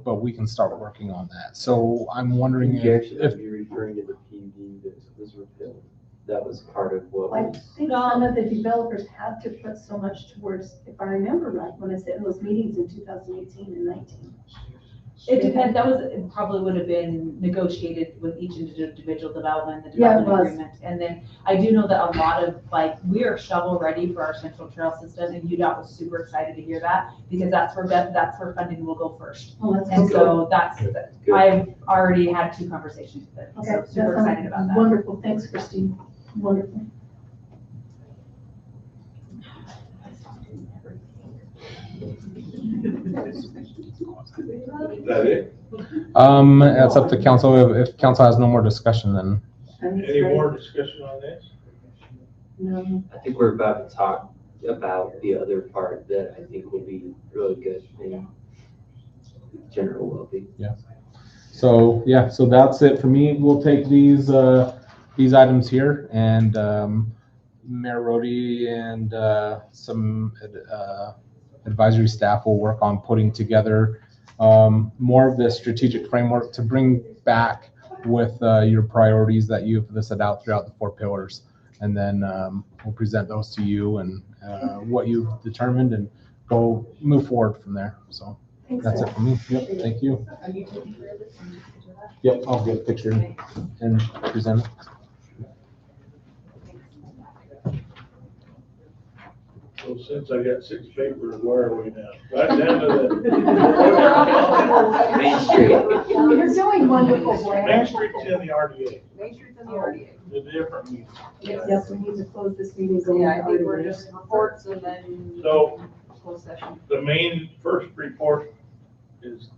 But we can start working on that. So I'm wondering if you're referring to the PUD that was repealed. That was part of what I was. think some of the developers had to put so much towards, if I remember right, when I said in those meetings in 2018 and 19. It depends, it probably would have been negotiated with each individual development, the Yeah, it development was. agreement. And then I do know that a lot of, we are shovel ready for our Central Trail system, and UDOT was super excited to hear that, because that's where funding will go first. Oh, that's And cool. so I've already had 2 conversations with them, so Okay, super that sounds excited about that. Wonderful, thanks, Christine. Wonderful. Is that it? That's up to council. If council has no more discussion, then. Any more discussion on this? No. I think we're about to talk about the other part that I think will be really good in general well-being. Yeah. So that's it for me. We'll take these items here, and Mayor Rhodey and some advisory staff will work on putting together more of the strategic framework to bring back with your priorities that you've listed out throughout the 4 pillars. And then we'll present those to you and what you've determined and move forward from there. So that's it for me. Yep, thank you. Are you taking care of this? Yep, I'll get a picture and present it. So since I got 6 papers, where are we now? Right down to Main Street. You're doing wonderful, the, Blair. Main Street's in the RDA, Main Street's in the RDA. the different meeting. Yes, we need to close this meeting. Go Yeah, I into think we're RDA. just reports and then So closed session. the main first report is,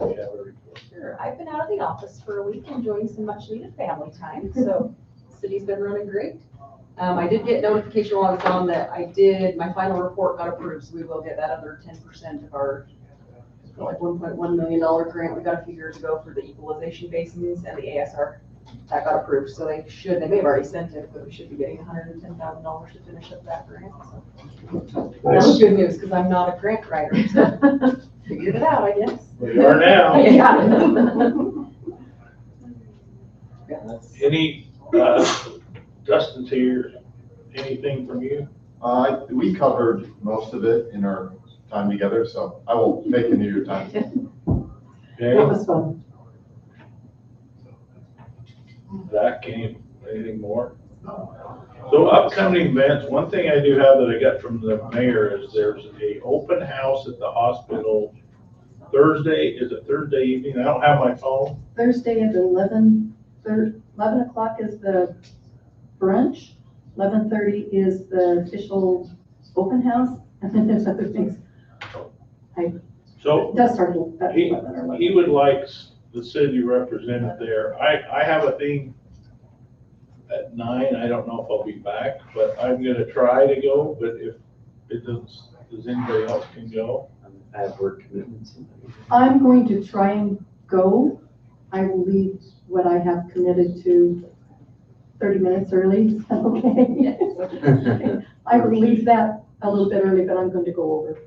we have a report. Sure, I've been out of the office for a week, enjoying some much needed family time, so the city's been running great. I did get notification while I was gone that my final report got approved, so we will get that other 10% of our $1.1 million grant we got a few years ago for the equalization basins and the ASR. That got approved, so they may have already sent it, but we should be getting $110,000 to finish up that grant. So. That was good news, because I'm not a grant writer, so figured it out, I guess. We are now. Yeah. Any, Dustin's here, anything from you? We covered most of it in our time together, so I will make any of your time. Okay. That was fun. Zach, anything more? So upcoming events, one thing I do have that I got from the mayor is there's a open house at the hospital Thursday. Is it Thursday evening? I don't have my phone. Thursday at 11 o'clock is the brunch. 11:30 is the official open house, and then there's other things. So It does start at he 11 or 11. he would like the city represented there. I have a thing at 9. I don't know if I'll be back, but I'm gonna try to go, but if it does anybody else can go? I have work commitments. I'm going to try and go, I will leave what I have committed to 30 minutes early, is that okay? I will leave that a little bit early, but I'm going to go over.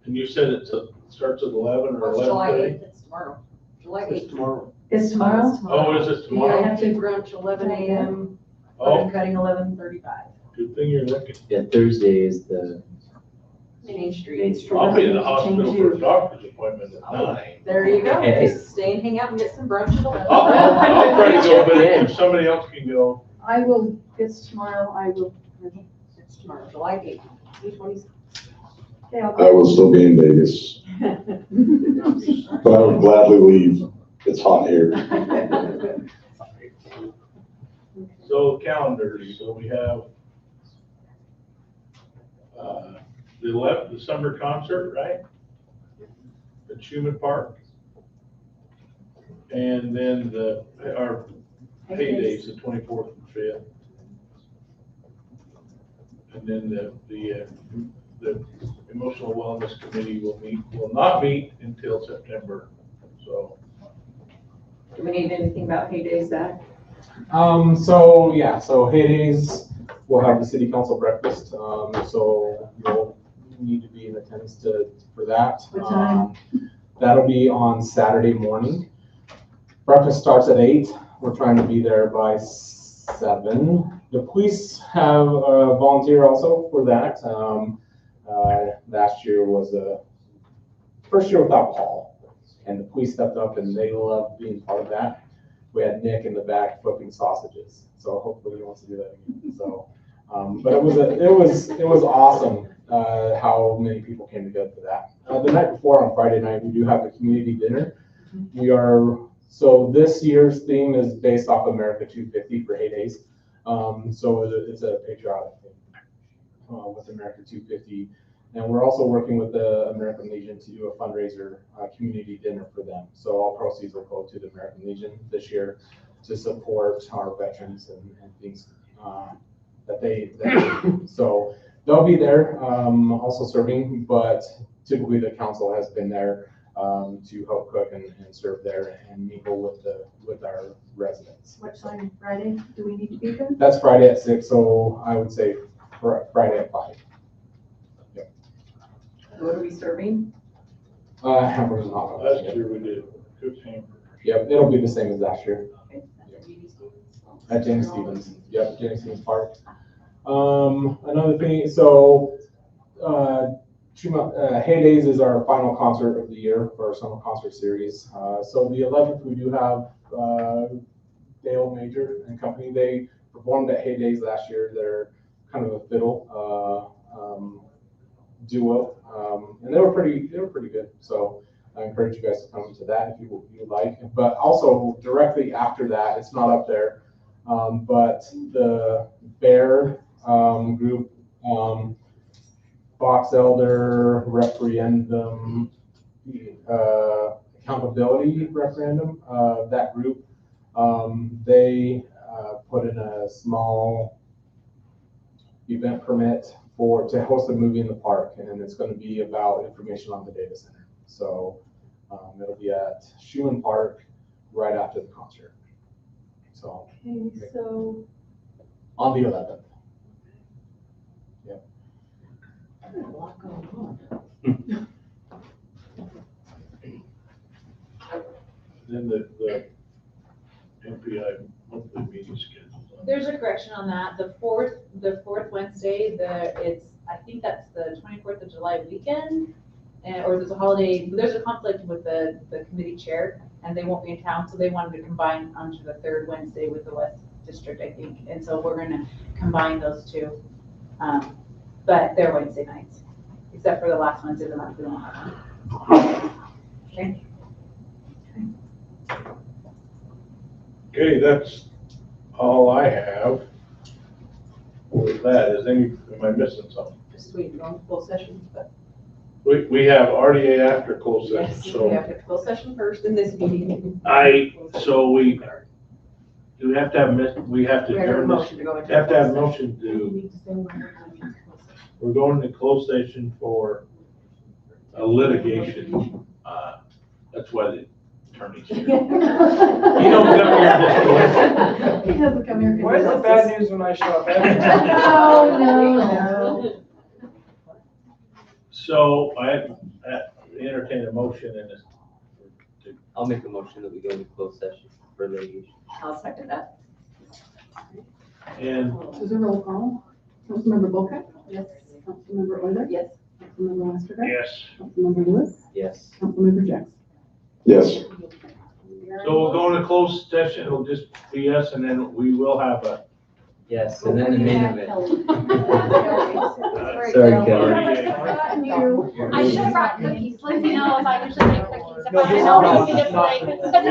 And you said it starts at 11 or Well, it's July 11:30? 8th, it's tomorrow. July 8th. Tomorrow. It's tomorrow? Oh, is it I tomorrow? have to brunch 11 a.m., Oh, ribbon cutting 11:35. good thing you're looking. Yeah, Thursday is the Main Street. I'll be in the hospital for a doctor's appointment at 9. There you go. Hey. Just stay and hang out and get some brunch at 11. I'll try to go, but if somebody else can go. I will, it's tomorrow, I will. It's tomorrow, July 8th, 8:26. Okay, I'll I will still be in Vegas, but I would gladly leave. It's hot here. So calendars, so we have the 11th, the summer concert, right? At Schuman Park. And then our paydays, the 24th and 5th. And then the emotional wellness committee will not meet until September, so. Do we need anything about heydays, Zach? So, yeah, so Heydays, we'll have the city council breakfast, so you'll need to be in attendance for that. What time? That'll be on Saturday morning. Breakfast starts at 8. We're trying to be there by 7. The police have a volunteer also for that. Last year was the first year without Paul, and the police stepped up and they love being part of that. We had Nick in the back flipping sausages, so hopefully he wants to do that again. So, but it was awesome how many people came together for that. The night before on Friday night, we do have a community dinner. So this year's theme is based off America 250 for Heydays. So it's a patriotic thing with America 250. And we're also working with the American Legion to do a fundraiser community dinner for them. So all proceeds will go to the American Legion this year to support our veterans and things that they so they'll be there also serving, but typically the council has been there to help cook and serve there and mingle with our residents. What time Friday do we need to be there? That's Friday at 6, so I would say Friday at 5. What are we serving? Hamburgers and hot dogs. Last year we did cooked hamburgers. Yep, it'll be the same as last year. Okay. At James Stevens. Yep, James Stevens Park. Another thing, so Heydays is our final concert of the year for our summer concert series. So the 11th, we do have Dale Major and company. They performed at Heydays last year. They're kind of a fiddle duo, and they were pretty good. So I encourage you guys to come to that if you would like. But also directly after that, it's not up there, but the Bear group, Box Elder Referendum, Accountability Referendum, that group, they put in a small event permit to host a movie in the park, and it's going to be about information on the data center. So it'll be at Schuman Park right after the concert. So Okay, so on the 11th. Yep. A lot going on. Then the MPI monthly meeting schedule. There's a correction on that. The fourth Wednesday, I think that's the 24th of July weekend, or there's a holiday, there's a conflict with the committee chair, and they won't be in town, so they wanted to combine onto the third Wednesday with the West District, I think. And so we're gonna combine those two. But they're Wednesday nights, except for the last Wednesday of the month, we don't have one. Okay. Okay, that's all I have with that. Am I missing something? Just waiting on closed session, but We have RDA after closed session, yes, we so have to close session first in this meeting. do we have to have, we have to We have a adjourn motion this? to go into. Have to have a closed session. motion we're going to closed session for a litigation. That's why the attorneys. He don't come here just to He doesn't come here. 'cause Where's he the loves bad us. news when I show up? No, no. So I entertain a motion in this. I'll make a motion that we go into closed session for litigation. I'll second that. And There's a roll call. Councilmember Boca? Yes. Councilmember Euler? Yes. Councilmember Westergaard? yes, Councilmember Lewis? Yes. Councilmember Jackson? Yes. so we'll go into closed session. It'll just be us, and then we will have a. Yes, and then the main event. Sorry, Sorry, Kelly. I should have brought cookies. Lindsay knows I usually make cookies. If No, I this is know not- it's not- like, because Yeah.